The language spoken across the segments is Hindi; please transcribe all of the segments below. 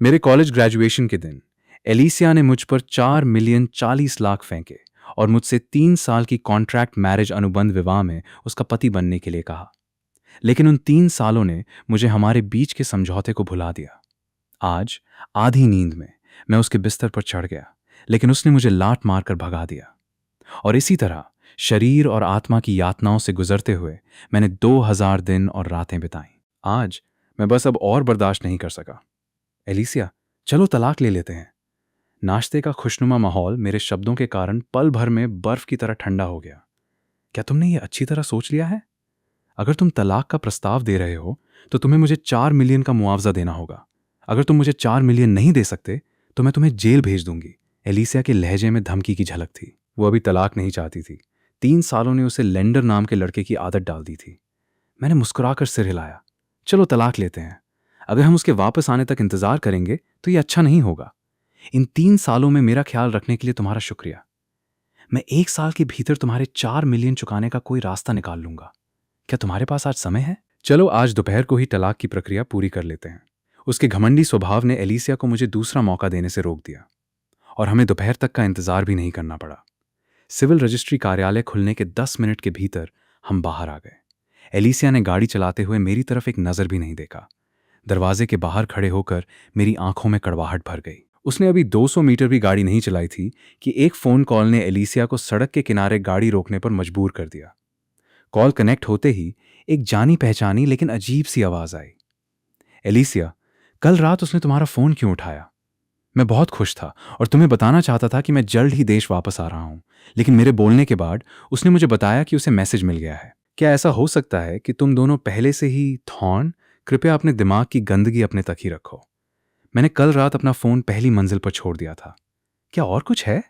मेरे कॉलेज ग्रेजुएशन के दिन एलिसिया ने मुझ पर 4,40,00,000 फेंके और मुझसे 3 साल की कॉन्ट्रैक्ट मैरिज अनुबंध विवाह में उसका पति बनने के लिए कहा। लेकिन उन 3 सालों ने मुझे हमारे बीच के समझौते को भुला दिया। आज आधी नींद में मैं उसके बिस्तर पर चढ़ गया, लेकिन उसने मुझे लात मारकर भगा दिया। और इसी तरह शरीर और आत्मा की यातनाओं से गुजरते हुए मैंने 2000 दिन और रातें बिताई। आज मैं बस अब और बर्दाश्त नहीं कर सका। एलिसिया, चलो तलाक ले लेते हैं। नाश्ते का खुशनुमा माहौल मेरे शब्दों के कारण पल भर में बर्फ की तरह ठंडा हो गया। क्या तुमने ये अच्छी तरह सोच लिया है? अगर तुम तलाक का प्रस्ताव दे रहे हो तो तुम्हें मुझे 4 मिलियन का मुआवजा देना होगा। अगर तुम मुझे 4 मिलियन नहीं दे सकते तो मैं तुम्हें जेल भेज दूंगी। एलिसिया के लहजे में धमकी की झलक थी। वो अभी तलाक नहीं चाहती थी। 3 सालों ने उसे लेंडर नाम के लड़के की आदत डाल दी थी। मैंने मुस्कुराकर सिर हिलाया। चलो तलाक लेते हैं। अगर हम उसके वापस आने तक इंतजार करेंगे तो ये अच्छा नहीं होगा। इन 3 सालों में मेरा ख्याल रखने के लिए तुम्हारा शुक्रिया। मैं 1 साल के भीतर तुम्हारे 4 मिलियन चुकाने का कोई रास्ता निकाल लूंगा। क्या तुम्हारे पास आज समय है? चलो आज दोपहर को ही तलाक की प्रक्रिया पूरी कर लेते हैं। उसके घमंडी स्वभाव ने एलिसिया को मुझे दूसरा मौका देने से रोक दिया और हमें दोपहर तक का इंतजार भी नहीं करना पड़ा। सिविल रजिस्ट्री कार्यालय खुलने के 10 मिनट के भीतर हम बाहर आ गए। एलिसिया ने गाड़ी चलाते हुए मेरी तरफ एक नजर भी नहीं देखा। दरवाजे के बाहर खड़े होकर मेरी आंखों में कड़वाहट भर गई। उसने अभी 200 मीटर भी गाड़ी नहीं चलाई थी कि एक फोन कॉल ने एलिसिया को सड़क के किनारे गाड़ी रोकने पर मजबूर कर दिया। कॉल कनेक्ट होते ही एक जानी पहचानी लेकिन अजीब सी आवाज आई। एलिसिया, कल रात उसने तुम्हारा फोन क्यों उठाया? मैं बहुत खुश था और तुम्हें बताना चाहता था कि मैं जल्द ही देश वापस आ रहा हूं, लेकिन मेरे बोलने के बाद उसने मुझे बताया कि उसे मैसेज मिल गया है। क्या ऐसा हो सकता है कि तुम दोनों पहले से ही थॉर्न? कृपया अपने दिमाग की गंदगी अपने तक ही रखो। मैंने कल रात अपना फोन पहली मंजिल पर छोड़ दिया था। क्या और कुछ है?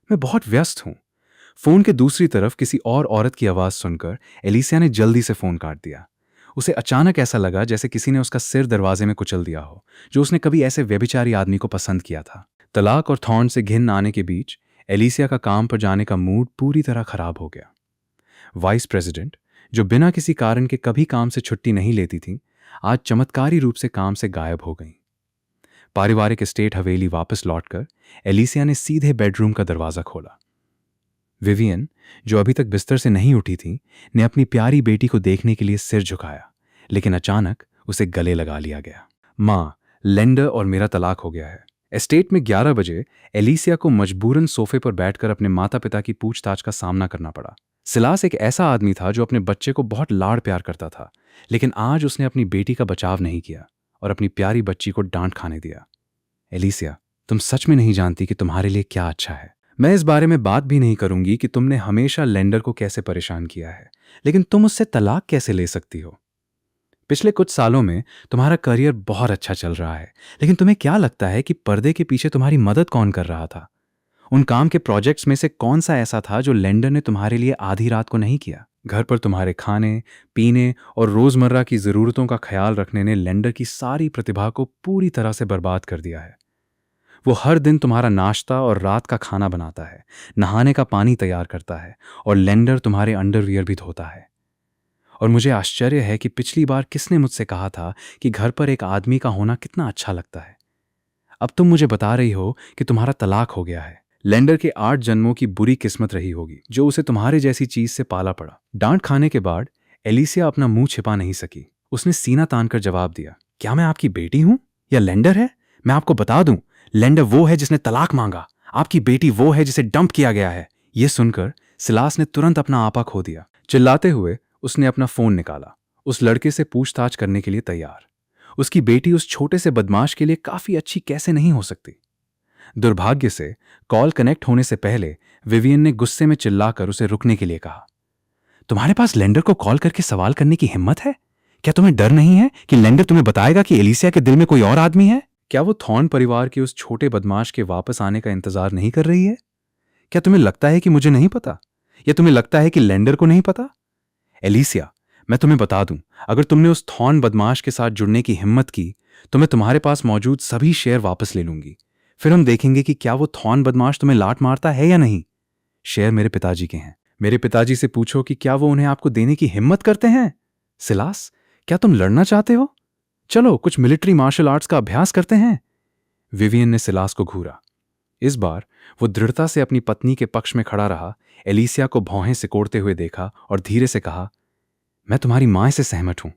मैं बहुत व्यस्त हूं। फोन के दूसरी तरफ किसी और औरत की आवाज सुनकर एलिसिया ने जल्दी से फोन काट दिया। उसे अचानक ऐसा लगा जैसे किसी ने उसका सिर दरवाजे में कुचल दिया हो, जो उसने कभी ऐसे व्यभिचारी आदमी को पसंद किया था। तलाक और थॉर्न से घिन आने के बीच एलिसिया का काम पर जाने का मूड पूरी तरह खराब हो गया। वाइस प्रेसिडेंट, जो बिना किसी कारण के कभी काम से छुट्टी नहीं लेती थी, आज चमत्कारी रूप से काम से गायब हो गई। पारिवारिक एस्टेट हवेली वापस लौटकर एलिसिया ने सीधे बेडरूम का दरवाजा खोला। विवियन, जो अभी तक बिस्तर से नहीं उठी थी, ने अपनी प्यारी बेटी को देखने के लिए सिर झुकाया, लेकिन अचानक उसे गले लगा लिया गया। माँ, लेंडर और मेरा तलाक हो गया है। एस्टेट में 11 बजे एलिसिया को मजबूरन सोफे पर बैठकर अपने माता पिता की पूछताछ का सामना करना पड़ा। सिलास एक ऐसा आदमी था जो अपने बच्चे को बहुत लाड़ प्यार करता था, लेकिन आज उसने अपनी बेटी का बचाव नहीं किया और अपनी प्यारी बच्ची को डांट खाने दिया। एलिसिया, तुम सच में नहीं जानती कि तुम्हारे लिए क्या अच्छा है। मैं इस बारे में बात भी नहीं करूंगी कि तुमने हमेशा लेंडर को कैसे परेशान किया है, लेकिन तुम उससे तलाक कैसे ले सकती हो? पिछले कुछ सालों में तुम्हारा करियर बहुत अच्छा चल रहा है, लेकिन तुम्हें क्या लगता है कि पर्दे के पीछे तुम्हारी मदद कौन कर रहा था? उन काम के प्रोजेक्ट्स में से कौन सा ऐसा था जो लेंडर ने तुम्हारे लिए आधी रात को नहीं किया? घर पर तुम्हारे खाने, पीने और रोजमर्रा की जरूरतों का ख्याल रखने ने लेंडर की सारी प्रतिभा को पूरी तरह से बर्बाद कर दिया है। वो हर दिन तुम्हारा नाश्ता और रात का खाना बनाता है, नहाने का पानी तैयार करता है और लेंडर तुम्हारे अंडरवियर भी धोता है। और मुझे आश्चर्य है कि पिछली बार किसने मुझसे कहा था कि घर पर एक आदमी का होना कितना अच्छा लगता है। अब तुम मुझे बता रही हो कि तुम्हारा तलाक हो गया है। लेंडर के 8 जन्मों की बुरी किस्मत रही होगी जो उसे तुम्हारे जैसी चीज से पाला पड़ा। डांट खाने के बाद एलिसिया अपना मुंह छिपा नहीं सकी। उसने सीना तानकर जवाब दिया, क्या मैं आपकी बेटी हूं या लेंडर है? मैं आपको बता दूं, लेंडर वो है जिसने तलाक मांगा, आपकी बेटी वो है जिसे डंप किया गया है। यह सुनकर सिलास ने तुरंत अपना आपा खो दिया। चिल्लाते हुए उसने अपना फोन निकाला, उस लड़के से पूछताछ करने के लिए तैयार। उसकी बेटी उस छोटे से बदमाश के लिए काफी अच्छी कैसे नहीं हो सकती? दुर्भाग्य से कॉल कनेक्ट होने से पहले विवियन ने गुस्से में चिल्लाकर उसे रुकने के लिए कहा। तुम्हारे पास लेंडर को कॉल करके सवाल करने की हिम्मत है? क्या तुम्हें डर नहीं है कि लेंडर तुम्हें बताएगा कि एलिसिया के दिल में कोई और आदमी है? क्या वो थॉर्न परिवार के उस छोटे बदमाश के वापस आने का इंतजार नहीं कर रही है? क्या तुम्हें लगता है कि मुझे नहीं पता, या तुम्हें लगता है कि लेंडर को नहीं पता? एलिसिया, मैं तुम्हें बता दूं, अगर तुमने उस थॉर्न बदमाश के साथ जुड़ने की हिम्मत की तो मैं तुम्हारे पास मौजूद सभी शेयर वापस ले लूंगी। फिर हम देखेंगे कि क्या वो थॉर्न बदमाश तुम्हें लात मारता है या नहीं। शेयर मेरे पिताजी के हैं। मेरे पिताजी से पूछो कि क्या वो उन्हें आपको देने की हिम्मत करते हैं। सिलास, क्या तुम लड़ना चाहते हो? चलो कुछ मिलिट्री मार्शल आर्ट्स का अभ्यास करते हैं। विवियन ने सिलास को घूरा। इस बार वो दृढ़ता से अपनी पत्नी के पक्ष में खड़ा रहा, एलिसिया को भौहें सिकोड़ते हुए देखा और धीरे से कहा, मैं तुम्हारी मां से सहमत हूं।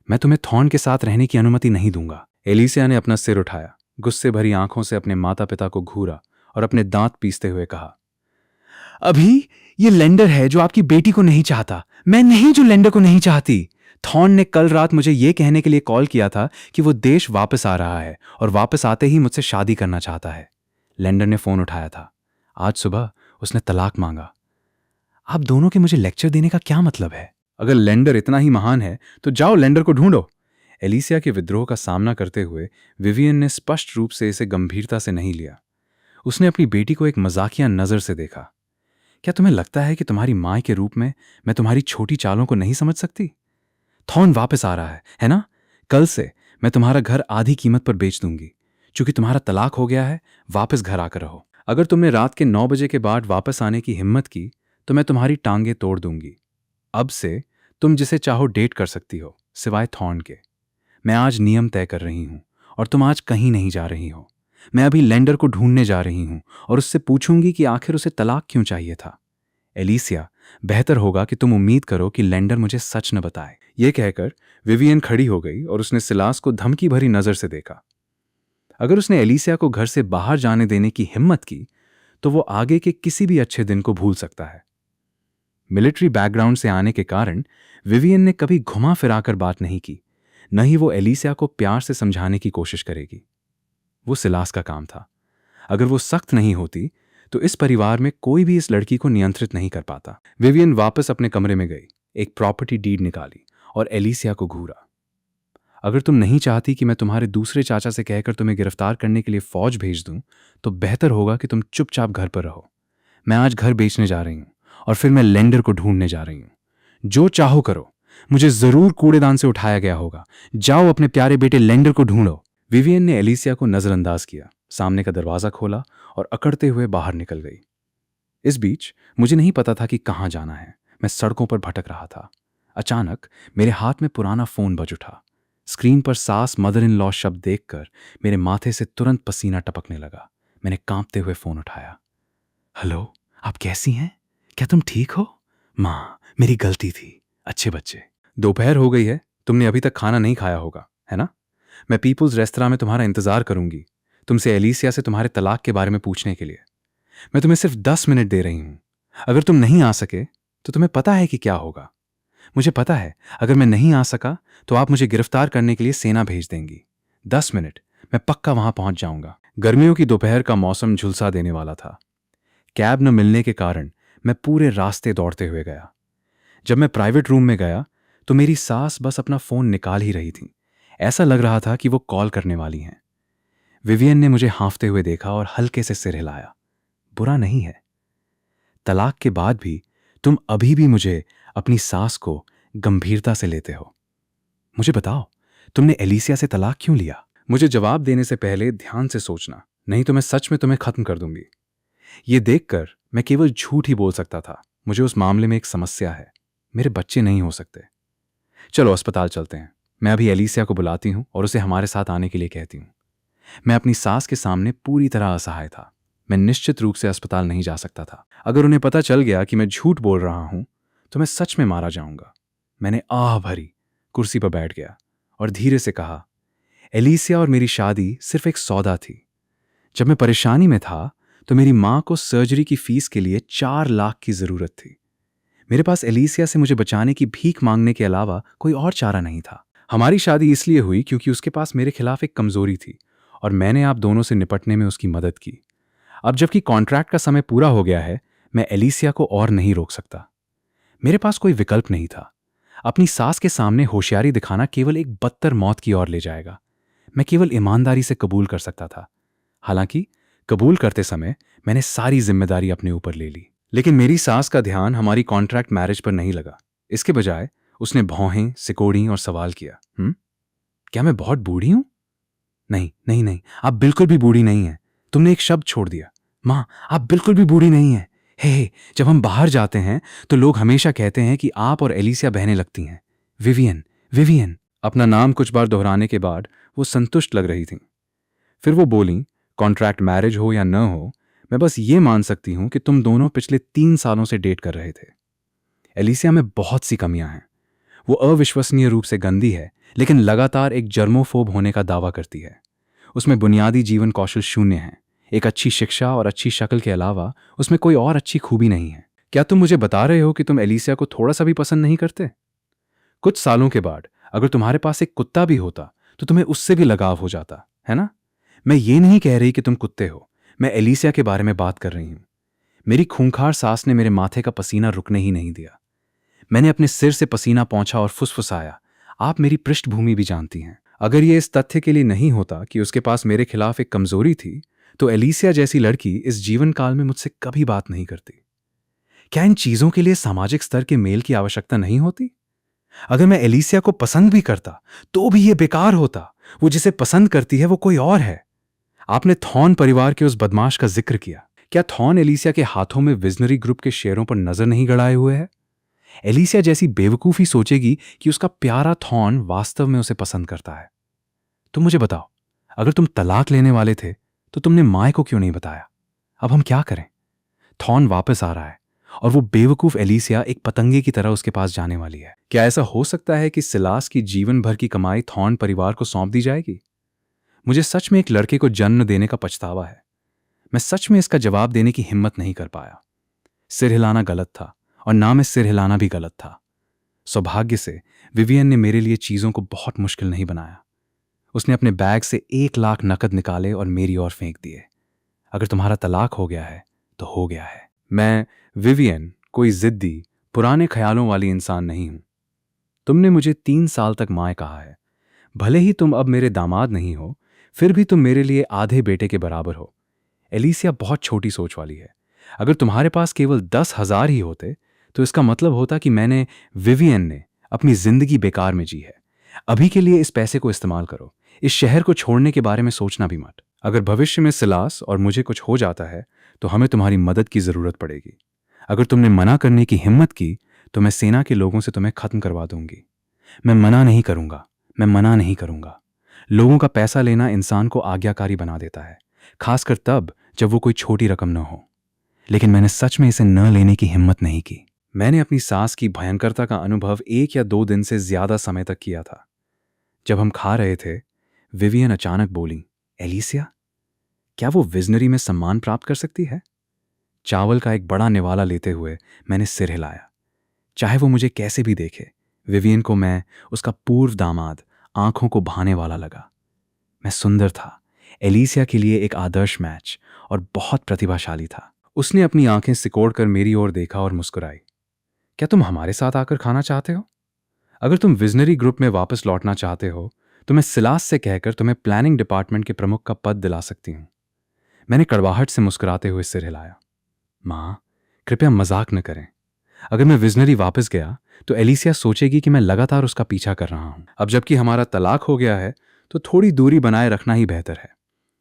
मैं तुम्हें थॉर्न के साथ रहने की अनुमति नहीं दूंगा। एलिसिया ने अपना सिर उठाया, गुस्से भरी आंखों से अपने माता पिता को घूरा और अपने दांत पीसते हुए कहा, अभी ये लेंडर है जो आपकी बेटी को नहीं चाहता, मैं नहीं जो लेंडर को नहीं चाहती। थॉर्न ने कल रात मुझे ये कहने के लिए कॉल किया था कि वो देश वापस आ रहा है और वापस आते ही मुझसे शादी करना चाहता है। लेंडर ने फोन उठाया था। आज सुबह उसने तलाक मांगा। आप दोनों के मुझे लेक्चर देने का क्या मतलब है? अगर लेंडर इतना ही महान है तो जाओ लेंडर को ढूंढो। एलिसिया के विद्रोह का सामना करते हुए विवियन ने स्पष्ट रूप से इसे गंभीरता से नहीं लिया। उसने अपनी बेटी को एक मजाकिया नजर से देखा। क्या तुम्हें लगता है कि तुम्हारी मां के रूप में मैं तुम्हारी छोटी चालों को नहीं समझ सकती? थॉर्न वापस आ रहा है ना? कल से मैं तुम्हारा घर आधी कीमत पर बेच दूंगी। चूंकि तुम्हारा तलाक हो गया है, वापस घर आकर रहो। अगर तुमने रात के 9 बजे के बाद वापस आने की हिम्मत की तो मैं तुम्हारी टांगे तोड़ दूंगी। अब से तुम जिसे चाहो डेट कर सकती हो, सिवाय थॉर्न के। मैं आज नियम तय कर रही हूं और तुम आज कहीं नहीं जा रही हो। मैं अभी लेंडर को ढूंढने जा रही हूं और उससे पूछूंगी कि आखिर उसे तलाक क्यों चाहिए था। एलिसिया, बेहतर होगा कि तुम उम्मीद करो कि लेंडर मुझे सच न बताए। यह कहकर विवियन खड़ी हो गई और उसने सिलास को धमकी भरी नजर से देखा। अगर उसने एलिसिया को घर से बाहर जाने देने की हिम्मत की तो वो आगे के किसी भी अच्छे दिन को भूल सकता है। मिलिट्री बैकग्राउंड से आने के कारण विवियन ने कभी घुमा फिराकर बात नहीं की, न ही वो एलिसिया को प्यार से समझाने की कोशिश करेगी। वो सिलास का काम था। अगर वो सख्त नहीं होती तो इस परिवार में कोई भी इस लड़की को नियंत्रित नहीं कर पाता। विवियन वापस अपने कमरे में गई, एक प्रॉपर्टी डीड निकाली और एलिसिया को घूरा। अगर तुम नहीं चाहती कि मैं तुम्हारे दूसरे चाचा से कहकर तुम्हें गिरफ्तार करने के लिए फौज भेज दूं, तो बेहतर होगा कि तुम चुपचाप घर पर रहो। मैं आज घर बेचने जा रही हूं और फिर मैं लेंडर को ढूंढने जा रही हूं। जो चाहो करो, मुझे जरूर कूड़ेदान से उठाया गया होगा। जाओ अपने प्यारे बेटे लेंडर को ढूंढो। विवियन ने एलिसिया को नजरअंदाज किया, सामने का दरवाजा खोला और अकड़ते हुए बाहर निकल गई। इस बीच मुझे नहीं पता था कि कहां जाना है। मैं सड़कों पर भटक रहा था। अचानक मेरे हाथ में पुराना फोन बज उठा। स्क्रीन पर सास मदर इन लॉ शब्द देखकर मेरे माथे से तुरंत पसीना टपकने लगा। मैंने कांपते हुए फोन उठाया। हेलो, आप कैसी हैं? क्या तुम ठीक हो? मां, मेरी गलती थी। अच्छे बच्चे। दोपहर हो गई है, तुमने अभी तक खाना नहीं खाया होगा, है ना? मैं पीपुल्स रेस्तरां में तुम्हारा इंतजार करूंगी, तुमसे एलिसिया से तुम्हारे तलाक के बारे में पूछने के लिए। मैं तुम्हें सिर्फ 10 मिनट दे रही हूं। अगर तुम नहीं आ सके तो तुम्हें पता है कि क्या होगा। मुझे पता है, अगर मैं नहीं आ सका तो आप मुझे गिरफ्तार करने के लिए सेना भेज देंगी। 10 मिनट, मैं पक्का वहां पहुंच जाऊंगा। गर्मियों की दोपहर का मौसम झुलसा देने वाला था। कैब न मिलने के कारण मैं पूरे रास्ते दौड़ते हुए गया। जब मैं प्राइवेट रूम में गया तो मेरी सास बस अपना फोन निकाल ही रही थी। ऐसा लग रहा था कि वो कॉल करने वाली हैं। विवियन ने मुझे हाँफते हुए देखा और हल्के से सिर हिलाया। बुरा नहीं है। तलाक के बाद भी तुम अभी भी मुझे अपनी सास को गंभीरता से लेते हो। मुझे बताओ, तुमने एलिसिया से तलाक क्यों लिया? मुझे जवाब देने से पहले ध्यान से सोचना, नहीं तो मैं सच में तुम्हें खत्म कर दूंगी। ये देखकर मैं केवल झूठ ही बोल सकता था। मुझे उस मामले में एक समस्या है। मेरे बच्चे नहीं हो सकते। चलो अस्पताल चलते हैं। मैं अभी एलिसिया को बुलाती हूं और उसे हमारे साथ आने के लिए कहती हूं। मैं अपनी सास के सामने पूरी तरह असहाय था। मैं निश्चित रूप से अस्पताल नहीं जा सकता था। अगर उन्हें पता चल गया कि मैं झूठ बोल रहा हूं तो मैं सच में मारा जाऊंगा। मैंने आह भरी, कुर्सी पर बैठ गया और धीरे से कहा, एलिसिया और मेरी शादी सिर्फ एक सौदा थी। जब मैं परेशानी में था तो मेरी मां को सर्जरी की फीस के लिए 4 लाख की जरूरत थी। मेरे पास एलिसिया से मुझे बचाने की भीख मांगने के अलावा कोई और चारा नहीं था। हमारी शादी इसलिए हुई क्योंकि उसके पास मेरे खिलाफ एक कमजोरी थी और मैंने आप दोनों से निपटने में उसकी मदद की। अब जबकि कॉन्ट्रैक्ट का समय पूरा हो गया है, मैं एलिसिया को और नहीं रोक सकता। मेरे पास कोई विकल्प नहीं था। अपनी सास के सामने होशियारी दिखाना केवल एक बदतर मौत की ओर ले जाएगा। मैं केवल ईमानदारी से कबूल कर सकता था। हालांकि कबूल करते समय मैंने सारी जिम्मेदारी अपने ऊपर ले ली। लेकिन मेरी सास का ध्यान हमारी कॉन्ट्रैक्ट मैरिज पर नहीं लगा। इसके बजाय उसने भौहें सिकोड़ी और सवाल किया, क्या मैं बहुत बूढ़ी हूं? नहीं नहीं नहीं, आप बिल्कुल भी बूढ़ी नहीं हैं। तुमने एक शब्द छोड़ दिया। मां, आप बिल्कुल भी बूढ़ी नहीं हैं। हे, जब हम बाहर जाते हैं तो लोग हमेशा कहते हैं कि आप और एलिसिया बहनें लगती हैं। Vivian, Vivian. अपना नाम कुछ बार दोहराने के बाद वो संतुष्ट लग रही थीं। फिर वो बोली, कॉन्ट्रैक्ट मैरिज हो या न हो, मैं बस ये मान सकती हूं कि तुम दोनों पिछले 3 सालों से डेट कर रहे थे। एलिसिया में बहुत सी कमियां हैं। वो अविश्वसनीय रूप से गंदी है, लेकिन लगातार एक जर्मोफोब होने का दावा करती है। उसमें बुनियादी जीवन कौशल शून्य है। एक अच्छी शिक्षा और अच्छी शक्ल के अलावा उसमें कोई और अच्छी खूबी नहीं है। क्या तुम मुझे बता रहे हो कि तुम एलिसिया को थोड़ा सा भी पसंद नहीं करते? कुछ सालों के बाद अगर तुम्हारे पास एक कुत्ता भी होता तो तुम्हें उससे भी लगाव हो जाता, है ना? मैं ये नहीं कह रही कि तुम कुत्ते हो, मैं एलिसिया के बारे में बात कर रही हूं। मेरी खूंखार सांस ने मेरे माथे का पसीना रुकने ही नहीं दिया। मैंने अपने सिर से पसीना पोंछा और फुसफुसाया, आप मेरी पृष्ठभूमि भी जानती हैं। अगर ये इस तथ्य के लिए नहीं होता कि उसके पास मेरे खिलाफ एक कमजोरी थी, तो एलिसिया जैसी लड़की इस जीवन काल में मुझसे कभी बात नहीं करती। क्या इन चीजों के लिए सामाजिक स्तर के मेल की आवश्यकता नहीं होती? अगर मैं एलिसिया को पसंद भी करता तो भी यह बेकार होता। वो जिसे पसंद करती है वो कोई और है। आपने थॉर्न परिवार के उस बदमाश का जिक्र किया। क्या थॉर्न एलिसिया के हाथों में विजनरी ग्रुप के शेयरों पर नजर नहीं गड़ाए हुए है? एलिसिया जैसी बेवकूफी सोचेगी कि उसका प्यारा थॉर्न वास्तव में उसे पसंद करता है। तुम मुझे बताओ, अगर तुम तलाक लेने वाले थे तो तुमने माए को क्यों नहीं बताया? अब हम क्या करें? थॉर्न वापस आ रहा है और वो बेवकूफ एलिसिया एक पतंगे की तरह उसके पास जाने वाली है। क्या ऐसा हो सकता है कि सिलास की जीवन भर की कमाई थॉर्न परिवार को सौंप दी जाएगी? मुझे सच में एक लड़के को जन्म देने का पछतावा है। मैं सच में इसका जवाब देने की हिम्मत नहीं कर पाया। सिर हिलाना गलत था और ना मैं सिर हिलाना भी गलत था। सौभाग्य से विवियन ने मेरे लिए चीजों को बहुत मुश्किल नहीं बनाया। उसने अपने बैग से 1 लाख नकद निकाले और मेरी ओर फेंक दिए। अगर तुम्हारा तलाक हो गया है तो हो गया है। मैं विवियन कोई जिद्दी पुराने ख्यालों वाली इंसान नहीं हूं। तुमने मुझे 3 साल तक माए कहा है। भले ही तुम अब मेरे दामाद नहीं हो, फिर भी तुम मेरे लिए आधे बेटे के बराबर हो। एलिसिया बहुत छोटी सोच वाली है। अगर तुम्हारे पास केवल 10,000 ही होते तो इसका मतलब होता कि मैंने विवियन ने अपनी जिंदगी बेकार में जी है। अभी के लिए इस पैसे को इस्तेमाल करो। इस शहर को छोड़ने के बारे में सोचना भी मत। अगर भविष्य में सिलास और मुझे कुछ हो जाता है तो हमें तुम्हारी मदद की जरूरत पड़ेगी। अगर तुमने मना करने की हिम्मत की तो मैं सेना के लोगों से तुम्हें खत्म करवा दूंगी। मैं मना नहीं करूंगा, मैं मना नहीं करूंगा। लोगों का पैसा लेना इंसान को आज्ञाकारी बना देता है, खासकर तब जब वो कोई छोटी रकम न हो। लेकिन मैंने सच में इसे न लेने की हिम्मत नहीं की। मैंने अपनी सांस की भयंकरता का अनुभव 1 या 2 दिन से ज्यादा समय तक किया था। जब हम खा रहे थे, विवियन अचानक बोली, एलिसिया, क्या वो विजनरी में सम्मान प्राप्त कर सकती है? चावल का एक बड़ा निवाला लेते हुए मैंने सिर हिलाया। चाहे वो मुझे कैसे भी देखे, विवियन को मैं, उसका पूर्व दामाद, आंखों को भाने वाला लगा। मैं सुंदर था, एलिसिया के लिए एक आदर्श मैच, और बहुत प्रतिभाशाली था। उसने अपनी आंखें सिकोड़कर मेरी ओर देखा और मुस्कुराई। क्या तुम हमारे साथ आकर खाना चाहते हो? अगर तुम विजनरी ग्रुप में वापस लौटना चाहते हो तो मैं सिलास से कहकर तुम्हें प्लानिंग डिपार्टमेंट के प्रमुख का पद दिला सकती हूं। मैंने कड़वाहट से मुस्कुराते हुए सिर हिलाया। मां, कृपया मजाक न करें। अगर मैं विजनरी वापस गया तो एलिसिया सोचेगी कि मैं लगातार उसका पीछा कर रहा हूं। अब जबकि हमारा तलाक हो गया है तो थोड़ी दूरी बनाए रखना ही बेहतर है।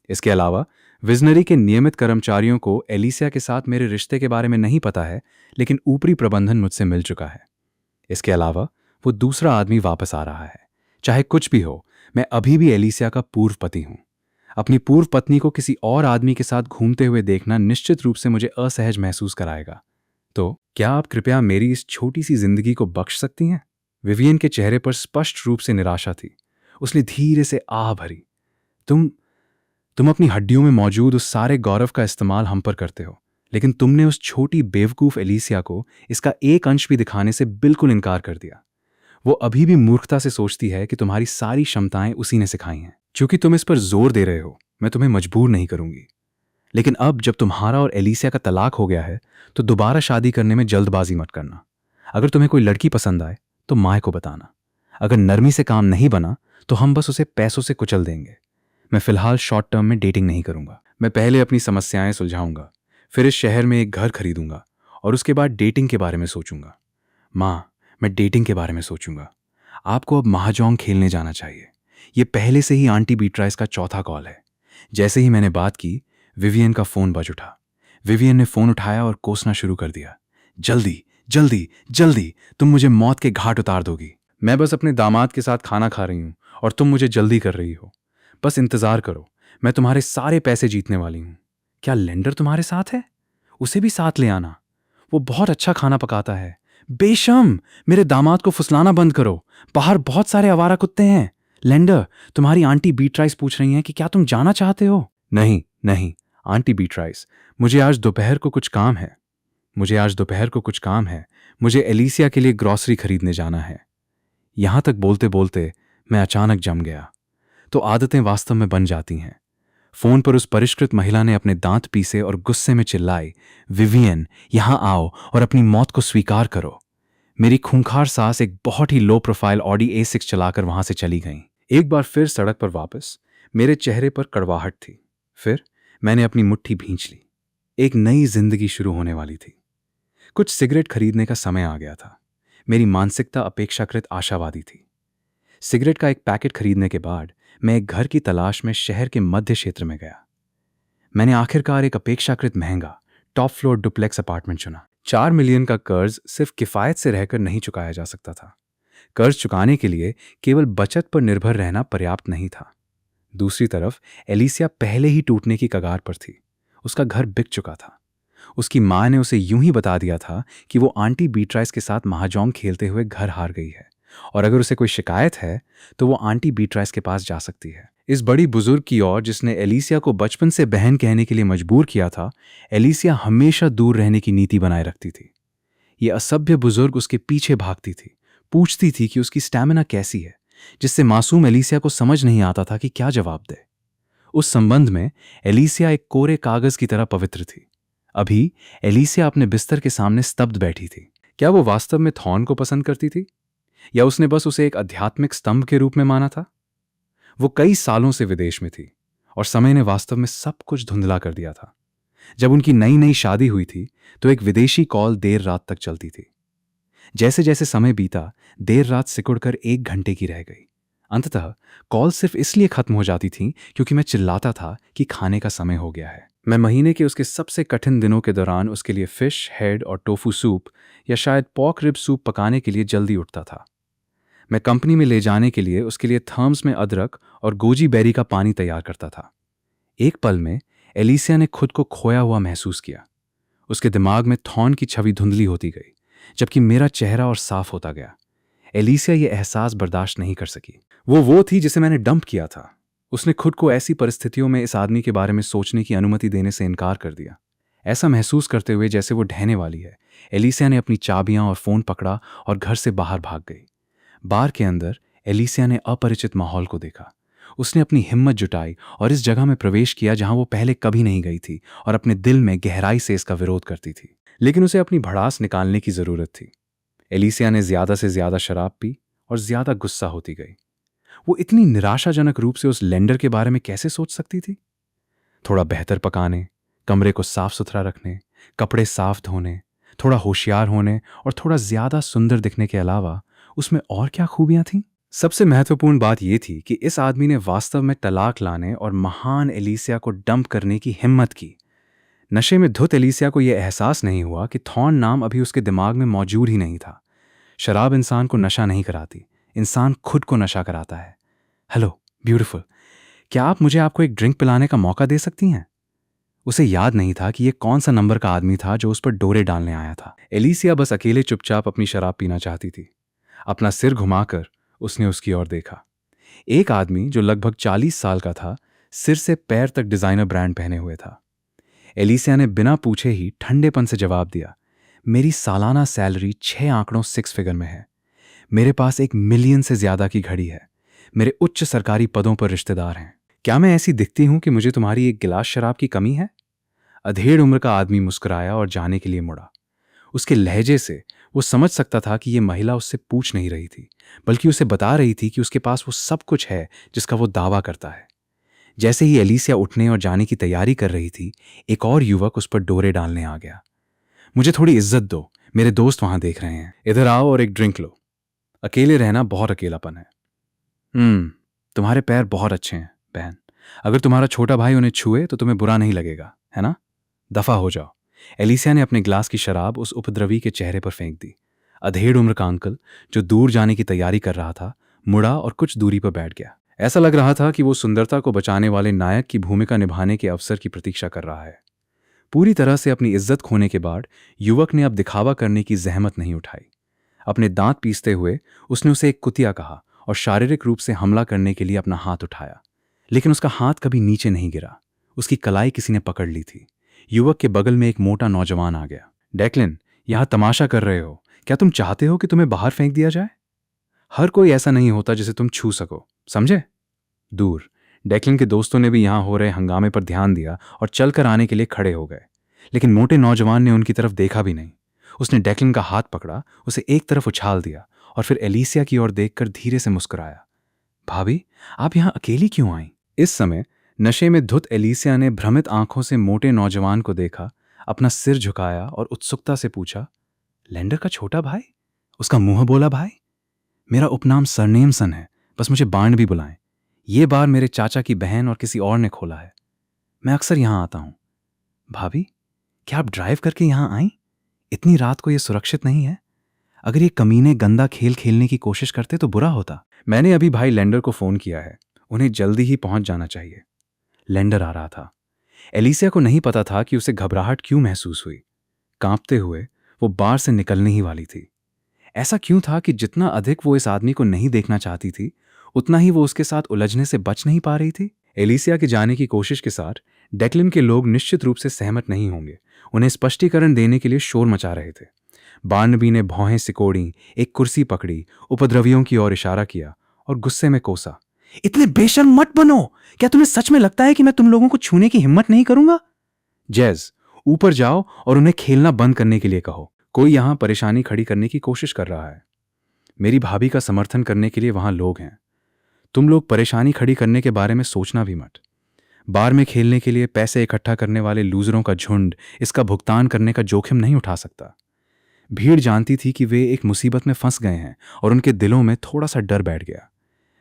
इसके अलावा विजनरी के नियमित कर्मचारियों को एलिसिया के साथ मेरे रिश्ते के बारे में नहीं पता है, लेकिन ऊपरी प्रबंधन मुझसे मिल चुका है। इसके अलावा वो दूसरा आदमी वापस आ रहा है। चाहे कुछ भी हो, मैं अभी भी एलिसिया का पूर्व पति हूं। अपनी पूर्व पत्नी को किसी और आदमी के साथ घूमते हुए देखना निश्चित रूप से मुझे असहज महसूस कराएगा। तो क्या आप कृपया मेरी इस छोटी सी जिंदगी को बख्श सकती हैं? विवियन के चेहरे पर स्पष्ट रूप से निराशा थी। उसने धीरे से आह भरी। तुम अपनी हड्डियों में मौजूद उस सारे गौरव का इस्तेमाल हम पर करते हो, लेकिन तुमने उस छोटी बेवकूफ एलिसिया को इसका एक अंश भी दिखाने से बिल्कुल इनकार कर दिया। वो अभी भी मूर्खता से सोचती है कि तुम्हारी सारी क्षमताएं उसी ने सिखाई हैं। क्योंकि तुम इस पर जोर दे रहे हो, मैं तुम्हें मजबूर नहीं करूंगी। लेकिन अब जब तुम्हारा और एलिसिया का तलाक हो गया है तो दोबारा शादी करने में जल्दबाजी मत करना। अगर तुम्हें कोई लड़की पसंद आए तो माए को बताना। अगर नरमी से काम नहीं बना तो हम बस उसे पैसों से कुचल देंगे। मैं फिलहाल शॉर्ट टर्म में डेटिंग नहीं करूंगा। मैं पहले अपनी समस्याएं सुलझाऊंगा, फिर इस शहर में एक घर खरीदूंगा और उसके बाद डेटिंग के बारे में सोचूंगा। मां, मैं डेटिंग के बारे में सोचूंगा। आपको अब महाजोंग खेलने जाना चाहिए। ये पहले से ही आंटी बीट्राइस का चौथा कॉल है। जैसे ही मैंने बात की, विवियन का फोन बज उठा। विवियन ने फोन उठाया और कोसना शुरू कर दिया। जल्दी जल्दी जल्दी, तुम मुझे मौत के घाट उतार दोगी। मैं बस अपने दामाद के साथ खाना खा रही हूं और तुम मुझे जल्दी कर रही हो। बस इंतजार करो, मैं तुम्हारे सारे पैसे जीतने वाली हूं। क्या लेंडर तुम्हारे साथ है? उसे भी साथ ले आना। वो बहुत अच्छा खाना पकाता है। बेशम, मेरे दामाद को फुसलाना बंद करो। बाहर बहुत सारे आवारा कुत्ते हैं। लेंडर, तुम्हारी आंटी बीट्राइस पूछ रही हैं कि क्या तुम जाना चाहते हो? नहीं नहीं, आंटी बीट्राइस, मुझे आज दोपहर को कुछ काम है। मुझे एलिसिया के लिए ग्रॉसरी खरीदने जाना है। यहां तक बोलते बोलते मैं अचानक जम गया। तो आदतें वास्तव में बन जाती हैं। फोन पर उस परिष्कृत महिला ने अपने दांत पीसे और गुस्से में चिल्लाई, विवियन, यहां आओ और अपनी मौत को स्वीकार करो। मेरी खूंखार सांस एक बहुत ही लो प्रोफाइल ऑडी A6 चलाकर वहां से चली गई। एक बार फिर सड़क पर वापस, मेरे चेहरे पर कड़वाहट थी। फिर मैंने अपनी मुट्ठी भींच ली। एक नई जिंदगी शुरू होने वाली थी। कुछ सिगरेट खरीदने का समय आ गया था। मेरी मानसिकता अपेक्षाकृत आशावादी थी। सिगरेट का एक पैकेट खरीदने के बाद मैं एक घर की तलाश में शहर के मध्य क्षेत्र में गया। मैंने आखिरकार एक अपेक्षाकृत महंगा टॉप फ्लोर डुप्लेक्स अपार्टमेंट चुना। 4 मिलियन का कर्ज सिर्फ किफायत से रहकर नहीं चुकाया जा सकता था। कर्ज चुकाने के लिए केवल बचत पर निर्भर रहना पर्याप्त नहीं था। दूसरी तरफ एलिसिया पहले ही टूटने की कगार पर थी। उसका घर बिक चुका था। उसकी मां ने उसे यूं ही बता दिया था कि वो आंटी बीट्राइस के साथ महाजोंग खेलते हुए घर हार गई है, और अगर उसे कोई शिकायत है तो वो आंटी बीट्राइस के पास जा सकती है। इस बड़ी बुजुर्ग की ओर, जिसने एलिसिया को बचपन से बहन कहने के लिए मजबूर किया था, एलिसिया हमेशा दूर रहने की नीति बनाए रखती थी। ये असभ्य बुजुर्ग उसके पीछे भागती थी, पूछती थी कि उसकी स्टैमिना कैसी है, जिससे मासूम एलिसिया को समझ नहीं आता था कि क्या जवाब दे। उस संबंध में एलिसिया एक कोरे कागज की तरह पवित्र थी। अभी एलिसिया अपने बिस्तर के सामने स्तब्ध बैठी थी। क्या वो वास्तव में थॉर्न को पसंद करती थी, या उसने बस उसे एक आध्यात्मिक स्तंभ के रूप में माना था? वो कई सालों से विदेश में थी और समय ने वास्तव में सब कुछ धुंधला कर दिया था। जब उनकी नई नई शादी हुई थी तो एक विदेशी कॉल देर रात तक चलती थी। जैसे जैसे समय बीता, देर रात सिकुड़कर 1 घंटे की रह गई। अंततः कॉल सिर्फ इसलिए खत्म हो जाती थी क्योंकि मैं चिल्लाता था कि खाने का समय हो गया है। मैं महीने के उसके सबसे कठिन दिनों के दौरान उसके लिए फिश हेड और टोफू सूप या शायद पॉर्क रिब सूप पकाने के लिए जल्दी उठता था। मैं कंपनी में ले जाने के लिए उसके लिए थर्म्स में अदरक और गोजी बेरी का पानी तैयार करता था। एक पल में एलिसिया ने खुद को खोया हुआ महसूस किया। उसके दिमाग में थॉर्न की छवि धुंधली होती गई, जबकि मेरा चेहरा और साफ होता गया। एलिसिया ये एहसास बर्दाश्त नहीं कर सकी। वो थी जिसे मैंने डंप किया था। उसने खुद को ऐसी परिस्थितियों में इस आदमी के बारे में सोचने की अनुमति देने से इनकार कर दिया। ऐसा महसूस करते हुए जैसे वो ढहने वाली है, एलिसिया ने अपनी चाबियां और फोन पकड़ा और घर से बाहर भाग गई। बार के अंदर एलिसिया ने अपरिचित माहौल को देखा। उसने अपनी हिम्मत जुटाई और इस जगह में प्रवेश किया जहां वो पहले कभी नहीं गई थी, और अपने दिल में गहराई से इसका विरोध करती थी। लेकिन उसे अपनी भड़ास निकालने की जरूरत थी। एलिसिया ने ज्यादा से ज्यादा शराब पी और ज्यादा गुस्सा होती गई। वो इतनी निराशाजनक रूप से उस लेंडर के बारे में कैसे सोच सकती थी? थोड़ा बेहतर पकाने, कमरे को साफ सुथरा रखने, कपड़े साफ धोने, थोड़ा होशियार होने और थोड़ा ज्यादा सुंदर दिखने के अलावा उसमें और क्या खूबियां थीं? सबसे महत्वपूर्ण बात यह थी कि इस आदमी ने वास्तव में तलाक लाने और महान एलिसिया को डंप करने की हिम्मत की। नशे में धुत एलिसिया को यह एहसास नहीं हुआ कि थॉर्न नाम अभी उसके दिमाग में मौजूद ही नहीं था। शराब इंसान को नशा नहीं कराती, इंसान खुद को नशा कराता है। हेलो ब्यूटीफुल, क्या आप मुझे आपको एक ड्रिंक पिलाने का मौका दे सकती हैं? उसे याद नहीं था कि यह कौन सा नंबर का आदमी था जो उस पर डोरे डालने आया था। एलिसिया बस अकेले चुपचाप अपनी शराब पीना चाहती थी। अपना सिर घुमाकर उसने उसकी ओर देखा। एक आदमी जो लगभग 40 साल का था, सिर से पैर तक डिजाइनर ब्रांड पहने हुए था। एलिसिया ने बिना पूछे ही ठंडेपन से जवाब दिया, मेरी सालाना सैलरी 6 आंकड़ों 6 फिगर में है। मेरे पास 1 मिलियन से ज्यादा की घड़ी है। मेरे उच्च सरकारी पदों पर रिश्तेदार हैं। क्या मैं ऐसी दिखती हूं कि मुझे तुम्हारी एक गिलास शराब की कमी है? अधेड़ उम्र का आदमी मुस्कुराया और जाने के लिए मुड़ा। उसके लहजे से वो समझ सकता था कि ये महिला उससे पूछ नहीं रही थी, बल्कि उसे बता रही थी कि उसके पास वो सब कुछ है जिसका वो दावा करता है। जैसे ही एलिसिया उठने और जाने की तैयारी कर रही थी, एक और युवक उस पर डोरे डालने आ गया। मुझे थोड़ी इज्जत दो, मेरे दोस्त वहां देख रहे हैं। इधर आओ और एक ड्रिंक लो। अकेले रहना बहुत अकेलापन है। तुम्हारे पैर बहुत अच्छे हैं बहन। अगर तुम्हारा छोटा भाई उन्हें छुए तो तुम्हें बुरा नहीं लगेगा, है ना? दफा हो जाओ। एलिसिया ने अपने ग्लास की शराब उस उपद्रवी के चेहरे पर फेंक दी। अधेड़ उम्र का अंकल, जो दूर जाने की तैयारी कर रहा था, मुड़ा और कुछ दूरी पर बैठ गया। ऐसा लग रहा था कि वो सुंदरता को बचाने वाले नायक की भूमिका निभाने के अवसर की प्रतीक्षा कर रहा है। पूरी तरह से अपनी इज्जत खोने के बाद युवक ने अब दिखावा करने की जहमत नहीं उठाई। अपने दांत पीसते हुए उसने उसे एक कुतिया कहा और शारीरिक रूप से हमला करने के लिए अपना हाथ उठाया, लेकिन उसका हाथ कभी नीचे नहीं गिरा। उसकी कलाई किसी ने पकड़ ली थी। युवक के बगल में एक मोटा नौजवान आ गया। डेक्लिन, यहां तमाशा कर रहे हो? क्या तुम चाहते हो कि तुम्हें बाहर फेंक दिया जाए? हर कोई ऐसा नहीं होता जिसे तुम छू सको, समझे? दूर डेक्लिन के दोस्तों ने भी यहां हो रहे हंगामे पर ध्यान दिया और चलकर आने के लिए खड़े हो गए, लेकिन मोटे नौजवान ने उनकी तरफ देखा भी नहीं। उसने डेक्लिन का हाथ पकड़ा, उसे एक तरफ उछाल दिया और फिर एलिसिया की ओर देखकर धीरे से मुस्कुराया। भाभी, आप यहां अकेली क्यों आई? इस समय नशे में धुत एलिसिया ने भ्रमित आंखों से मोटे नौजवान को देखा, अपना सिर झुकाया और उत्सुकता से पूछा, लेंडर का छोटा भाई? उसका मुंह बोला भाई। मेरा उपनाम सरनेम सन है, बस मुझे बाण भी बुलाएं। ये बार मेरे चाचा की बहन और किसी और ने खोला है। मैं अक्सर यहां आता हूं। भाभी, क्या आप ड्राइव करके यहां आई? इतनी रात को यह सुरक्षित नहीं है। अगर ये कमीने गंदा खेल खेलने की कोशिश करते तो बुरा होता। मैंने अभी भाई लेंडर को फोन किया है, उन्हें जल्दी ही पहुंच जाना चाहिए। लेंडर आ रहा था। एलिसिया को नहीं पता था कि उसे घबराहट क्यों महसूस हुई। कांपते हुए वो बार से निकलने ही वाली थी। ऐसा क्यों था कि जितना अधिक वो इस आदमी को नहीं देखना चाहती थी, उतना ही वो उसके साथ उलझने से बच नहीं पा रही थी। एलिसिया के जाने की कोशिश के साथ डेक्लिन के लोग निश्चित रूप से सहमत नहीं होंगे। उन्हें स्पष्टीकरण देने के लिए शोर मचा रहे थे। बार्नबी ने भौहें सिकोड़ी, एक कुर्सी पकड़ी, उपद्रवियों की ओर इशारा किया और गुस्से में कोसा, इतने बेशर्म मत बनो। क्या तुम्हें सच में लगता है कि मैं तुम लोगों को छूने की हिम्मत नहीं करूंगा? जैज, ऊपर जाओ और उन्हें खेलना बंद करने के लिए कहो। कोई यहां परेशानी खड़ी करने की कोशिश कर रहा है। मेरी भाभी का समर्थन करने के लिए वहां लोग हैं। तुम लोग परेशानी खड़ी करने के बारे में सोचना भी मत। बार में खेलने के लिए पैसे इकट्ठा करने वाले लूजरों का झुंड इसका भुगतान करने का जोखिम नहीं उठा सकता। भीड़ जानती थी कि वे एक मुसीबत में फंस गए हैं और उनके दिलों में थोड़ा सा डर बैठ गया।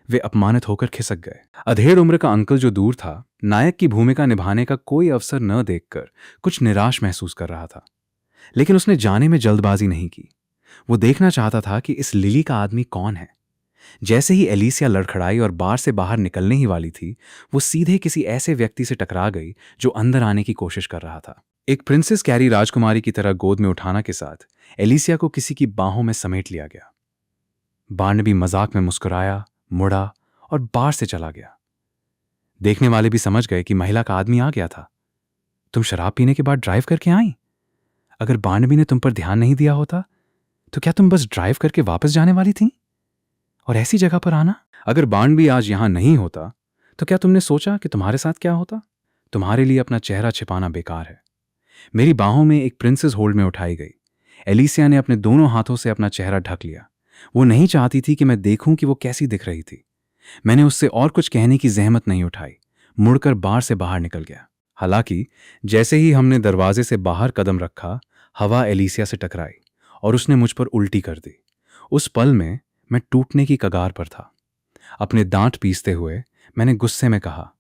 वे अपमानित होकर खिसक गए। अधेड़ उम्र का अंकल जो दूर था, नायक की भूमिका निभाने का कोई अवसर न देखकर कुछ निराश महसूस कर रहा था, लेकिन उसने जाने में जल्दबाजी नहीं की। वो देखना चाहता था कि इस लिली का आदमी कौन है। जैसे ही एलिसिया लड़खड़ाई और बार से बाहर निकलने ही वाली थी, वो सीधे किसी ऐसे व्यक्ति से टकरा गई जो अंदर आने की कोशिश कर रहा था। एक प्रिंसेस कैरी राजकुमारी की तरह गोद में उठाना के साथ एलिसिया को किसी की बाहों में समेट लिया गया। बार्नबी मजाक में मुस्कुराया, मुड़ा और बार से चला गया। देखने वाले भी समझ गए कि महिला का आदमी आ गया था। तुम शराब पीने के बाद ड्राइव करके आई? अगर बार्नबी ने तुम पर ध्यान नहीं दिया होता तो क्या तुम बस ड्राइव करके वापस जाने वाली थी? और ऐसी जगह पर आना? अगर बार्नबी आज यहां नहीं होता तो क्या तुमने सोचा कि तुम्हारे साथ क्या होता? तुम्हारे लिए अपना चेहरा छिपाना बेकार है। मेरी बाहों में एक प्रिंसेस होल्ड में उठाई गई। एलिसिया ने अपने दोनों हाथों से अपना चेहरा ढक लिया। वो नहीं चाहती थी कि मैं देखूं कि वो कैसी दिख रही थी। मैंने उससे और कुछ कहने की जहमत नहीं उठाई, मुड़कर बार से बाहर निकल गया। हालांकि जैसे ही हमने दरवाजे से बाहर कदम रखा, हवा एलिसिया से टकराई और उसने मुझ पर उल्टी कर दी। उस पल में मैं टूटने की कगार पर था। अपने दांत पीसते हुए मैंने गुस्से में कहा,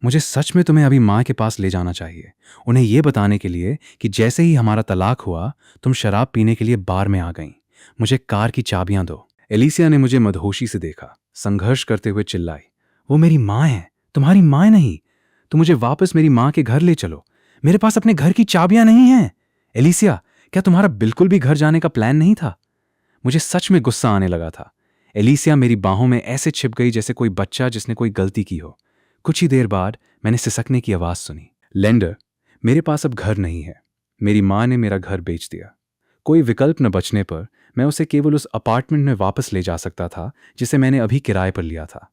मुझे सच में तुम्हें अभी माँ के पास ले जाना चाहिए, उन्हें यह बताने के लिए कि जैसे ही हमारा तलाक हुआ तुम शराब पीने के लिए बार में आ गईं। मुझे कार की चाबियां दो। एलिसिया ने मुझे मदहोशी से देखा, संघर्ष करते हुए चिल्लाई, वो मेरी माँ है, तुम्हारी माँ नहीं। तुम मुझे वापस मेरी माँ के घर ले चलो। मेरे पास अपने घर की चाबियां नहीं हैं। एलिसिया, क्या तुम्हारा बिल्कुल भी घर जाने का प्लान नहीं था? मुझे सच में गुस्सा आने लगा था। एलिसिया मेरी बाहों में ऐसे छिप गई जैसे कोई बच्चा जिसने कोई गलती की हो। कुछ ही देर बाद मैंने सिसकने की आवाज सुनी। लेंडर, मेरे पास अब घर नहीं है। मेरी माँ ने मेरा घर बेच दिया। कोई विकल्प न बचने पर मैं उसे केवल उस अपार्टमेंट में वापस ले जा सकता था जिसे मैंने अभी किराए पर लिया था।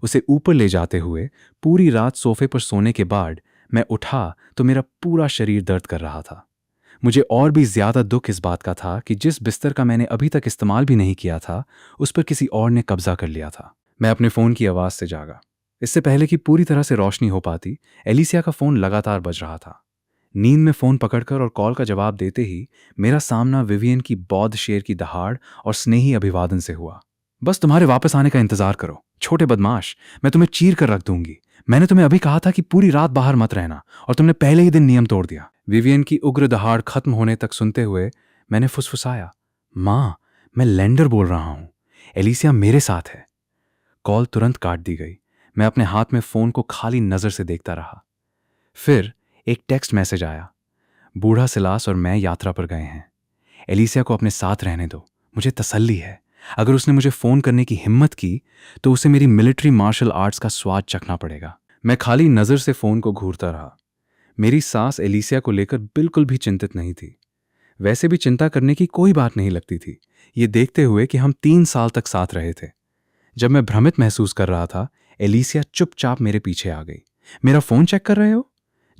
उसे ऊपर ले जाते हुए पूरी रात सोफे पर सोने के बाद मैं उठा तो मेरा पूरा शरीर दर्द कर रहा था। मुझे और भी ज्यादा दुख इस बात का था कि जिस बिस्तर का मैंने अभी तक इस्तेमाल भी नहीं किया था, उस पर किसी और ने कब्जा कर लिया था। मैं अपने फोन की आवाज से जागा। इससे पहले कि पूरी तरह से रोशनी हो पाती, एलिसिया का फोन लगातार बज रहा था। नींद में फोन पकड़कर और कॉल का जवाब देते ही मेरा सामना विवियन की बौद्ध शेर की दहाड़ और स्नेही अभिवादन से हुआ। बस तुम्हारे वापस आने का इंतजार करो, छोटे बदमाश, मैं तुम्हें चीर कर रख दूंगी। मैंने तुम्हें अभी कहा था कि पूरी रात बाहर मत रहना और तुमने पहले ही दिन नियम तोड़ दिया। विवियन की उग्र दहाड़ खत्म होने तक सुनते हुए मैंने फुसफुसाया, माँ, मैं लेंडर बोल रहा हूं। एलिसिया मेरे साथ है। कॉल तुरंत काट दी गई। मैं अपने हाथ में फ़ोन को खाली नज़र से देखता रहा। फिर एक टेक्स्ट मैसेज आया, बूढ़ा सिलास और मैं यात्रा पर गए हैं। एलिसिया को अपने साथ रहने दो, मुझे तसल्ली है। अगर उसने मुझे फ़ोन करने की हिम्मत की तो उसे मेरी मिलिट्री मार्शल आर्ट्स का स्वाद चखना पड़ेगा। मैं खाली नज़र से फ़ोन को घूरता रहा। मेरी सास एलिसिया को लेकर बिल्कुल भी चिंतित नहीं थी। वैसे भी चिंता करने की कोई बात नहीं लगती थी, ये देखते हुए कि हम 3 साल तक साथ रहे थे। जब मैं भ्रमित महसूस कर रहा था, एलिसिया चुपचाप मेरे पीछे आ गई। मेरा फ़ोन चेक कर रहे हो?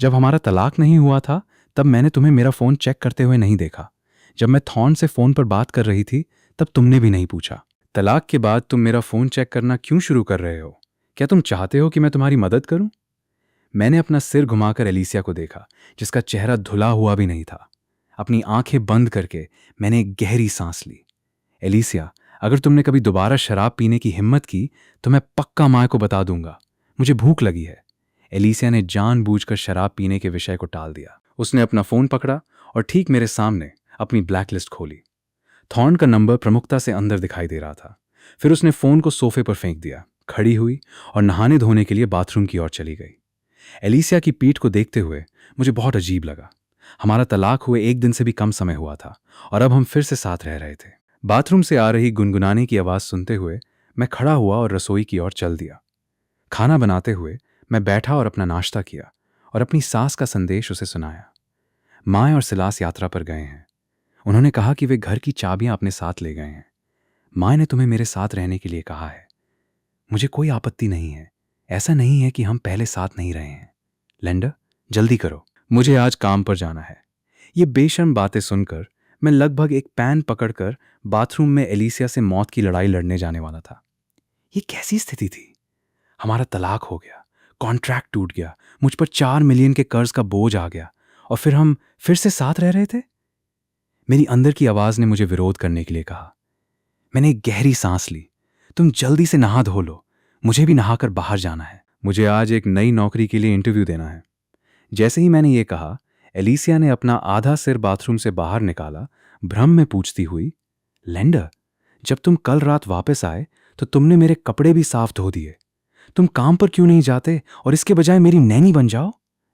जब हमारा तलाक नहीं हुआ था तब मैंने तुम्हें मेरा फ़ोन चेक करते हुए नहीं देखा। जब मैं थॉर्न से फ़ोन पर बात कर रही थी तब तुमने भी नहीं पूछा। तलाक के बाद तुम मेरा फ़ोन चेक करना क्यों शुरू कर रहे हो? क्या तुम चाहते हो कि मैं तुम्हारी मदद करूं? मैंने अपना सिर घुमाकर एलिसिया को देखा, जिसका चेहरा धुला हुआ भी नहीं था। अपनी आंखें बंद करके मैंने एक गहरी सांस ली। एलिसिया, अगर तुमने कभी दोबारा शराब पीने की हिम्मत की तो मैं पक्का माँ को बता दूंगा। मुझे भूख लगी है। एलिसिया ने जानबूझकर शराब पीने के विषय को टाल दिया। उसने अपना फ़ोन पकड़ा और ठीक मेरे सामने अपनी ब्लैकलिस्ट खोली। थॉर्न का नंबर प्रमुखता से अंदर दिखाई दे रहा था। फिर उसने फ़ोन को सोफे पर फेंक दिया, खड़ी हुई और नहाने धोने के लिए बाथरूम की ओर चली गई। एलिसिया की पीठ को देखते हुए मुझे बहुत अजीब लगा। हमारा तलाक हुए 1 दिन से भी कम समय हुआ था और अब हम फिर से साथ रह रहे थे। बाथरूम से आ रही गुनगुनाने की आवाज़ सुनते हुए मैं खड़ा हुआ और रसोई की ओर चल दिया। खाना बनाते हुए मैं बैठा और अपना नाश्ता किया और अपनी सास का संदेश उसे सुनाया। माँ और सिलास यात्रा पर गए हैं। उन्होंने कहा कि वे घर की चाबियां अपने साथ ले गए हैं। माँ ने तुम्हें मेरे साथ रहने के लिए कहा है। मुझे कोई आपत्ति नहीं है। ऐसा नहीं है कि हम पहले साथ नहीं रहे हैं। लेंडर, जल्दी करो, मुझे आज काम पर जाना है। ये बेशर्म बातें सुनकर मैं लगभग एक पैन पकड़कर बाथरूम में एलिसिया से मौत की लड़ाई लड़ने जाने वाला था। ये कैसी स्थिति थी? हमारा तलाक हो गया, कॉन्ट्रैक्ट टूट गया, मुझ पर 4 मिलियन के कर्ज का बोझ आ गया और फिर हम फिर से साथ रह रहे थे। मेरी अंदर की आवाज ने मुझे विरोध करने के लिए कहा। मैंने एक गहरी सांस ली। तुम जल्दी से नहा धो लो, मुझे भी नहाकर बाहर जाना है। मुझे आज एक नई नौकरी के लिए इंटरव्यू देना है। जैसे ही मैंने ये कहा, एलिसिया ने अपना आधा सिर बाथरूम से बाहर निकाला, भ्रम में पूछती हुई, लेंडर, जब तुम कल रात वापस आए तो तुमने मेरे कपड़े भी साफ धो दिए। तुम काम पर क्यों नहीं जाते और इसके बजाय मेरी नैनी बन जाओ?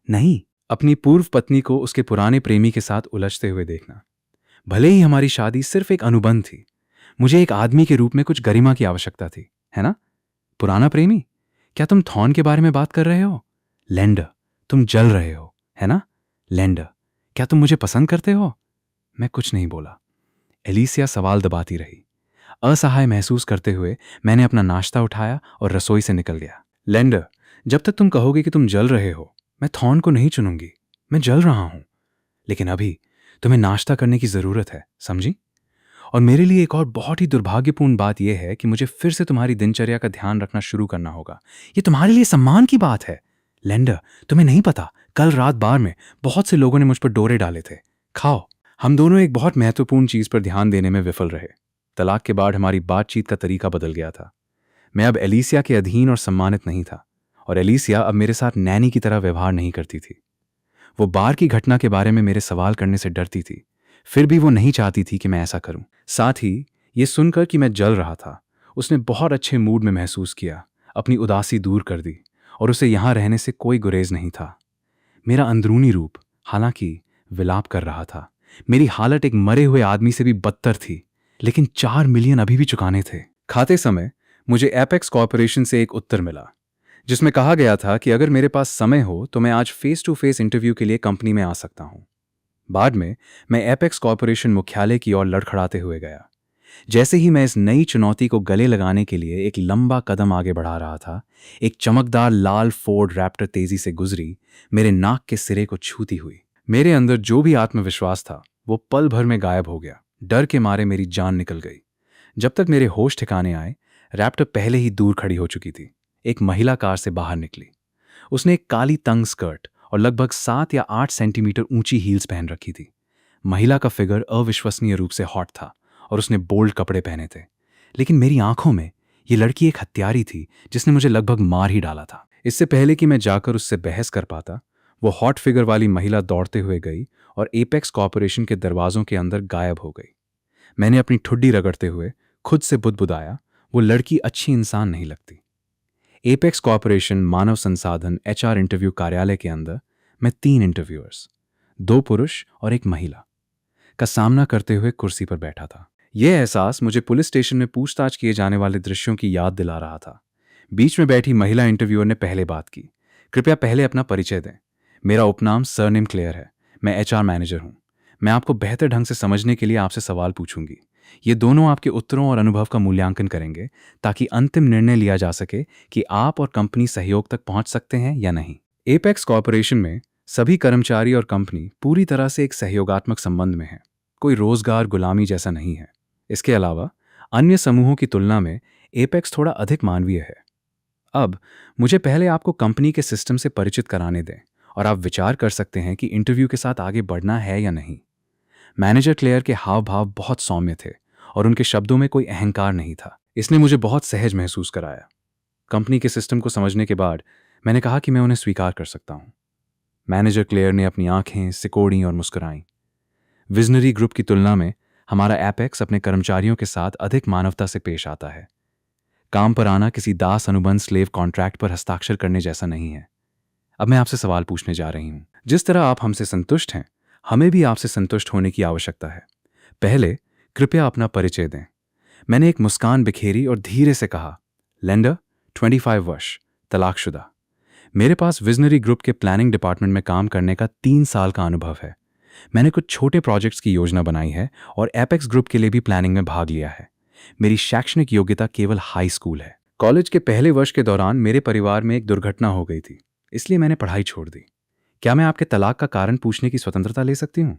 नहीं, अपनी पूर्व पत्नी को उसके पुराने प्रेमी के साथ उलझते हुए देखना। भले ही हमारी शादी सिर्फ एक अनुबंध थी, मुझे एक आदमी के रूप में कुछ गरिमा की आवश्यकता थी, है ना? पुराना प्रेमी? क्या तुम थॉर्न के बारे में बात कर रहे हो? लेंडर, तुम जल रहे हो, है ना? लेंडर, क्या तुम मुझे पसंद करते हो? मैं कुछ नहीं बोला। एलिसिया सवाल दबाती रही। असहाय महसूस करते हुए मैंने अपना नाश्ता उठाया और रसोई से निकल गया। लेंडर, जब तक तुम कहोगे कि तुम जल रहे हो, मैं थॉर्न को नहीं चुनूंगी। मैं जल रहा हूं, लेकिन अभी तुम्हें नाश्ता करने की जरूरत है, समझी? और मेरे लिए एक और बहुत ही दुर्भाग्यपूर्ण बात यह है कि मुझे फिर से तुम्हारी दिनचर्या का ध्यान रखना शुरू करना होगा। ये तुम्हारे लिए सम्मान की बात है। लेंडर, तुम्हें नहीं पता, कल रात बार में बहुत से लोगों ने मुझ पर डोरे डाले थे। खाओ। हम दोनों एक बहुत महत्वपूर्ण चीज पर ध्यान देने में विफल रहे। तलाक के बाद हमारी बातचीत का तरीका बदल गया था। मैं अब एलिसिया के अधीन और सम्मानित नहीं था और एलिसिया अब मेरे साथ नैनी की तरह व्यवहार नहीं करती थी। वो बार की घटना के बारे में मेरे सवाल करने से डरती थी, फिर भी वो नहीं चाहती थी कि मैं ऐसा करूं। साथ ही ये सुनकर कि मैं जल रहा था, उसने बहुत अच्छे मूड में महसूस किया, अपनी उदासी दूर कर दी और उसे यहां रहने से कोई गुरेज नहीं था। मेरा अंदरूनी रूप हालांकि विलाप कर रहा था। मेरी हालत एक मरे हुए आदमी से भी बदतर थी, लेकिन 4 मिलियन अभी भी चुकाने थे। खाते समय मुझे एपेक्स कॉर्पोरेशन से एक उत्तर मिला, जिसमें कहा गया था कि अगर मेरे पास समय हो तो मैं आज फेस टू फेस इंटरव्यू के लिए कंपनी में आ सकता हूं। बाद में मैं एपेक्स कॉर्पोरेशन मुख्यालय की ओर लड़खड़ाते हुए गया। जैसे ही मैं इस नई चुनौती को गले लगाने के लिए एक लंबा कदम आगे बढ़ा रहा था, एक चमकदार लाल फोर्ड रैप्टर तेजी से गुजरी, मेरे नाक के सिरे को छूती हुई। मेरे अंदर जो भी आत्मविश्वास था वो पल भर में गायब हो गया। डर के मारे मेरी जान निकल गई। जब तक मेरे होश ठिकाने आए, रैप्टर पहले ही दूर खड़ी हो चुकी थी। एक महिला कार से बाहर निकली। उसने एक काली तंग स्कर्ट और लगभग 7 या 8 सेंटीमीटर ऊंची हील्स पहन रखी थी। महिला का फिगर अविश्वसनीय रूप से हॉट था और उसने बोल्ड कपड़े पहने थे, लेकिन मेरी आंखों में ये लड़की एक हत्यारी थी जिसने मुझे लगभग मार ही डाला था। इससे पहले कि मैं जाकर उससे बहस कर पाता, वो हॉट फिगर वाली महिला दौड़ते हुए गई और एपेक्स कॉर्पोरेशन के दरवाजों के अंदर गायब हो गई। मैंने अपनी ठुड्डी रगड़ते हुए खुद से बुदबुदाया, वो लड़की अच्छी इंसान नहीं लगती। एपेक्स कॉर्पोरेशन मानव संसाधन एचआर इंटरव्यू कार्यालय के अंदर मैं 3 इंटरव्यूअर्स, 2 पुरुष और 1 महिला का सामना करते हुए कुर्सी पर बैठा था। यह एहसास मुझे पुलिस स्टेशन में पूछताछ किए जाने वाले दृश्यों की याद दिला रहा था। बीच में बैठी महिला इंटरव्यूअर ने पहले बात की। कृपया पहले अपना परिचय दें। मेरा उपनाम सरनेम क्लेयर है। मैं एचआर मैनेजर हूं। मैं आपको बेहतर ढंग से समझने के लिए आपसे सवाल पूछूंगी। ये दोनों आपके उत्तरों और अनुभव का मूल्यांकन करेंगे ताकि अंतिम निर्णय लिया जा सके कि आप और कंपनी सहयोग तक पहुंच सकते हैं या नहीं। एपेक्स कॉर्पोरेशन में सभी कर्मचारी और कंपनी पूरी तरह से एक सहयोगात्मक संबंध में है। कोई रोजगार गुलामी जैसा नहीं है। इसके अलावा अन्य समूहों की तुलना में एपेक्स थोड़ा अधिक मानवीय है। अब मुझे पहले आपको कंपनी के सिस्टम से परिचित कराने दें और आप विचार कर सकते हैं कि इंटरव्यू के साथ आगे बढ़ना है या नहीं। मैनेजर क्लेयर के हाव भाव बहुत सौम्य थे और उनके शब्दों में कोई अहंकार नहीं था। इसने मुझे बहुत सहज महसूस कराया। कंपनी के सिस्टम को समझने के बाद मैंने कहा कि मैं उन्हें स्वीकार कर सकता हूं। मैनेजर क्लेयर ने अपनी आंखें सिकोड़ी और मुस्कुराई। विजनरी ग्रुप की तुलना में हमारा एपेक्स अपने कर्मचारियों के साथ अधिक मानवता से पेश आता है। काम पर आना किसी दास अनुबंध स्लेव कॉन्ट्रैक्ट पर हस्ताक्षर करने जैसा नहीं है। अब मैं आपसे सवाल पूछने जा रही हूं। जिस तरह आप हमसे संतुष्ट हैं, हमें भी आपसे संतुष्ट होने की आवश्यकता है। पहले कृपया अपना परिचय दें। मैंने एक मुस्कान बिखेरी और धीरे से कहा, लेंडर, 25 वर्ष, तलाकशुदा। मेरे पास विजनरी ग्रुप के प्लानिंग डिपार्टमेंट में काम करने का 3 साल का अनुभव है। मैंने कुछ छोटे प्रोजेक्ट्स की योजना बनाई है और एपेक्स ग्रुप के लिए भी प्लानिंग में भाग लिया है। मेरी शैक्षणिक योग्यता केवल हाई स्कूल है। कॉलेज के पहले वर्ष के दौरान मेरे परिवार में एक दुर्घटना हो गई थी, इसलिए मैंने पढ़ाई छोड़ दी। क्या मैं आपके तलाक का कारण पूछने की स्वतंत्रता ले सकती हूँ?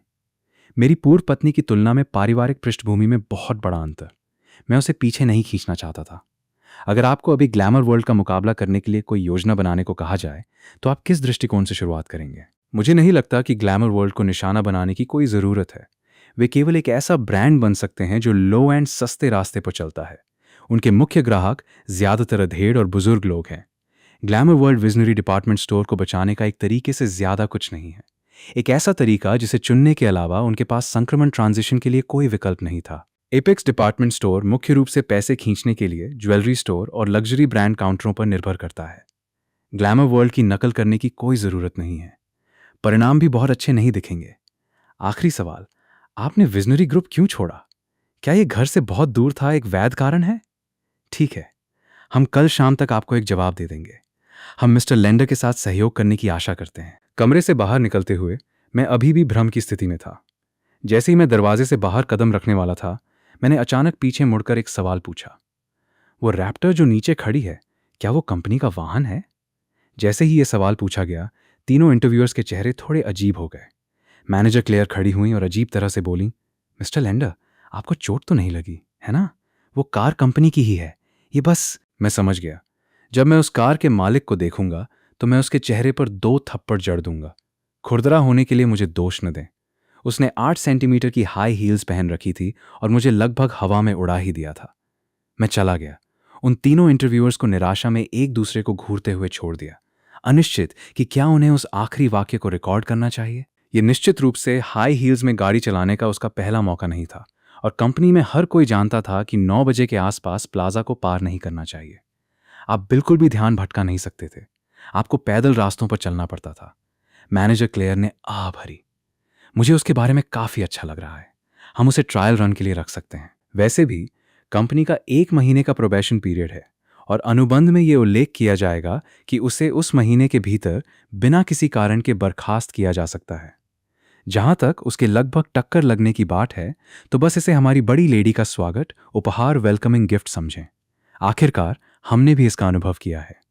मेरी पूर्व पत्नी की तुलना में पारिवारिक पृष्ठभूमि में बहुत बड़ा अंतर। मैं उसे पीछे नहीं खींचना चाहता था। अगर आपको अभी ग्लैमर वर्ल्ड का मुकाबला करने के लिए कोई योजना बनाने को कहा जाए तो आप किस दृष्टिकोण से शुरुआत करेंगे? मुझे नहीं लगता कि ग्लैमर वर्ल्ड को निशाना बनाने की कोई ज़रूरत है। वे केवल एक ऐसा ब्रांड बन सकते हैं जो लो एंड सस्ते रास्ते पर चलता है। उनके मुख्य ग्राहक ज़्यादातर अधेड़ और बुजुर्ग लोग हैं। Glamour world visionary department store को बचाने का एक तरीके से ज़्यादा कुछ नहीं है। एक ऐसा तरीका जिसे चुनने के अलावा उनके पास संक्रमण ट्रांजिशन के लिए कोई विकल्प नहीं था। एपेक्स डिपार्टमेंट स्टोर मुख्य रूप से पैसे खींचने के लिए ज्वेलरी स्टोर और लग्जरी ब्रांड काउंटरों पर निर्भर करता है। ग्लैमर वर्ल्ड की नकल करने की कोई ज़रूरत नहीं है। परिणाम भी बहुत अच्छे नहीं दिखेंगे। आखिरी सवाल, आपने विजनरी ग्रुप क्यों छोड़ा? क्या यह घर से बहुत दूर था एक वैध कारण है? ठीक है, हम कल शाम तक आपको एक जवाब दे देंगे। हम मिस्टर लेंडर के साथ सहयोग करने की आशा करते हैं। कमरे से बाहर निकलते हुए मैं अभी भी भ्रम की स्थिति में था। जैसे ही मैं दरवाजे से बाहर कदम रखने वाला था, मैंने अचानक पीछे मुड़कर एक सवाल पूछा। वो रैप्टर जो नीचे खड़ी है, क्या वो कंपनी का वाहन है? जैसे ही यह सवाल पूछा गया, तीनों इंटरव्यूअर्स के चेहरे थोड़े अजीब हो गए। मैनेजर क्लेयर खड़ी हुई और अजीब तरह से बोली, मिस्टर लेंडर, आपको चोट तो नहीं लगी है ना? वो कार कंपनी की ही है। ये बस। मैं समझ गया। जब मैं उस कार के मालिक को देखूंगा तो मैं उसके चेहरे पर 2 थप्पड़ जड़ दूंगा। खुरदरा होने के लिए मुझे दोष न दें। उसने 8 सेंटीमीटर की हाई हील्स पहन रखी थी और मुझे लगभग हवा में उड़ा ही दिया था। मैं चला गया। उन तीनों इंटरव्यूअर्स को निराशा में एक दूसरे को घूरते हुए छोड़ दिया, अनिश्चित कि क्या उन्हें उस आखिरी वाक्य को रिकॉर्ड करना चाहिए। यह निश्चित रूप से हाई हील्स में गाड़ी चलाने का उसका पहला मौका नहीं था और कंपनी में हर कोई जानता था कि 9 बजे के आसपास प्लाजा को पार नहीं करना चाहिए। आप बिल्कुल भी ध्यान भटका नहीं सकते थे। आपको पैदल रास्तों पर चलना पड़ता था। मैनेजर क्लेयर ने आह भरी। मुझे उसके बारे में काफी अच्छा लग रहा है। हम उसे ट्रायल रन के लिए रख सकते हैं। वैसे भी कंपनी का 1 महीने का प्रोबेशन पीरियड है और अनुबंध में यह उल्लेख किया जाएगा कि उसे उस महीने के भीतर बिना किसी कारण के बर्खास्त किया जा सकता है। जहां तक उसके लगभग टक्कर लगने की बात है, तो बस इसे हमारी बड़ी लेडी का स्वागत, उपहार, वेलकमिंग गिफ्ट समझें। आखिरकार हमने भी इसका अनुभव किया है।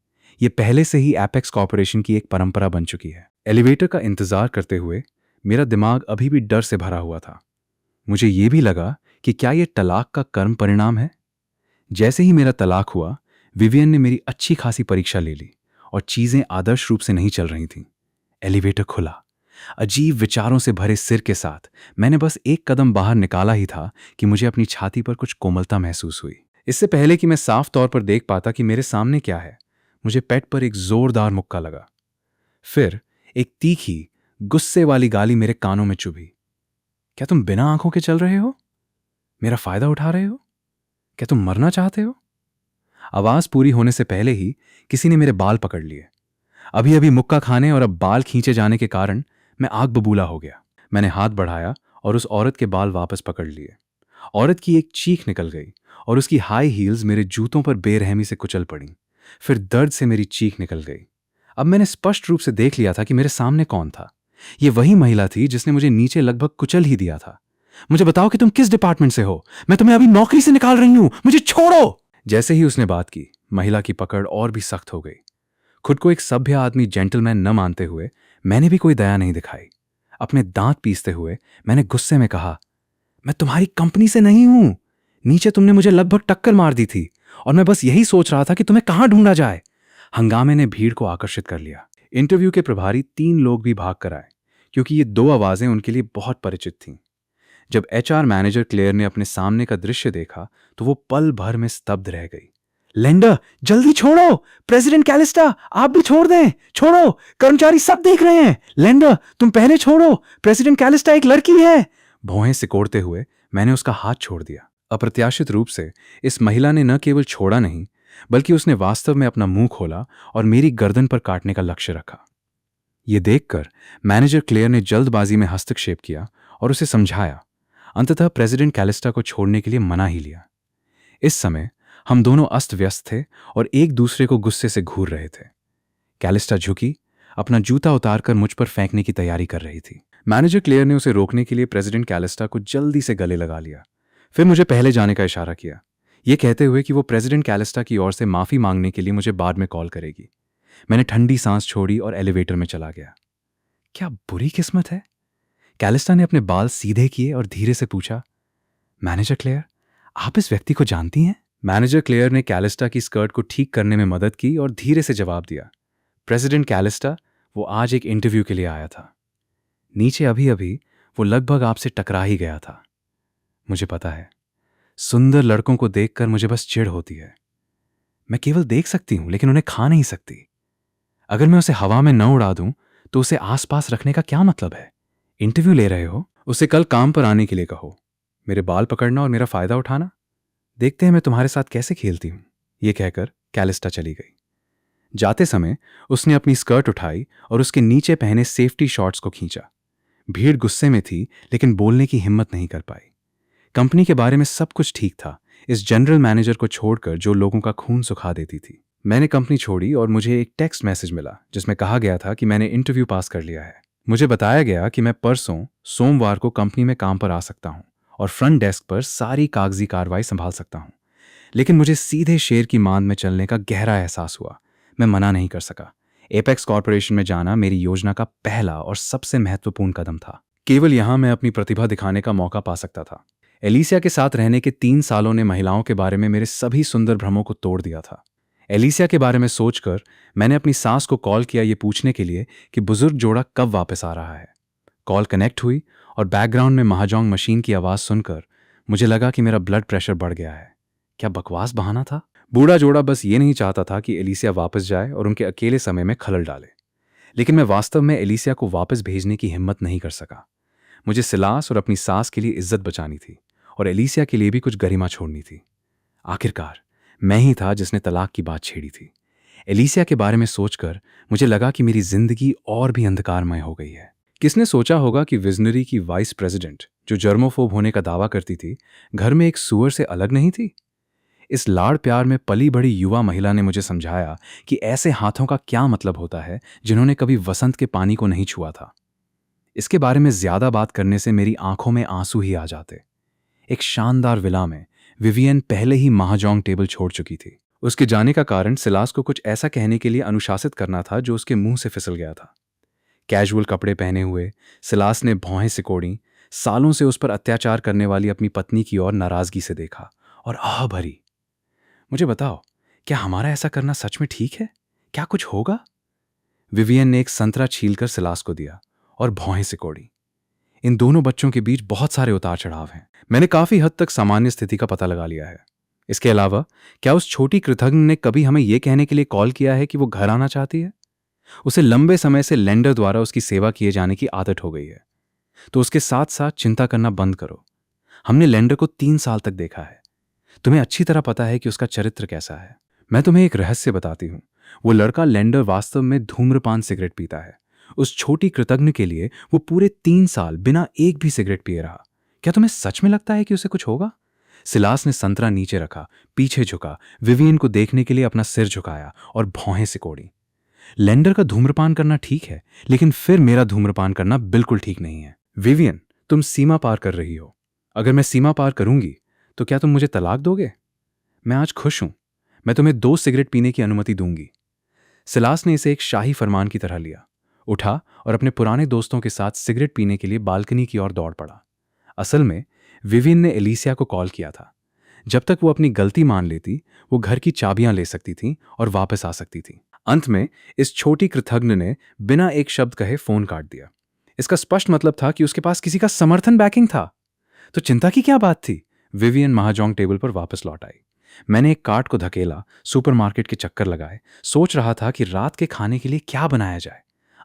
ये पहले से ही एपेक्स कॉर्पोरेशन की एक परंपरा बन चुकी है। एलिवेटर का इंतजार करते हुए मेरा दिमाग अभी भी डर से भरा हुआ था। मुझे ये भी लगा कि क्या ये तलाक का कर्म परिणाम है। जैसे ही मेरा तलाक हुआ, विवियन ने मेरी अच्छी खासी परीक्षा ले ली और चीजें आदर्श रूप से नहीं चल रही थीं। एलिवेटर खुला। अजीब विचारों से भरे सिर के साथ मैंने बस एक कदम बाहर निकाला ही था कि मुझे अपनी छाती पर कुछ कोमलता महसूस हुई। इससे पहले कि मैं साफ तौर पर देख पाता कि मेरे सामने क्या है, मुझे पेट पर एक जोरदार मुक्का लगा। फिर एक तीखी, गुस्से वाली गाली मेरे कानों में चुभी। क्या तुम बिना आंखों के चल रहे हो? मेरा फायदा उठा रहे हो? क्या तुम मरना चाहते हो? आवाज पूरी होने से पहले ही किसी ने मेरे बाल पकड़ लिए। अभी अभी मुक्का खाने और अब बाल खींचे जाने के कारण मैं आग बबूला हो गया। मैंने हाथ बढ़ाया और उस औरत के बाल वापस पकड़ लिए। औरत की एक चीख निकल गई और उसकी हाई हील्स मेरे जूतों पर बेरहमी से कुचल पड़ी। फिर दर्द से मेरी चीख निकल गई। अब मैंने स्पष्ट रूप से देख लिया था कि मेरे सामने कौन था। ये वही महिला थी जिसने मुझे नीचे लगभग कुचल ही दिया था। मुझे बताओ कि तुम किस डिपार्टमेंट से हो? मैं तुम्हें अभी नौकरी से निकाल रही हूं, मुझे छोड़ो। जैसे ही उसने बात की, महिला की पकड़ और भी सख्त हो गई। खुद को एक सभ्य आदमी, जेंटलमैन न मानते हुए मैंने भी कोई दया नहीं दिखाई। अपने दांत पीसते हुए मैंने गुस्से में कहा, मैं तुम्हारी कंपनी से नहीं हूं। नीचे तुमने मुझे लगभग टक्कर मार दी थी और मैं बस यही सोच रहा था कि तुम्हें कहां ढूंढा जाए। हंगामे ने भीड़ को आकर्षित कर लिया। इंटरव्यू के प्रभारी 3 लोग भी भाग कर आए क्योंकि ये 2 आवाजें उनके लिए बहुत परिचित थीं। जब एचआर मैनेजर क्लेयर ने अपने सामने का दृश्य देखा तो वो पल भर में स्तब्ध रह गई। लेंडर, जल्दी छोड़ो। प्रेसिडेंट कैलिस्टा, आप भी छोड़ दें। छोड़ो, कर्मचारी सब देख रहे हैं। लेंडर, तुम पहले छोड़ो। प्रेसिडेंट कैलिस्टा एक लड़की है। भौहें सिकोड़ते हुए मैंने उसका हाथ छोड़ दिया। अप्रत्याशित रूप से इस महिला ने न केवल छोड़ा नहीं, बल्कि उसने वास्तव में अपना मुंह खोला और मेरी गर्दन पर काटने का लक्ष्य रखा। यह देखकर मैनेजर क्लेयर ने जल्दबाजी में हस्तक्षेप किया और उसे समझाया। अंततः प्रेसिडेंट कैलिस्टा को छोड़ने के लिए मना ही लिया। इस समय हम दोनों अस्त व्यस्त थे और एक दूसरे को गुस्से से घूर रहे थे। कैलिस्टा झुकी, अपना जूता उतारकर मुझ पर फेंकने की तैयारी कर रही थी। मैनेजर क्लेयर ने उसे रोकने के लिए प्रेसिडेंट कैलिस्टा को जल्दी से गले लगा लिया। फिर मुझे पहले जाने का इशारा किया, ये कहते हुए कि वो प्रेसिडेंट कैलिस्टा की ओर से माफी मांगने के लिए मुझे बाद में कॉल करेगी। मैंने ठंडी सांस छोड़ी और एलिवेटर में चला गया। क्या बुरी किस्मत है। कैलिस्टा ने अपने बाल सीधे किए और धीरे से पूछा, मैनेजर क्लेयर, आप इस व्यक्ति को जानती हैं? मैनेजर क्लेयर ने कैलिस्टा की स्कर्ट को ठीक करने में मदद की और धीरे से जवाब दिया, प्रेसिडेंट कैलिस्टा, वो आज एक इंटरव्यू के लिए आया था। नीचे अभी अभी वो लगभग आपसे टकरा ही गया था। मुझे पता है, सुंदर लड़कों को देखकर मुझे बस चिढ़ होती है। मैं केवल देख सकती हूं लेकिन उन्हें खा नहीं सकती। अगर मैं उसे हवा में न उड़ा दूं तो उसे आसपास रखने का क्या मतलब है? इंटरव्यू ले रहे हो, उसे कल काम पर आने के लिए कहो। मेरे बाल पकड़ना और मेरा फायदा उठाना, देखते हैं मैं तुम्हारे साथ कैसे खेलती हूं। यह कहकर कैलिस्टा चली गई। जाते समय उसने अपनी स्कर्ट उठाई और उसके नीचे पहने सेफ्टी शॉर्ट्स को खींचा। भीड़ गुस्से में थी लेकिन बोलने की हिम्मत नहीं कर पाई। कंपनी के बारे में सब कुछ ठीक था, इस जनरल मैनेजर को छोड़कर जो लोगों का खून सुखा देती थी। मैंने कंपनी छोड़ी और मुझे एक टेक्स्ट मैसेज मिला जिसमें कहा गया था कि मैंने इंटरव्यू पास कर लिया है। मुझे बताया गया कि मैं परसों सोमवार को कंपनी में काम पर आ सकता हूं और फ्रंट डेस्क पर सारी कागजी कार्रवाई संभाल सकता हूं। लेकिन मुझे सीधे शेर की मांद में चलने का गहरा एहसास हुआ। मैं मना नहीं कर सका। एपेक्स कॉर्पोरेशन में जाना मेरी योजना का पहला और सबसे महत्वपूर्ण कदम था। केवल यहां मैं अपनी प्रतिभा दिखाने का मौका पा सकता था। एलिसिया के साथ रहने के 3 सालों ने महिलाओं के बारे में मेरे सभी सुंदर भ्रमों को तोड़ दिया था। एलिसिया के बारे में सोचकर मैंने अपनी सास को कॉल किया ये पूछने के लिए कि बुजुर्ग जोड़ा कब वापस आ रहा है। कॉल कनेक्ट हुई और बैकग्राउंड में महाजोंग मशीन की आवाज सुनकर मुझे लगा कि मेरा ब्लड प्रेशर बढ़ गया है। क्या बकवास बहाना था? बूढ़ा जोड़ा बस ये नहीं चाहता था कि एलिसिया वापस जाए और उनके अकेले समय में खलल डाले। लेकिन मैं वास्तव में एलिसिया को वापस भेजने की हिम्मत नहीं कर सका। मुझे सिलास और अपनी सास के लिए इज्जत बचानी थी और एलिसिया के लिए भी कुछ गरिमा छोड़नी थी। आखिरकार मैं ही था जिसने तलाक की बात छेड़ी थी। एलिसिया के बारे में सोचकर मुझे लगा कि मेरी जिंदगी और भी अंधकारमय हो गई है। किसने सोचा होगा कि विजनरी की वाइस प्रेसिडेंट, जो जर्मोफोब होने का दावा करती थी, घर में एक सुअर से अलग नहीं थी। इस लाड़ प्यार में पली बड़ी युवा महिला ने मुझे समझाया कि ऐसे हाथों का क्या मतलब होता है जिन्होंने कभी वसंत के पानी को नहीं छुआ था। इसके बारे में ज्यादा बात करने से मेरी आंखों में आंसू ही आ जाते। एक शानदार विला में विवियन पहले ही महाजोंग टेबल छोड़ चुकी थी। उसके जाने का कारण सिलास को कुछ ऐसा कहने के लिए अनुशासित करना था जो उसके मुंह से फिसल गया था। कैजुअल कपड़े पहने हुए सिलास ने भौहें सिकोड़ी, सालों से उस पर अत्याचार करने वाली अपनी पत्नी की ओर नाराजगी से देखा और आह भरी। मुझे बताओ, क्या हमारा ऐसा करना सच में ठीक है? क्या कुछ होगा? विवियन ने एक संतरा छीलकर सिलास को दिया और भौहें सिकोड़ी। इन दोनों बच्चों के बीच बहुत सारे उतार चढ़ाव हैं। मैंने काफी हद तक सामान्य स्थिति का पता लगा लिया है। इसके अलावा क्या उस छोटी कृतघ्न ने कभी हमें यह कहने के लिए कॉल किया है कि वो घर आना चाहती है? उसे लंबे समय से लेंडर द्वारा उसकी सेवा किए जाने की आदत हो गई है, तो उसके साथ साथ चिंता करना बंद करो। हमने लेंडर को 3 साल तक देखा है। तुम्हें अच्छी तरह पता है कि उसका चरित्र कैसा है। मैं तुम्हें एक रहस्य बताती हूँ। वो लड़का लेंडर वास्तव में धूम्रपान सिगरेट पीता है। उस छोटी कृतघ्न के लिए वो पूरे 3 साल बिना एक भी सिगरेट पिए रहा। क्या तुम्हें सच में लगता है कि उसे कुछ होगा? सिलास ने संतरा नीचे रखा, पीछे झुका, विवियन को देखने के लिए अपना सिर झुकाया और भौहें सिकोड़ी। लेंडर का धूम्रपान करना ठीक है, लेकिन फिर मेरा धूम्रपान करना बिल्कुल ठीक नहीं है। विवियन, तुम सीमा पार कर रही हो। अगर मैं सीमा पार करूंगी तो क्या तुम मुझे तलाक दोगे? मैं आज खुश हूं। मैं तुम्हें 2 सिगरेट पीने की अनुमति दूंगी। सिलास ने इसे एक शाही फरमान की तरह लिया, उठा और अपने पुराने दोस्तों के साथ सिगरेट पीने के लिए बालकनी की ओर दौड़ पड़ा। असल में विवियन ने एलिसिया को कॉल किया था। जब तक वो अपनी गलती मान लेती, वो घर की चाबियां ले सकती थी और वापस आ सकती थी। अंत में इस छोटी कृतघ्न ने बिना एक शब्द कहे फोन काट दिया। इसका स्पष्ट मतलब था कि उसके पास किसी का समर्थन बैकिंग था। तो चिंता की क्या बात थी? विवियन महाजोंग टेबल पर वापस लौट आई। मैंने एक कार्ट को धकेला, सुपरमार्केट के चक्कर लगाए, सोच रहा था कि रात के खाने के लिए क्या बनाया जाए।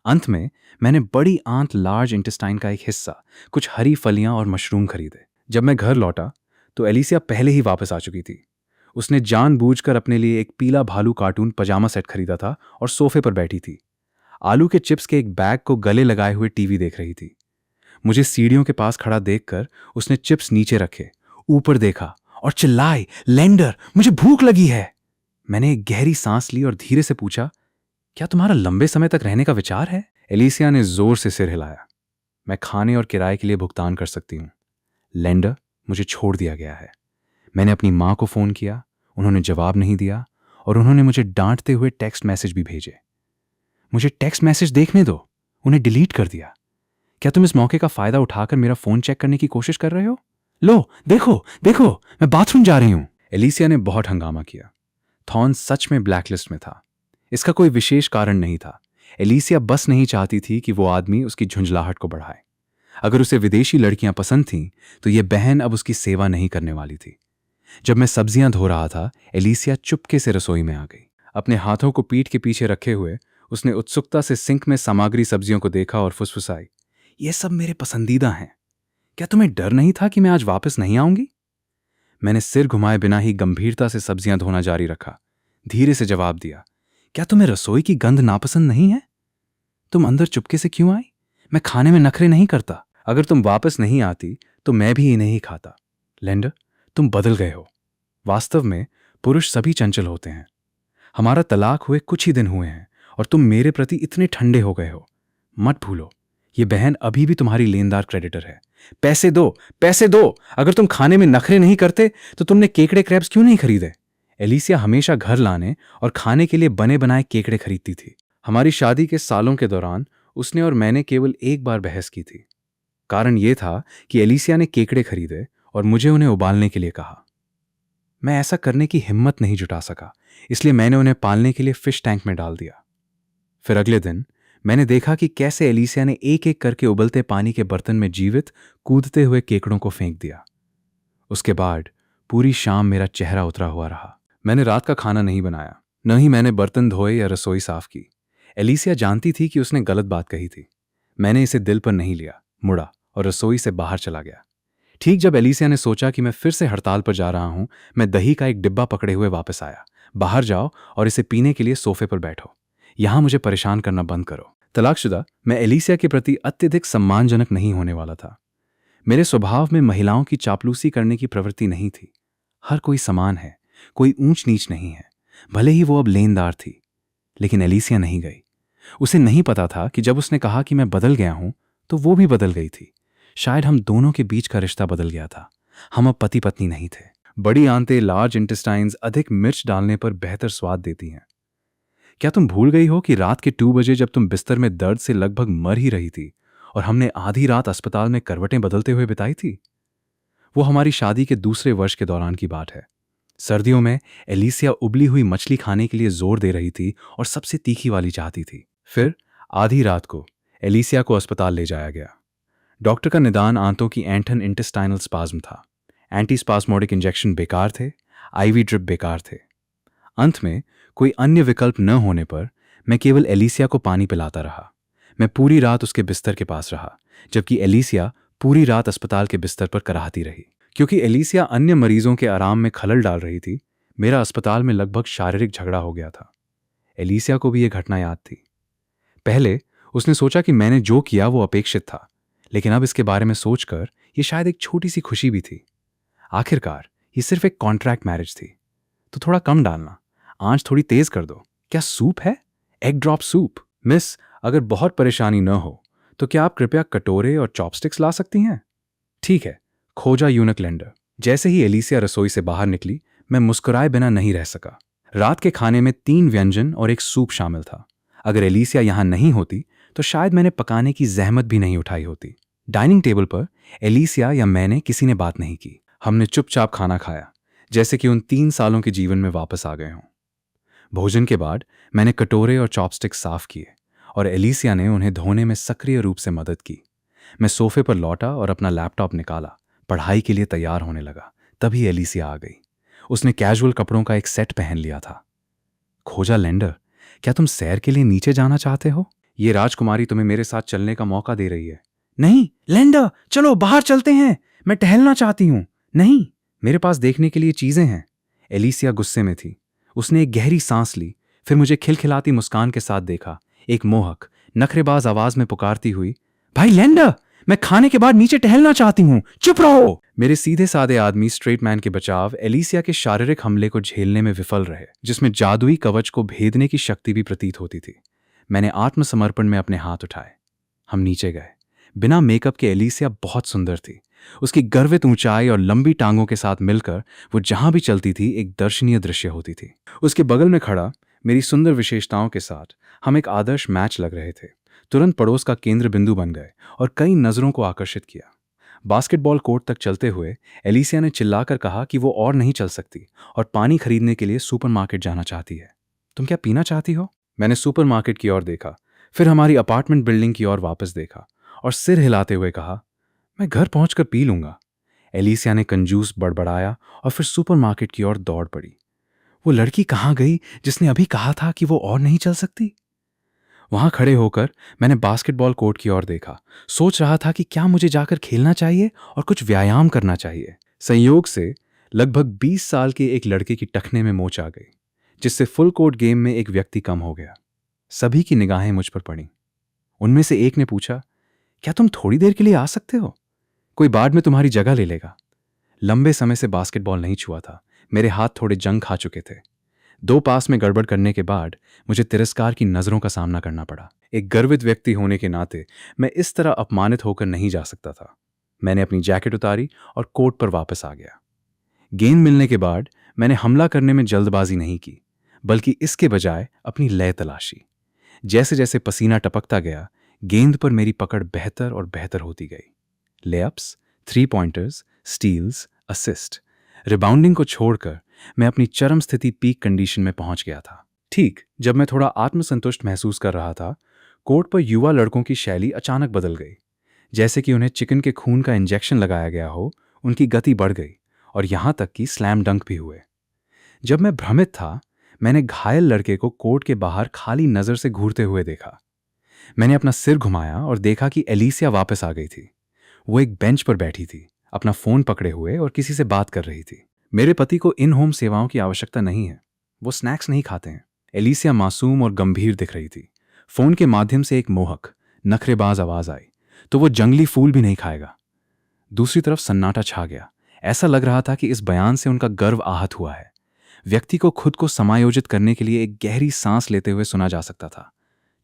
अंत में मैंने बड़ी आंत लार्ज इंटेस्टाइन का एक हिस्सा, कुछ हरी फलियां और मशरूम खरीदे। जब मैं घर लौटा तो एलिसिया पहले ही वापस आ चुकी थी। उसने जानबूझकर अपने लिए एक पीला भालू कार्टून पजामा सेट खरीदा था और सोफे पर बैठी थी। आलू के चिप्स के एक बैग को गले लगाए हुए टीवी देख रही थी। मुझे सीढ़ियों के पास खड़ा देखकर उसने चिप्स नीचे रखे, ऊपर देखा और चिल्लाई, लेंडर, मुझे भूख लगी है। मैंने एक गहरी सांस ली और धीरे से पूछा, क्या तुम्हारा लंबे समय तक रहने का विचार है? एलिसिया ने जोर से सिर हिलाया। मैं खाने और किराए के लिए भुगतान कर सकती हूँ। लेंडर, मुझे छोड़ दिया गया है। मैंने अपनी माँ को फोन किया, उन्होंने जवाब नहीं दिया और उन्होंने मुझे डांटते हुए टेक्स्ट मैसेज भी भेजे। मुझे टेक्स्ट मैसेज देखने दो, उन्हें डिलीट कर दिया। क्या तुम इस मौके का फायदा उठाकर मेरा फोन चेक करने की कोशिश कर रहे हो? लो, देखो देखो, मैं बाथरूम जा रही हूं। एलिसिया ने बहुत हंगामा किया। थॉर्न सच में ब्लैकलिस्ट में था। इसका कोई विशेष कारण नहीं था। एलिसिया बस नहीं चाहती थी कि वो आदमी उसकी झुंझलाहट को बढ़ाए। अगर उसे विदेशी लड़कियां पसंद थीं, तो ये बहन अब उसकी सेवा नहीं करने वाली थी। जब मैं सब्जियां धो रहा था, एलिसिया चुपके से रसोई में आ गई। अपने हाथों को पीठ के पीछे रखे हुए उसने उत्सुकता से सिंक में सामग्री सब्जियों को देखा और फुसफुसाई, ये सब मेरे पसंदीदा हैं। क्या तुम्हें डर नहीं था कि मैं आज वापस नहीं आऊंगी? मैंने सिर घुमाए बिना ही गंभीरता से सब्जियां धोना जारी रखा। धीरे से जवाब दिया, क्या तुम्हें रसोई की गंध नापसंद नहीं है? तुम अंदर चुपके से क्यों आई? मैं खाने में नखरे नहीं करता। अगर तुम वापस नहीं आती तो मैं भी इन्हें ही खाता। लेंडर, तुम बदल गए हो। वास्तव में पुरुष सभी चंचल होते हैं। हमारा तलाक हुए कुछ ही दिन हुए हैं और तुम मेरे प्रति इतने ठंडे हो गए हो। मत भूलो, ये बहन अभी भी तुम्हारी लेनदार क्रेडिटर है। पैसे दो, पैसे दो। अगर तुम खाने में नखरे नहीं करते तो तुमने केकड़े क्रैब्स क्यों नहीं खरीदे? एलिसिया हमेशा घर लाने और खाने के लिए बने बनाए केकड़े खरीदती थी। हमारी शादी के सालों के दौरान उसने और मैंने केवल एक बार बहस की थी। कारण यह था कि एलिसिया ने केकड़े खरीदे और मुझे उन्हें उबालने के लिए कहा। मैं ऐसा करने की हिम्मत नहीं जुटा सका, इसलिए मैंने उन्हें पालने के लिए फिश टैंक में डाल दिया। फिर अगले दिन मैंने देखा कि कैसे एलिसिया ने एक एक करके उबलते पानी के बर्तन में जीवित कूदते हुए केकड़ों को फेंक दिया। उसके बाद पूरी शाम मेरा चेहरा उतरा हुआ रहा। मैंने रात का खाना नहीं बनाया, न ही मैंने बर्तन धोए या रसोई साफ की। एलिसिया जानती थी कि उसने गलत बात कही थी। मैंने इसे दिल पर नहीं लिया, मुड़ा और रसोई से बाहर चला गया। ठीक जब एलिसिया ने सोचा कि मैं फिर से हड़ताल पर जा रहा हूं, मैं दही का एक डिब्बा पकड़े हुए वापस आया। बाहर जाओ और इसे पीने के लिए सोफे पर बैठो। यहां मुझे परेशान करना बंद करो। तलाकशुदा मैं एलिसिया के प्रति अत्यधिक सम्मानजनक नहीं होने वाला था। मेरे स्वभाव में महिलाओं की चापलूसी करने की प्रवृत्ति नहीं थी। हर कोई समान है, कोई ऊंच नीच नहीं है, भले ही वो अब लेनदार थी। लेकिन एलिसिया नहीं गई। उसे नहीं पता था कि जब उसने कहा कि मैं बदल गया हूं, तो वो भी बदल गई थी। शायद हम दोनों के बीच का रिश्ता बदल गया था। हम अब पति पत्नी नहीं थे। बड़ी आंतें, लार्ज इंटेस्टाइन्स अधिक मिर्च डालने पर बेहतर स्वाद देती हैं। क्या तुम भूल गई हो कि रात के 2 बजे जब तुम बिस्तर में दर्द से लगभग मर ही रही थी और हमने आधी रात अस्पताल में करवटें बदलते हुए बिताई थी? वो हमारी शादी के दूसरे वर्ष के दौरान की बात है। सर्दियों में एलिसिया उबली हुई मछली खाने के लिए जोर दे रही थी और सबसे तीखी वाली चाहती थी। फिर आधी रात को एलिसिया को अस्पताल ले जाया गया। डॉक्टर का निदान आंतों की ऐंठन इंटेस्टाइनल स्पाज्म था। एंटीस्पास्मोडिक इंजेक्शन बेकार थे, आईवी ड्रिप बेकार थे। अंत में कोई अन्य विकल्प न होने पर मैं केवल एलिसिया को पानी पिलाता रहा। मैं पूरी रात उसके बिस्तर के पास रहा, जबकि एलिसिया पूरी रात अस्पताल के बिस्तर पर कराहती रही। क्योंकि एलिसिया अन्य मरीजों के आराम में खलल डाल रही थी, मेरा अस्पताल में लगभग शारीरिक झगड़ा हो गया था। एलिसिया को भी यह घटना याद थी। पहले उसने सोचा कि मैंने जो किया वो अपेक्षित था, लेकिन अब इसके बारे में सोचकर यह शायद एक छोटी सी खुशी भी थी। आखिरकार ये सिर्फ एक कॉन्ट्रैक्ट मैरिज थी। तो थोड़ा कम डालना, आंच थोड़ी तेज कर दो। क्या सूप है? Egg drop soup. मिस, अगर बहुत परेशानी न हो तो क्या आप कृपया कटोरे और चॉपस्टिक्स ला सकती हैं? ठीक है, खोजा यूनक लेंडर। जैसे ही एलिसिया रसोई से बाहर निकली, मैं मुस्कुराए बिना नहीं रह सका। रात के खाने में 3 व्यंजन और एक सूप शामिल था। अगर एलिसिया यहां नहीं होती तो शायद मैंने पकाने की जहमत भी नहीं उठाई होती। डाइनिंग टेबल पर एलिसिया या मैंने किसी ने बात नहीं की। हमने चुपचाप खाना खाया, जैसे कि उन 3 सालों के जीवन में वापस आ गए हों। भोजन के बाद मैंने कटोरे और चॉपस्टिक साफ किए और एलिसिया ने उन्हें धोने में सक्रिय रूप से मदद की। मैं सोफे पर लौटा और अपना लैपटॉप निकाला, पढ़ाई के लिए तैयार होने लगा। तभी एलिसिया आ गई। उसने कैजुअल कपड़ों का एक सेट पहन लिया था। खोजा लेंडर, क्या तुम सैर के लिए नीचे जाना चाहते हो? ये राजकुमारी तुम्हें मेरे साथ चलने का मौका दे रही है। नहीं लेंडर, चलो बाहर चलते हैं, मैं टहलना चाहती हूं। नहीं, मेरे पास देखने के लिए चीजें हैं। एलिसिया गुस्से में थी। उसने एक गहरी सांस ली, फिर मुझे खिलखिलाती मुस्कान के साथ देखा, एक मोहक नखरेबाज आवाज में पुकारती हुई, भाई लेंडर, मैं खाने के बाद नीचे टहलना चाहती हूं, चुप रहो। मेरे सीधे साधे आदमी स्ट्रेट मैन के बचाव एलिसिया के शारीरिक हमले को झेलने में विफल रहे, जिसमें जादुई कवच को भेदने की शक्ति भी प्रतीत होती थी। मैंने आत्मसमर्पण में अपने हाथ उठाए। हम नीचे गए। बिना मेकअप के एलिसिया बहुत सुंदर थी। उसकी गर्वित ऊंचाई और लंबी टांगों के साथ मिलकर वो जहां भी चलती थी एक दर्शनीय दृश्य होती थी। उसके बगल में खड़ा मेरी सुंदर विशेषताओं के साथ हम एक आदर्श मैच लग रहे थे। तुरंत पड़ोस का केंद्र बिंदु बन गए और कई नजरों को आकर्षित किया। बास्केटबॉल कोर्ट तक चलते हुए एलिसिया ने चिल्लाकर कहा कि वो और नहीं चल सकती और पानी खरीदने के लिए सुपरमार्केट जाना चाहती है। तुम क्या पीना चाहती हो? मैंने सुपरमार्केट की ओर देखा, फिर हमारी अपार्टमेंट बिल्डिंग की ओर वापस देखा और सिर हिलाते हुए कहा, मैं घर पहुंचकर पी लूंगा। एलिसिया ने कंजूस बड़बड़ाया और फिर सुपरमार्केट की ओर दौड़ पड़ी। वो लड़की कहाँ गई जिसने अभी कहा था कि वो और नहीं चल सकती? वहां खड़े होकर मैंने बास्केटबॉल कोर्ट की ओर देखा, सोच रहा था कि क्या मुझे जाकर खेलना चाहिए और कुछ व्यायाम करना चाहिए। संयोग से लगभग 20 साल के एक लड़के की टखने में मोच आ गई, जिससे फुल कोर्ट गेम में एक व्यक्ति कम हो गया। सभी की निगाहें मुझ पर पड़ी। उनमें से एक ने पूछा, क्या तुम थोड़ी देर के लिए आ सकते हो? कोई बाद में तुम्हारी जगह ले लेगा। लंबे समय से बास्केटबॉल नहीं छुआ था, मेरे हाथ थोड़े जंग खा चुके थे। 2 पास में गड़बड़ करने के बाद मुझे तिरस्कार की नजरों का सामना करना पड़ा। एक गर्वित व्यक्ति होने के नाते मैं इस तरह अपमानित होकर नहीं जा सकता था। मैंने अपनी जैकेट उतारी और कोर्ट पर वापस आ गया। गेंद मिलने के बाद मैंने हमला करने में जल्दबाजी नहीं की, बल्कि इसके बजाय अपनी लय तलाशी। जैसे जैसे पसीना टपकता गया, गेंद पर मेरी पकड़ बेहतर और बेहतर होती गई। लेअप्स, 3 पॉइंटर्स, स्टील्स, असिस्ट, रिबाउंडिंग को छोड़कर मैं अपनी चरम स्थिति पीक कंडीशन में पहुंच गया था। ठीक जब मैं थोड़ा आत्मसंतुष्ट महसूस कर रहा था, कोर्ट पर युवा लड़कों की शैली अचानक बदल गई। जैसे कि उन्हें चिकन के खून का इंजेक्शन लगाया गया हो, उनकी गति बढ़ गई और यहां तक कि स्लैम डंक भी हुए। जब मैं भ्रमित था, मैंने घायल लड़के को कोर्ट के बाहर खाली नजर से घूरते हुए देखा। मैंने अपना सिर घुमाया और देखा कि एलिसिया वापस आ गई थी। वो एक बेंच पर बैठी थी, अपना फोन पकड़े हुए और किसी से बात कर रही थी। मेरे पति को इन होम सेवाओं की आवश्यकता नहीं है, वो स्नैक्स नहीं खाते हैं। एलिसिया मासूम और गंभीर दिख रही थी। फोन के माध्यम से एक मोहक नखरेबाज आवाज आई, तो वो जंगली फूल भी नहीं खाएगा। दूसरी तरफ सन्नाटा छा गया। ऐसा लग रहा था कि इस बयान से उनका गर्व आहत हुआ है। व्यक्ति को खुद को समायोजित करने के लिए एक गहरी सांस लेते हुए सुना जा सकता था,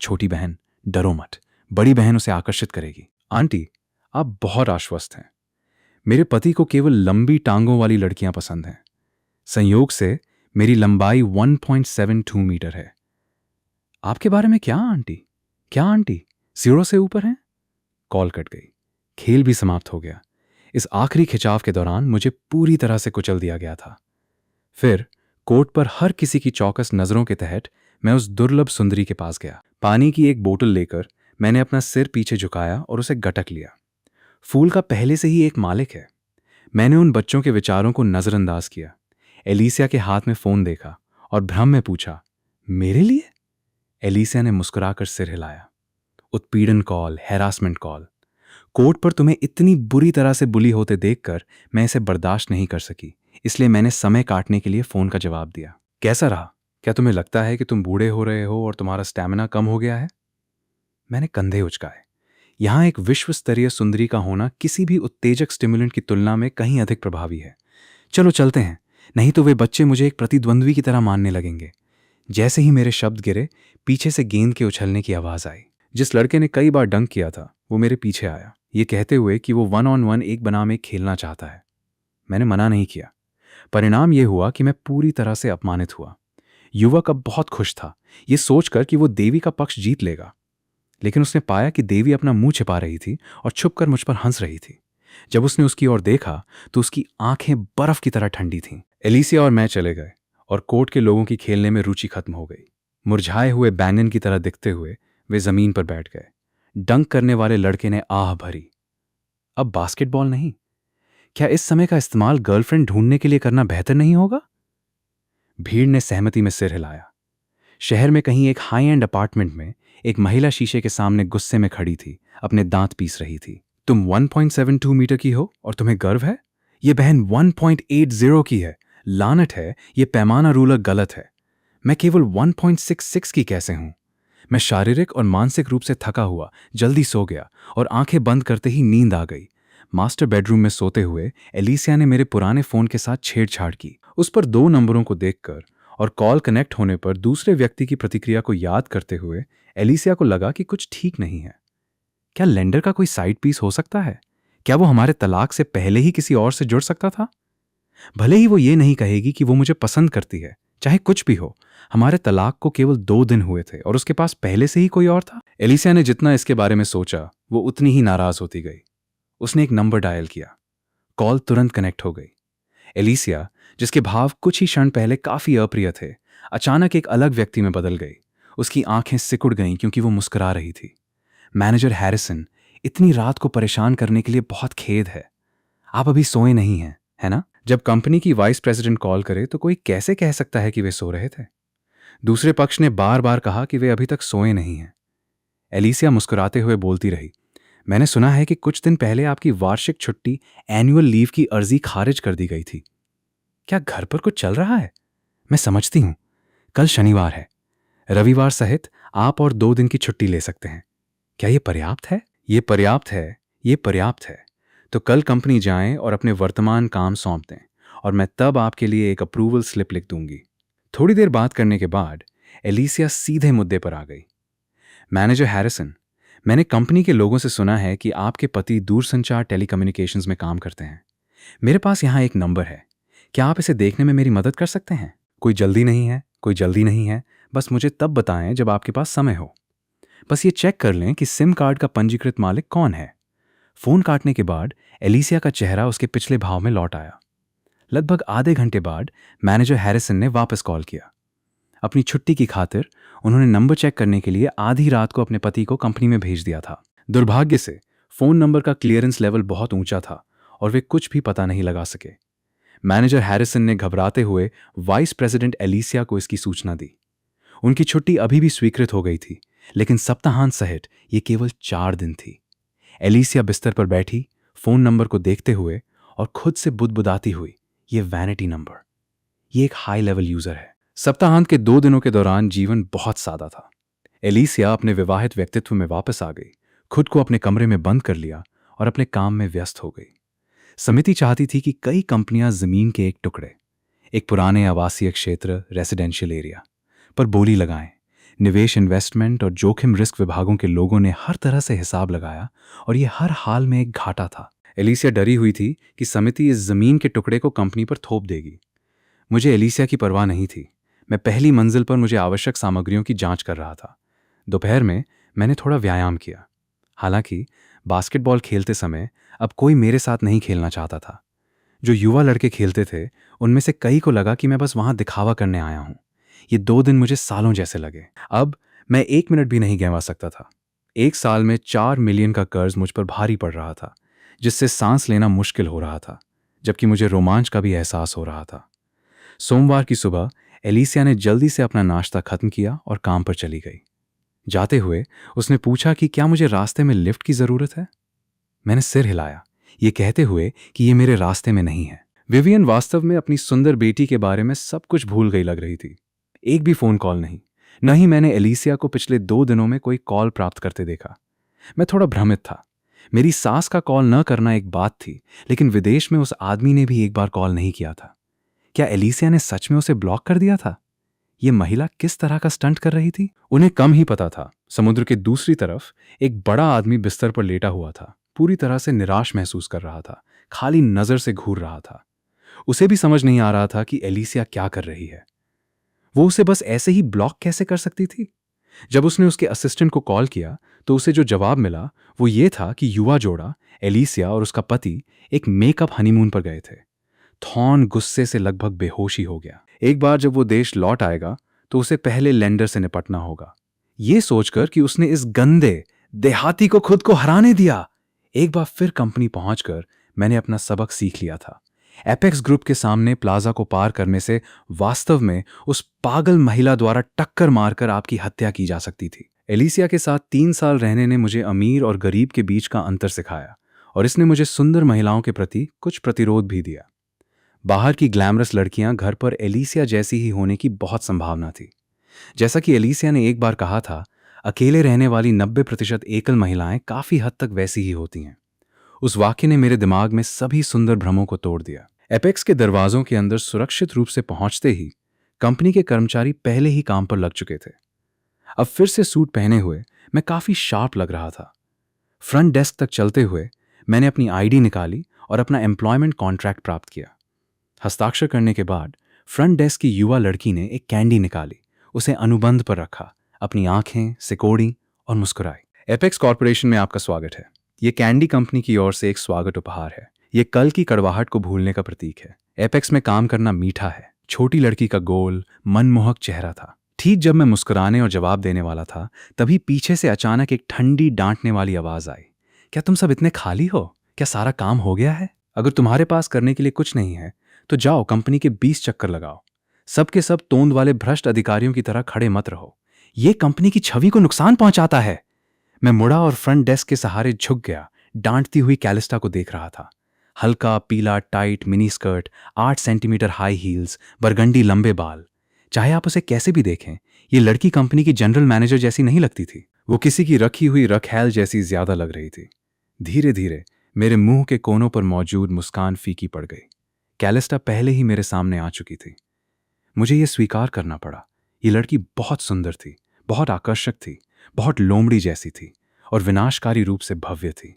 छोटी बहन डरो मत, बड़ी बहन उसे आकर्षित करेगी। आंटी, आप बहुत आश्वस्त हैं। मेरे पति को केवल लंबी टांगों वाली लड़कियां पसंद हैं। संयोग से मेरी लंबाई 1.72 मीटर है। आपके बारे में क्या आंटी? क्या आंटी सिरों से ऊपर हैं? कॉल कट गई। खेल भी समाप्त हो गया। इस आखिरी खिंचाव के दौरान मुझे पूरी तरह से कुचल दिया गया था। फिर कोर्ट पर हर किसी की चौकस नजरों के तहत मैं उस दुर्लभ सुंदरी के पास गया। पानी की एक बोतल लेकर मैंने अपना सिर पीछे झुकाया और उसे गटक लिया। फूल का पहले से ही एक मालिक है। मैंने उन बच्चों के विचारों को नजरअंदाज किया। एलिसिया के हाथ में फोन देखा और भ्रम में पूछा, मेरे लिए? एलिसिया ने मुस्कुराकर सिर हिलाया। उत्पीड़न कॉल, हैरासमेंट कॉल। कोर्ट पर तुम्हें इतनी बुरी तरह से बुली होते देखकर मैं इसे बर्दाश्त नहीं कर सकी, इसलिए मैंने समय काटने के लिए फ़ोन का जवाब दिया। कैसा रहा? क्या तुम्हें लगता है कि तुम बूढ़े हो रहे हो और तुम्हारा स्टैमिना कम हो गया है? मैंने कंधे उचकाए। यहाँ एक विश्व स्तरीय सुंदरी का होना किसी भी उत्तेजक स्टिमुलेंट की तुलना में कहीं अधिक प्रभावी है। चलो चलते हैं, नहीं तो वे बच्चे मुझे एक प्रतिद्वंद्वी की तरह मानने लगेंगे। जैसे ही मेरे शब्द गिरे, पीछे से गेंद के उछलने की आवाज़ आई। जिस लड़के ने कई बार डंक किया था वो मेरे पीछे आया, ये कहते हुए कि वो 1-on-1 एक बनाम एक खेलना चाहता है। मैंने मना नहीं किया। परिणाम ये हुआ कि मैं पूरी तरह से अपमानित हुआ। युवक अब बहुत खुश था, ये सोचकर कि वो देवी का पक्ष जीत लेगा। लेकिन उसने पाया कि देवी अपना मुंह छिपा रही थी और छुपकर मुझ पर हंस रही थी। जब उसने उसकी ओर देखा तो उसकी आंखें बर्फ की तरह ठंडी थीं। एलिसिया और मैं चले गए और कोर्ट के लोगों की खेलने में रुचि खत्म हो गई। मुरझाए हुए बैंगन की तरह दिखते हुए वे जमीन पर बैठ गए। डंक करने वाले लड़के ने आह भरी। अब बास्केटबॉल नहीं? क्या इस समय का इस्तेमाल गर्लफ्रेंड ढूंढने के लिए करना बेहतर नहीं होगा? भीड़ ने सहमति में सिर हिलाया। शहर में कहीं एक हाई एंड अपार्टमेंट में एक महिला शीशे के सामने गुस्से में खड़ी थी, अपने दांत पीस रही थी। तुम 1.72 मीटर की हो और तुम्हें गर्व है? ये बहन 1.80 की है। लानत है, ये पैमाना रूलर गलत है। मैं केवल 1.66 की कैसे हूं? मैं शारीरिक और मानसिक रूप से थका हुआ जल्दी सो गया और आंखें बंद करते ही नींद आ गई। मास्टर बेडरूम में सोते हुए एलिसिया ने मेरे पुराने फोन के साथ छेड़छाड़ की। उस पर 2 नंबरों को देखकर और कॉल कनेक्ट होने पर दूसरे व्यक्ति की प्रतिक्रिया को याद करते हुए एलिसिया को लगा कि कुछ ठीक नहीं है। क्या लेंडर का कोई साइड पीस हो सकता है? क्या वो हमारे तलाक से पहले ही किसी और से जुड़ सकता था? भले ही वो ये नहीं कहेगी कि वो मुझे पसंद करती है, चाहे कुछ भी हो, हमारे तलाक को केवल 2 दिन हुए थे और उसके पास पहले से ही कोई और था। एलिसिया ने जितना इसके बारे में सोचा वो उतनी ही नाराज होती गई। उसने एक नंबर डायल किया। कॉल तुरंत कनेक्ट हो गई। एलिसिया, जिसके भाव कुछ ही क्षण पहले काफी अप्रिय थे, अचानक एक अलग व्यक्ति में बदल गई। उसकी आंखें सिकुड़ गईं क्योंकि वो मुस्कुरा रही थी। मैनेजर हैरिसन, इतनी रात को परेशान करने के लिए बहुत खेद है। आप अभी सोए नहीं हैं, है ना? जब कंपनी की वाइस प्रेसिडेंट कॉल करे तो कोई कैसे कह सकता है कि वे सो रहे थे? दूसरे पक्ष ने बार बार कहा कि वे अभी तक सोए नहीं हैं। एलिसिया मुस्कुराते हुए बोलती रही, मैंने सुना है कि कुछ दिन पहले आपकी वार्षिक छुट्टी एनुअल लीव की अर्जी खारिज कर दी गई थी। क्या घर पर कुछ चल रहा है? मैं समझती हूं, कल शनिवार है। रविवार सहित आप और 2 दिन की छुट्टी ले सकते हैं। क्या यह पर्याप्त है? ये पर्याप्त है, ये पर्याप्त है। तो कल कंपनी जाएं और अपने वर्तमान काम सौंप दें और मैं तब आपके लिए एक अप्रूवल स्लिप लिख दूंगी। थोड़ी देर बात करने के बाद एलिसिया सीधे मुद्दे पर आ गई। मैनेजर हैरिसन, मैंने कंपनी के लोगों से सुना है कि आपके पति दूरसंचार टेलीकम्युनिकेशंस में काम करते हैं। मेरे पास यहाँ एक नंबर है, क्या आप इसे देखने में मेरी मदद कर सकते हैं? कोई जल्दी नहीं है, कोई जल्दी नहीं है, बस मुझे तब बताएं जब आपके पास समय हो। बस ये चेक कर लें कि सिम कार्ड का पंजीकृत मालिक कौन है। फोन काटने के बाद एलिसिया का चेहरा उसके पिछले भाव में लौट आया। लगभग आधे घंटे बाद मैनेजर हैरिसन ने वापस कॉल किया। अपनी छुट्टी की खातिर उन्होंने नंबर चेक करने के लिए आधी रात को अपने पति को कंपनी में भेज दिया था। दुर्भाग्य से फोन नंबर का क्लियरेंस लेवल बहुत ऊंचा था और वे कुछ भी पता नहीं लगा सके। मैनेजर हैरिसन ने घबराते हुए वाइस प्रेसिडेंट एलिसिया को इसकी सूचना दी। उनकी छुट्टी अभी भी स्वीकृत हो गई थी, लेकिन सप्ताहांत सहित ये केवल 4 दिन थी। एलिसिया बिस्तर पर बैठी फोन नंबर को देखते हुए और खुद से बुदबुदाती हुई, ये वैनिटी नंबर, ये एक हाई लेवल यूजर है। सप्ताहांत के 2 दिनों के दौरान जीवन बहुत सादा था। एलिसिया अपने विवाहित व्यक्तित्व में वापस आ गई, खुद को अपने कमरे में बंद कर लिया और अपने काम में व्यस्त हो गई। समिति चाहती थी कि कई कंपनियां जमीन के एक टुकड़े, एक पुराने आवासीय क्षेत्र रेसिडेंशियल एरिया पर बोली लगाएं। निवेश, इन्वेस्टमेंट और जोखिम रिस्क विभागों के लोगों ने हर तरह से हिसाब लगाया और यह हर हाल में एक घाटा था। एलिसिया डरी हुई थी कि समिति इस जमीन के टुकड़े को कंपनी पर थोप देगी। मुझे एलिसिया की परवाह नहीं थी। मैं पहली मंजिल पर मुझे आवश्यक सामग्रियों की जांच कर रहा था। दोपहर में मैंने थोड़ा व्यायाम किया। हालांकि बास्केटबॉल खेलते समय अब कोई मेरे साथ नहीं खेलना चाहता था। जो युवा लड़के खेलते थे उनमें से कई को लगा कि मैं बस वहां दिखावा करने आया हूं। ये 2 दिन मुझे सालों जैसे लगे। अब मैं 1 मिनट भी नहीं गंवा सकता था। 1 साल में 4 मिलियन का कर्ज मुझ पर भारी पड़ रहा था, जिससे सांस लेना मुश्किल हो रहा था, जबकि मुझे रोमांच का भी एहसास हो रहा था। सोमवार की सुबह एलिसिया ने जल्दी से अपना नाश्ता खत्म किया और काम पर चली गई। जाते हुए उसने पूछा कि क्या मुझे रास्ते में लिफ्ट की जरूरत है। मैंने सिर हिलाया, ये कहते हुए कि ये मेरे रास्ते में नहीं है। विवियन वास्तव में अपनी सुंदर बेटी के बारे में सब कुछ भूल गई लग रही थी। एक भी फोन कॉल नहीं, न ही मैंने एलिसिया को पिछले 2 दिनों में कोई कॉल प्राप्त करते देखा। मैं थोड़ा भ्रमित था। मेरी सास का कॉल न करना एक बात थी, लेकिन विदेश में उस आदमी ने भी एक बार कॉल नहीं किया था। क्या एलिसिया ने सच में उसे ब्लॉक कर दिया था? ये महिला किस तरह का स्टंट कर रही थी? उन्हें कम ही पता था, समुद्र के दूसरी तरफ एक बड़ा आदमी बिस्तर पर लेटा हुआ था, पूरी तरह से निराश महसूस कर रहा था, खाली नजर से घूर रहा था। उसे भी समझ नहीं आ रहा था कि एलिसिया क्या कर रही है। वो उसे बस ऐसे ही ब्लॉक कैसे कर सकती थी? जब उसने उसके असिस्टेंट को कॉल किया तो उसे जो जवाब मिला वो ये था कि युवा जोड़ा एलिसिया और उसका पति एक मेकअप हनीमून पर गए थे। थॉर्न गुस्से से लगभग बेहोश ही हो गया। एक बार जब वो देश लौट आएगा तो उसे पहले लेंडर से निपटना होगा, ये सोचकर कि उसने इस गंदे देहाती को खुद को हराने दिया। एक बार फिर कंपनी पहुंचकर मैंने अपना सबक सीख लिया था। एपेक्स ग्रुप के सामने प्लाजा को पार करने से वास्तव में उस पागल महिला द्वारा टक्कर मारकर आपकी हत्या की जा सकती थी। एलिसिया के साथ 3 साल रहने ने मुझे अमीर और गरीब के बीच का अंतर सिखाया, और इसने मुझे सुंदर महिलाओं के प्रति कुछ प्रतिरोध भी दिया। बाहर की ग्लैमरस लड़कियां घर पर एलिसिया जैसी ही होने की बहुत संभावना थी। जैसा कि एलिसिया ने एक बार कहा था, अकेले रहने वाली 90% एकल महिलाएं काफी हद तक वैसी ही होती हैं। उस वाक्य ने मेरे दिमाग में सभी सुंदर भ्रमों को तोड़ दिया। एपेक्स के दरवाजों के अंदर सुरक्षित रूप से पहुंचते ही कंपनी के कर्मचारी पहले ही काम पर लग चुके थे। अब फिर से सूट पहने हुए मैं काफी शार्प लग रहा था। फ्रंट डेस्क तक चलते हुए मैंने अपनी आईडी निकाली और अपना एम्प्लॉयमेंट कॉन्ट्रैक्ट प्राप्त किया। हस्ताक्षर करने के बाद फ्रंट डेस्क की युवा लड़की ने एक कैंडी निकाली, उसे अनुबंध पर रखा, अपनी आंखें सिकोड़ी और मुस्कुराई। एपेक्स कॉर्पोरेशन में आपका स्वागत है। ये कैंडी कंपनी की ओर से एक स्वागत उपहार है। ये कल की कड़वाहट को भूलने का प्रतीक है। एपेक्स में काम करना मीठा है। छोटी लड़की का गोल मनमोहक चेहरा था। ठीक जब मैं मुस्कुराने और जवाब देने वाला था, तभी पीछे से अचानक एक ठंडी डांटने वाली आवाज आई। क्या तुम सब इतने खाली हो? क्या सारा काम हो गया है? अगर तुम्हारे पास करने के लिए कुछ नहीं है तो जाओ कंपनी के 20 चक्कर लगाओ। सब के सब तोंद वाले भ्रष्ट अधिकारियों की तरह खड़े मत रहो। ये कंपनी की छवि को नुकसान पहुंचाता है। मैं मुड़ा और फ्रंट डेस्क के सहारे झुक गया। डांटती हुई कैलिस्टा को देख रहा था। हल्का पीला tight mini skirt, 8 centimetre high heels, burgundy लंबे बाल। चाहे आप उसे कैसे भी देखें, ये लड़की कंपनी की जनरल मैनेजर जैसी नहीं लगती थी। वो किसी की रखी हुई रखैल जैसी ज्यादा लग रही थी। धीरे धीरे मेरे मुंह के कोनों पर मौजूद मुस्कान फीकी पड़ गई। कैलिस्टा पहले ही मेरे सामने आ चुकी थी। मुझे ये स्वीकार करना पड़ा, ये लड़की बहुत सुंदर थी, बहुत आकर्षक थी, बहुत लोमड़ी जैसी थी और विनाशकारी रूप से भव्य थी।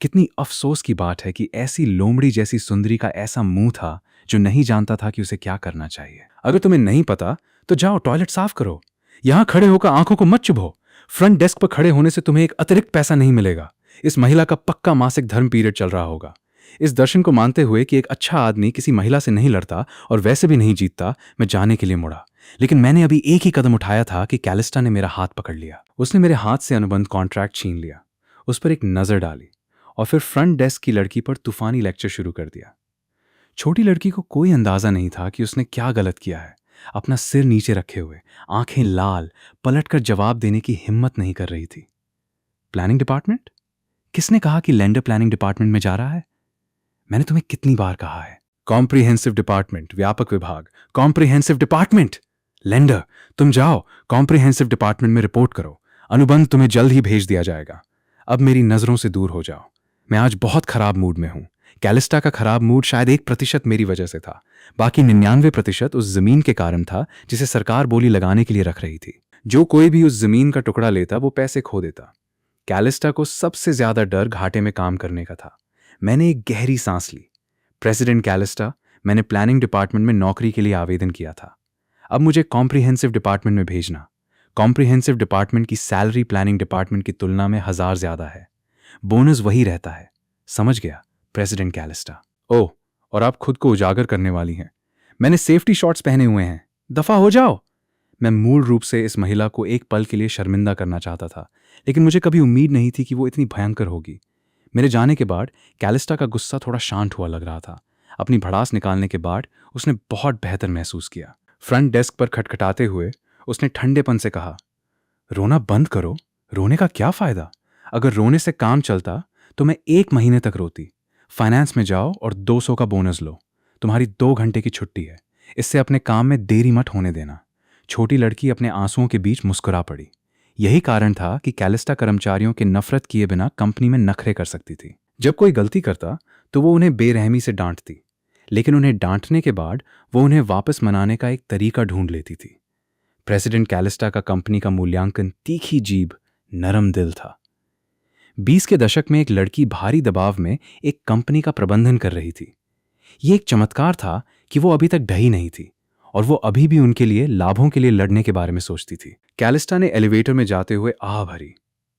कितनी अफसोस की बात है कि ऐसी लोमड़ी जैसी सुंदरी का ऐसा मुंह था जो नहीं जानता था कि उसे क्या करना चाहिए। अगर तुम्हें नहीं पता तो जाओ टॉयलेट साफ करो। यहां खड़े होकर आंखों को मत चुभो। फ्रंट डेस्क पर खड़े होने से तुम्हें एक अतिरिक्त पैसा नहीं मिलेगा। इस महिला का पक्का मासिक धर्म पीरियड चल रहा होगा। इस दर्शन को मानते हुए कि एक अच्छा आदमी किसी महिला से नहीं लड़ता और वैसे भी नहीं जीतता, मैं जाने के लिए मुड़ा। लेकिन मैंने अभी एक ही कदम उठाया था कि कैलिस्टा ने मेरा हाथ पकड़ लिया। उसने मेरे हाथ से अनुबंध कॉन्ट्रैक्ट छीन लिया, उस पर एक नजर डाली और फिर फ्रंट डेस्क की लड़की पर तूफानी लेक्चर शुरू कर दिया। छोटी लड़की को कोई अंदाजा नहीं था कि उसने क्या गलत किया है। अपना सिर नीचे रखे हुए, आंखें लाल, पलटकर जवाब देने की हिम्मत नहीं कर रही थी। Planning department? किसने कहा कि लेंडर प्लानिंग डिपार्टमेंट में जा रहा है? मैंने तुम्हें कितनी बार कहा है, कॉम्प्रिहेंसिव डिपार्टमेंट, व्यापक विभाग, कॉम्प्रिहेंसिव डिपार्टमेंट। लेंडर, तुम जाओ कॉम्प्रिहेंसिव डिपार्टमेंट में रिपोर्ट करो। अनुबंध तुम्हें जल्द ही भेज दिया जाएगा। अब मेरी नजरों से दूर हो जाओ। मैं आज बहुत खराब मूड में हूं। कैलिस्टा का खराब मूड शायद 1% मेरी वजह से था, बाकी 99% उस जमीन के कारण था जिसे सरकार बोली लगाने के लिए रख रही थी। जो कोई भी उस जमीन का टुकड़ा लेता वो पैसे खो देता। कैलिस्टा को सबसे ज्यादा डर घाटे में काम करने का था। मैंने एक गहरी सांस ली। प्रेसिडेंट कैलिस्टा, मैंने प्लानिंग डिपार्टमेंट में नौकरी के लिए आवेदन किया था। अब मुझे कॉम्प्रिहेंसिव डिपार्टमेंट में भेजना। कॉम्प्रिहेंसिव डिपार्टमेंट की सैलरी प्लानिंग डिपार्टमेंट की तुलना में 1000 ज्यादा है। बोनस वही रहता है। समझ गया प्रेसिडेंट कैलिस्टा। ओह, और आप खुद को उजागर करने वाली हैं। मैंने सेफ्टी शॉर्ट्स पहने हुए हैं। दफा हो जाओ। मैं मूल रूप से इस महिला को एक पल के लिए शर्मिंदा करना चाहता था, लेकिन मुझे कभी उम्मीद नहीं थी कि वो इतनी भयंकर होगी। मेरे जाने के बाद कैलिस्टा का गुस्सा थोड़ा शांत हुआ लग रहा था। अपनी भड़ास निकालने के बाद उसने बहुत बेहतर महसूस किया। फ्रंट डेस्क पर खटखटाते हुए उसने ठंडेपन से कहा, रोना बंद करो। रोने का क्या फायदा? अगर रोने से काम चलता तो मैं 1 महीने तक रोती। फाइनेंस में जाओ और 200 का बोनस लो। तुम्हारी 2 घंटे की छुट्टी है, इससे अपने काम में देरी मत होने देना। छोटी लड़की अपने आंसुओं के बीच मुस्कुरा पड़ी। यही कारण था कि कैलिस्टा कर्मचारियों के नफरत किए बिना कंपनी में नखरे कर सकती थी। जब कोई गलती करता तो वो उन्हें बेरहमी से डांटती, लेकिन उन्हें डांटने के बाद वो उन्हें वापस मनाने का एक तरीका ढूंढ लेती थी। प्रेसिडेंट कैलिस्टा का कंपनी का मूल्यांकन तीखी जीभ, नरम दिल था। 20 के दशक में एक लड़की भारी दबाव में एक कंपनी का प्रबंधन कर रही थी। ये एक चमत्कार था कि वो अभी तक ढही नहीं थी और वो अभी भी उनके लिए लाभों के लिए लड़ने के बारे में सोचती थी। कैलिस्टा ने एलिवेटर में जाते हुए आह भरी।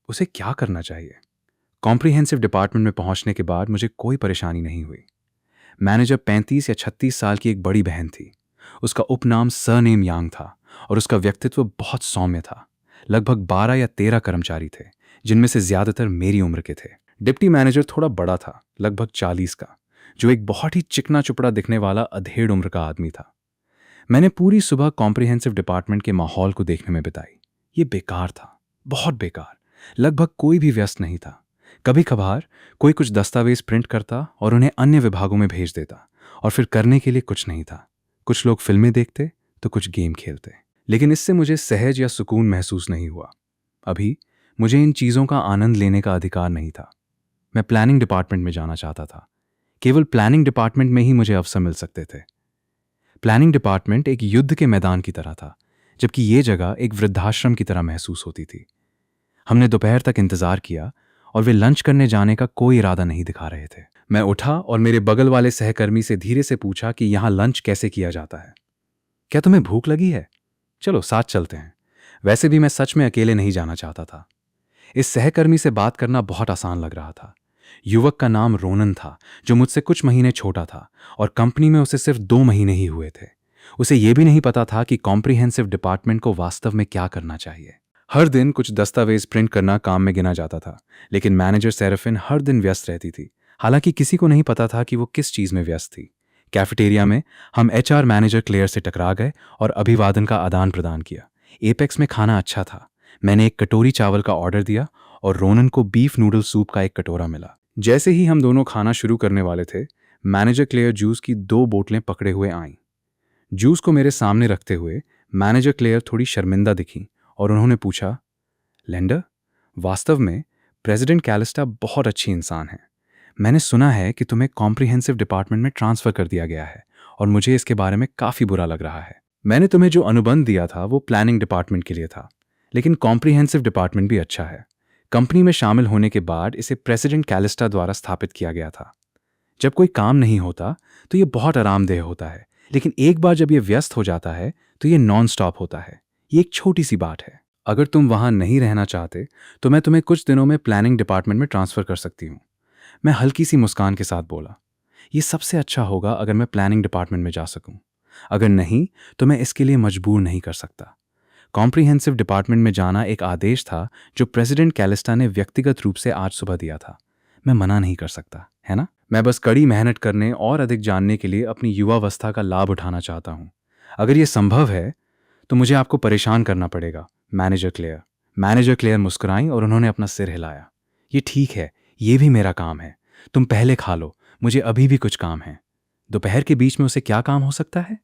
उसे क्या करना चाहिए? कॉम्प्रिहेंसिव डिपार्टमेंट में पहुंचने के बाद मुझे कोई परेशानी नहीं हुई। मैनेजर 35 या 36 साल की एक बड़ी बहन थी। उसका उपनाम सरनेम यांग था और उसका व्यक्तित्व बहुत सौम्य था। लगभग 12 या 13 कर्मचारी थे, जिनमें से ज्यादातर मेरी उम्र के थे। डिप्टी मैनेजर थोड़ा बड़ा था, लगभग 40 का, जो एक बहुत ही चिकना चुपड़ा दिखने वाला अधेड़ उम्र का आदमी था। मैंने पूरी सुबह कॉम्प्रिहेंसिव डिपार्टमेंट के माहौल को देखने में बिताई। ये बेकार था, बहुत बेकार। लगभग कोई भी व्यस्त नहीं था। कभी कभार कोई कुछ दस्तावेज प्रिंट करता और उन्हें अन्य विभागों में भेज देता, और फिर करने के लिए कुछ नहीं था। कुछ लोग फिल्में देखते तो कुछ गेम खेलते, लेकिन इससे मुझे सहज या सुकून महसूस नहीं हुआ। अभी मुझे इन चीज़ों का आनंद लेने का अधिकार नहीं था। मैं प्लानिंग डिपार्टमेंट में जाना चाहता था। केवल प्लानिंग डिपार्टमेंट में ही मुझे अवसर मिल सकते थे। प्लानिंग डिपार्टमेंट एक युद्ध के मैदान की तरह था, जबकि ये जगह एक वृद्धाश्रम की तरह महसूस होती थी। हमने दोपहर तक इंतजार किया और वे लंच करने जाने का कोई इरादा नहीं दिखा रहे थे। मैं उठा और मेरे बगल वाले सहकर्मी से धीरे से पूछा कि यहाँ लंच कैसे किया जाता है। क्या तुम्हें भूख लगी है? चलो साथ चलते हैं। वैसे भी मैं सच में अकेले नहीं जाना चाहता था। इस सहकर्मी से बात करना बहुत आसान लग रहा था। युवक का नाम रोनन था, जो मुझसे कुछ महीने छोटा था और कंपनी में उसे सिर्फ 2 महीने ही हुए थे। उसे यह भी नहीं पता था कि कॉम्प्रिहेंसिव डिपार्टमेंट को वास्तव में क्या करना चाहिए। हर दिन कुछ दस्तावेज प्रिंट करना काम में गिना जाता था, लेकिन मैनेजर सेरेफिन हर दिन व्यस्त रहती थी। हालांकि किसी को नहीं पता था कि वो किस चीज में व्यस्त थी। कैफेटेरिया में हम एचआर मैनेजर क्लेयर से टकरा गए और अभिवादन का आदान प्रदान किया। एपेक्स में खाना अच्छा था। मैंने एक कटोरी चावल का ऑर्डर दिया और रोनन को बीफ नूडल सूप का एक कटोरा मिला। जैसे ही हम दोनों खाना शुरू करने वाले थे, मैनेजर क्लेयर जूस की 2 बोतलें पकड़े हुए आईं। जूस को मेरे सामने रखते हुए मैनेजर क्लेयर थोड़ी शर्मिंदा दिखी और उन्होंने पूछा, लेंडर, वास्तव में प्रेसिडेंट कैलिस्टा बहुत अच्छी इंसान है। मैंने सुना है कि तुम्हें कॉम्प्रिहेंसिव डिपार्टमेंट में ट्रांसफर कर दिया गया है और मुझे इसके बारे में काफी बुरा लग रहा है। मैंने तुम्हें जो अनुबंध दिया था वो प्लानिंग डिपार्टमेंट के लिए था, लेकिन कॉम्प्रिहेंसिव डिपार्टमेंट भी अच्छा है। कंपनी में शामिल होने के बाद इसे प्रेसिडेंट कैलिस्टा द्वारा स्थापित किया गया था। जब कोई काम नहीं होता तो ये बहुत आरामदेह होता है, लेकिन एक बार जब ये व्यस्त हो जाता है तो ये नॉन स्टॉप होता है। ये एक छोटी सी बात है। अगर तुम वहां नहीं रहना चाहते तो मैं तुम्हें कुछ दिनों में प्लानिंग डिपार्टमेंट में ट्रांसफर कर सकती हूँ। मैं हल्की सी मुस्कान के साथ बोला, ये सबसे अच्छा होगा अगर मैं प्लानिंग डिपार्टमेंट में जा सकूं। अगर नहीं तो मैं इसके लिए मजबूर नहीं कर सकता। कॉम्प्रिहेंसिव डिपार्टमेंट में जाना एक आदेश था जो प्रेसिडेंट कैलिस्टा ने व्यक्तिगत रूप से आज सुबह दिया था। मैं मना नहीं कर सकता, है ना? मैं बस कड़ी मेहनत करने और अधिक जानने के लिए अपनी युवावस्था का लाभ उठाना चाहता हूँ। अगर ये संभव है तो मुझे आपको परेशान करना पड़ेगा, मैनेजर क्लेयर। मैनेजर क्लेयर मुस्कुराई और उन्होंने अपना सिर हिलाया। ये ठीक है, ये भी मेरा काम है। तुम पहले खा लो, मुझे अभी भी कुछ काम है। दोपहर के बीच में उसे क्या काम हो सकता है?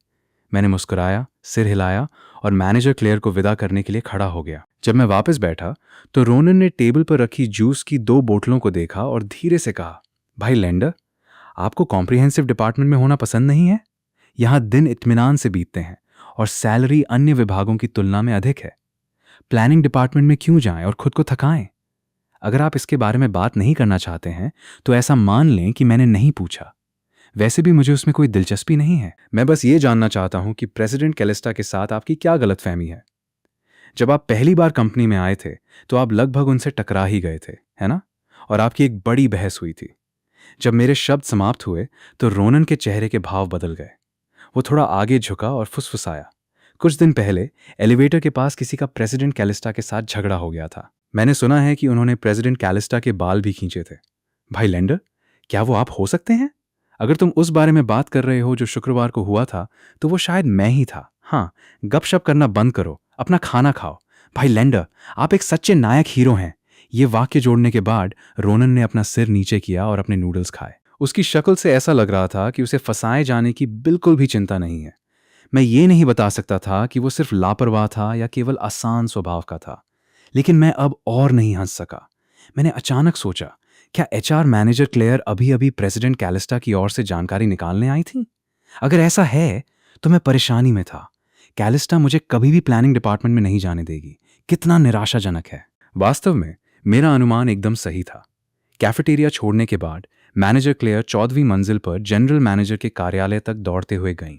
मैंने मुस्कुराया, सिर हिलाया और मैनेजर क्लेयर को विदा करने के लिए खड़ा हो गया। जब मैं वापस बैठा तो रोनन ने टेबल पर रखी जूस की 2 बोतलों को देखा और धीरे से कहा, भाई लेंडर, आपको कॉम्प्रिहेंसिव डिपार्टमेंट में होना पसंद नहीं है? यहाँ दिन इत्मीनान से बीतते हैं और सैलरी अन्य विभागों की तुलना में अधिक है। प्लानिंग डिपार्टमेंट में क्यों जाएं और खुद को थकाएं? अगर आप इसके बारे में बात नहीं करना चाहते हैं तो ऐसा मान लें कि मैंने नहीं पूछा। वैसे भी मुझे उसमें कोई दिलचस्पी नहीं है। मैं बस ये जानना चाहता हूं कि प्रेसिडेंट कैलिस्टा के साथ आपकी क्या गलतफहमी है। जब आप पहली बार कंपनी में आए थे तो आप लगभग उनसे टकरा ही गए थे, है ना? और आपकी एक बड़ी बहस हुई थी। जब मेरे शब्द समाप्त हुए तो रोनन के चेहरे के भाव बदल गए। वो थोड़ा आगे झुका और फुसफुसाया, कुछ दिन पहले एलिवेटर के पास किसी का प्रेसिडेंट कैलिस्टा के साथ झगड़ा हो गया था। मैंने सुना है कि उन्होंने प्रेसिडेंट कैलिस्टा के बाल भी खींचे थे। भाई लेंडर, क्या वो आप हो सकते हैं? अगर तुम उस बारे में बात कर रहे हो जो शुक्रवार को हुआ था तो वो शायद मैं ही था। हाँ, गपशप करना बंद करो, अपना खाना खाओ। भाई लेंडर, आप एक सच्चे नायक हीरो हैं। ये वाक्य जोड़ने के बाद रोनन ने अपना सिर नीचे किया और अपने नूडल्स खाए। उसकी शक्ल से ऐसा लग रहा था कि उसे फंसाए जाने की बिल्कुल भी चिंता नहीं है। मैं ये नहीं बता सकता था कि वो सिर्फ लापरवाह था या केवल आसान स्वभाव का था, लेकिन मैं अब और नहीं हंस सका। मैंने अचानक सोचा, क्या एचआर मैनेजर क्लेयर अभी अभी प्रेसिडेंट कैलिस्टा की ओर से जानकारी निकालने आई थी? अगर ऐसा है तो मैं परेशानी में था। कैलिस्टा मुझे कभी भी प्लानिंग डिपार्टमेंट में नहीं जाने देगी। कितना निराशाजनक है। वास्तव में मेरा अनुमान एकदम सही था। कैफेटेरिया छोड़ने के बाद मैनेजर क्लेयर 14वीं मंजिल पर जनरल मैनेजर के कार्यालय तक दौड़ते हुए गईं।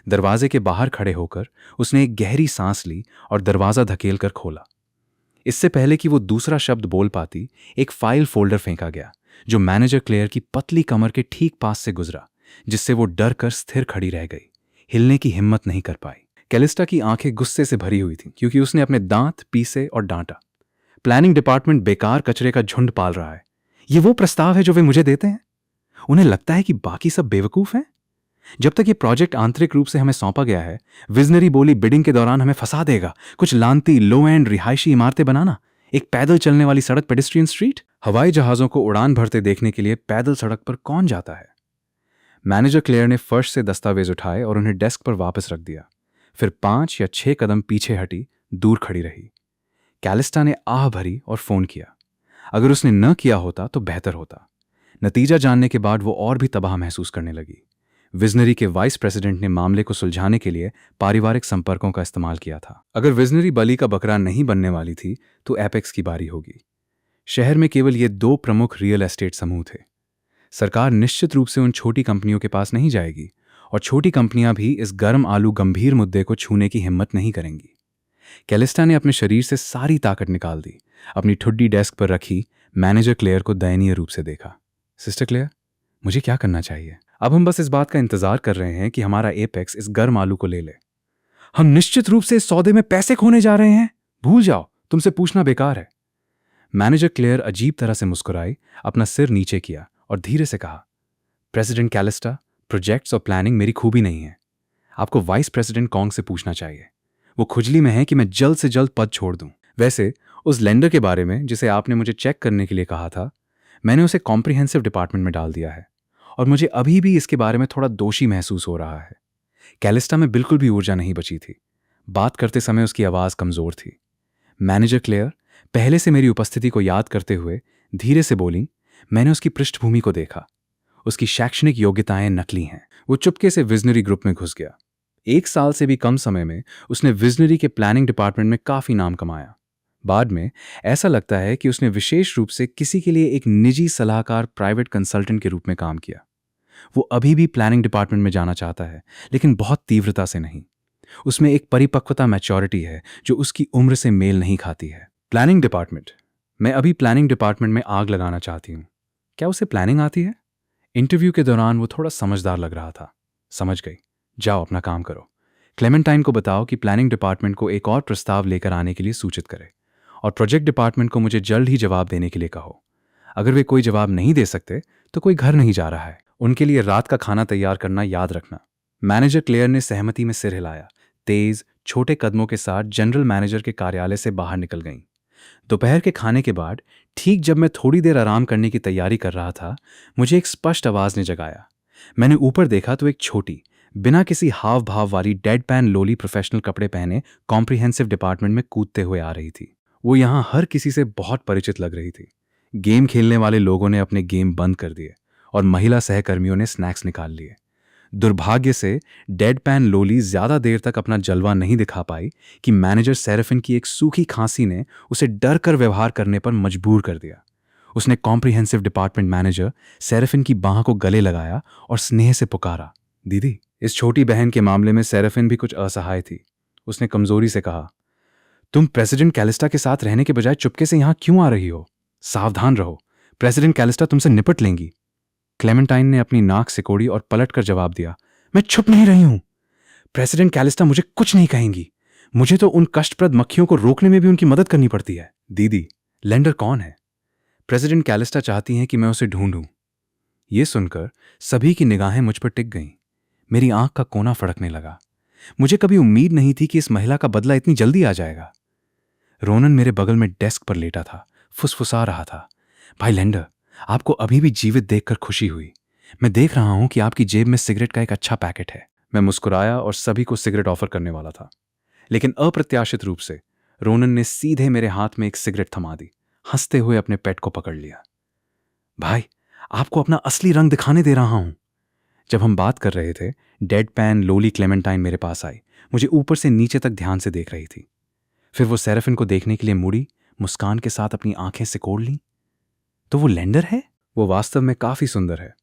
दरवाजे के बाहर खड़े होकर उसने एक गहरी सांस ली और दरवाजा धकेलकर खोला। इससे पहले कि वो दूसरा शब्द बोल पाती, एक फाइल फोल्डर फेंका गया जो मैनेजर क्लेयर की पतली कमर के ठीक पास से गुजरा, जिससे वो डर कर स्थिर खड़ी रह गई, हिलने की हिम्मत नहीं कर पाई। कैलिस्टा की आंखें गुस्से से भरी हुई थीं क्योंकि उसने अपने दांत पीसे और डांटा। प्लानिंग डिपार्टमेंट बेकार कचरे का झुंड पाल रहा है। ये वो प्रस्ताव है जो वे मुझे देते हैं? उन्हें लगता है कि बाकी सब बेवकूफ हैं? जब तक ये प्रोजेक्ट आंतरिक रूप से हमें सौंपा गया है, विजनरी बोली बिडिंग के दौरान हमें फंसा देगा। कुछ लानती लो एंड रिहायशी इमारतें बनाना, एक पैदल चलने वाली सड़क पेडेस्ट्रियन स्ट्रीट। हवाई जहाजों को उड़ान भरते देखने के लिए पैदल सड़क पर कौन जाता है? मैनेजर क्लेयर ने फर्श से दस्तावेज उठाए और उन्हें डेस्क पर वापस रख दिया। फिर 5 या 6 कदम पीछे हटी, दूर खड़ी रही। कैलिस्टा ने आह भरी और फोन किया। अगर उसने न किया होता तो बेहतर होता। नतीजा जानने के बाद वो और भी तबाह महसूस करने लगी। विजनरी के वाइस प्रेसिडेंट ने मामले को सुलझाने के लिए पारिवारिक संपर्कों का इस्तेमाल किया था। अगर विजनरी बली का बकरा नहीं बनने वाली थी तो एपेक्स की बारी होगी। शहर में केवल ये 2 प्रमुख रियल एस्टेट समूह थे। सरकार निश्चित रूप से उन छोटी कंपनियों के पास नहीं जाएगी और छोटी कंपनियां भी इस गर्म आलू गंभीर मुद्दे को छूने की हिम्मत नहीं करेंगी। कैलिस्टा ने अपने शरीर से सारी ताकत निकाल दी, अपनी ठुड्डी डेस्क पर रखी, मैनेजर क्लेयर को दयनीय रूप से देखा। सिस्टर क्लेयर, मुझे क्या करना चाहिए? अब हम बस इस बात का इंतजार कर रहे हैं कि हमारा एपेक्स इस गर्म आलू को ले ले। हम निश्चित रूप से इस सौदे में पैसे खोने जा रहे हैं। भूल जाओ, तुमसे पूछना बेकार है। मैनेजर क्लेयर अजीब तरह से मुस्कुराई, अपना सिर नीचे किया और धीरे से कहा, प्रेसिडेंट कैलिस्टा, प्रोजेक्ट्स और प्लानिंग मेरी खूबी नहीं है। आपको वाइस प्रेसिडेंट कॉन्ग से पूछना चाहिए। वो खुजली में है कि मैं जल्द से जल्द पद छोड़ दूं। वैसे उस लेंडर के बारे में जिसे आपने मुझे चेक करने के लिए कहा था, मैंने उसे कॉम्प्रिहेंसिव डिपार्टमेंट में डाल दिया है और मुझे अभी भी इसके बारे में थोड़ा दोषी महसूस हो रहा है। कैलिस्टा में बिल्कुल भी ऊर्जा नहीं बची थी। बात करते समय उसकी आवाज कमजोर थी। मैनेजर क्लेयर पहले से मेरी उपस्थिति को याद करते हुए धीरे से बोली, मैंने उसकी पृष्ठभूमि को देखा। उसकी शैक्षणिक योग्यताएं नकली हैं। वो चुपके से विजनरी ग्रुप में घुस गया। 1 साल से भी कम समय में उसने विजनरी के प्लानिंग डिपार्टमेंट में काफी नाम कमाया। बाद में ऐसा लगता है कि उसने विशेष रूप से किसी के लिए एक निजी सलाहकार प्राइवेट कंसल्टेंट के रूप में काम किया। वो अभी भी प्लानिंग डिपार्टमेंट में जाना चाहता है, लेकिन बहुत तीव्रता से नहीं। उसमें एक परिपक्वता मैच्योरिटी है जो उसकी उम्र से मेल नहीं खाती है। प्लानिंग डिपार्टमेंट, मैं अभी प्लानिंग डिपार्टमेंट में आग लगाना चाहती हूँ। क्या उसे प्लानिंग आती है? इंटरव्यू के दौरान वो थोड़ा समझदार लग रहा था। समझ गई, जाओ अपना काम करो। क्लेमेंटाइन को बताओ कि प्लानिंग डिपार्टमेंट को एक और प्रस्ताव लेकर आने के लिए सूचित करे और प्रोजेक्ट डिपार्टमेंट को मुझे जल्द ही जवाब देने के लिए कहो। अगर वे कोई जवाब नहीं दे सकते तो कोई घर नहीं जा रहा है। उनके लिए रात का खाना तैयार करना याद रखना। मैनेजर क्लेयर ने सहमति में सिर हिलाया। तेज छोटे कदमों के साथ जनरल मैनेजर के कार्यालय से बाहर निकल गईं। दोपहर के खाने के बाद ठीक जब मैं थोड़ी देर आराम करने की तैयारी कर रहा था, मुझे एक स्पष्ट आवाज ने जगाया। मैंने ऊपर देखा तो एक छोटी, बिना किसी हाव भाव वाली डेड पैन लोली प्रोफेशनल कपड़े पहने कॉम्प्रिहेंसिव डिपार्टमेंट में कूदते हुए आ रही थी। वो यहाँ हर किसी से बहुत परिचित लग रही थी। गेम खेलने वाले लोगों ने अपने गेम बंद कर दिए और महिला सहकर्मियों ने स्नैक्स निकाल लिए। दुर्भाग्य से डेड पैन लोली ज्यादा देर तक अपना जलवा नहीं दिखा पाई कि मैनेजर सेरेफिन की एक सूखी खांसी ने उसे डर कर व्यवहार करने पर मजबूर कर दिया। उसने कॉम्प्रिहेंसिव डिपार्टमेंट मैनेजर सेरेफिन की बाह को गले लगाया और स्नेह से पुकारा, दीदी। इस छोटी बहन के मामले में सेरेफिन भी कुछ असहाय थी। उसने कमजोरी से कहा, तुम प्रेसिडेंट कैलिस्टा के साथ रहने के बजाय चुपके से यहां क्यों आ रही हो? सावधान रहो, प्रेसिडेंट कैलिस्टा तुमसे निपट लेंगी। क्लेमेंटाइन ने अपनी नाक सिकोड़ी और पलटकर जवाब दिया, मैं छुप नहीं रही हूं। प्रेसिडेंट कैलिस्टा मुझे कुछ नहीं कहेंगी। मुझे तो उन कष्टप्रद मक्खियों को रोकने में भी उनकी मदद करनी पड़ती है। दीदी, लेंडर कौन है? प्रेसिडेंट कैलिस्टा चाहती हैं कि मैं उसे ढूंढूं। यह सुनकर सभी की निगाहें मुझ पर टिक गईं। मेरी आंख का कोना फड़कने लगा। मुझे कभी उम्मीद नहीं थी कि इस महिला का बदला इतनी जल्दी आ जाएगा। रोनन मेरे बगल में डेस्क पर लेटा था, फुसफुसा रहा था, भाई लेंडर, आपको अभी भी जीवित देखकर खुशी हुई। मैं देख रहा हूं कि आपकी जेब में सिगरेट का एक अच्छा पैकेट है। मैं मुस्कुराया और सभी को सिगरेट ऑफर करने वाला था, लेकिन अप्रत्याशित रूप से रोनन ने सीधे मेरे हाथ में एक सिगरेट थमा दी, हंसते हुए अपने पेट को पकड़ लिया। भाई, आपको अपना असली रंग दिखाने दे रहा हूं। जब हम बात कर रहे थे, डेड पैन लोली क्लेमेंटाइन मेरे पास आई, मुझे ऊपर से नीचे तक ध्यान से देख रही थी। फिर वो सेराफिन को देखने के लिए मुड़ी, मुस्कान के साथ अपनी आंखें सिकोड़ ली। तो वो लेंडर है? वो वास्तव में काफी सुंदर है।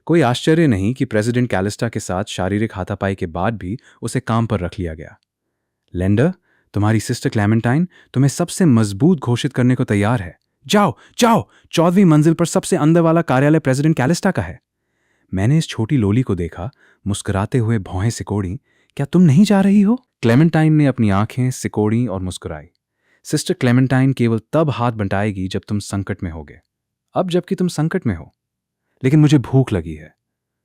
कोई आश्चर्य नहीं कि प्रेसिडेंट कैलिस्टा के साथ शारीरिक हाथापाई के बाद भी उसे काम पर रख लिया गया। लेंडर, तुम्हारी सिस्टर क्लेमेंटाइन तुम्हें सबसे मजबूत घोषित करने को तैयार है। जाओ जाओ, 14वीं मंजिल पर सबसे अंदर वाला कार्यालय प्रेसिडेंट कैलिस्टा का है। मैंने इस छोटी लोली को देखा, मुस्कुराते हुए भौहें सिकोड़ी। क्या तुम नहीं जा रही हो? क्लेमेंटाइन ने अपनी आंखें सिकोड़ी और मुस्कुराई। सिस्टर क्लेमेंटाइन केवल तब हाथ बंटाएगी जब तुम संकट में होगे। अब जबकि तुम संकट में हो। लेकिन मुझे भूख लगी है,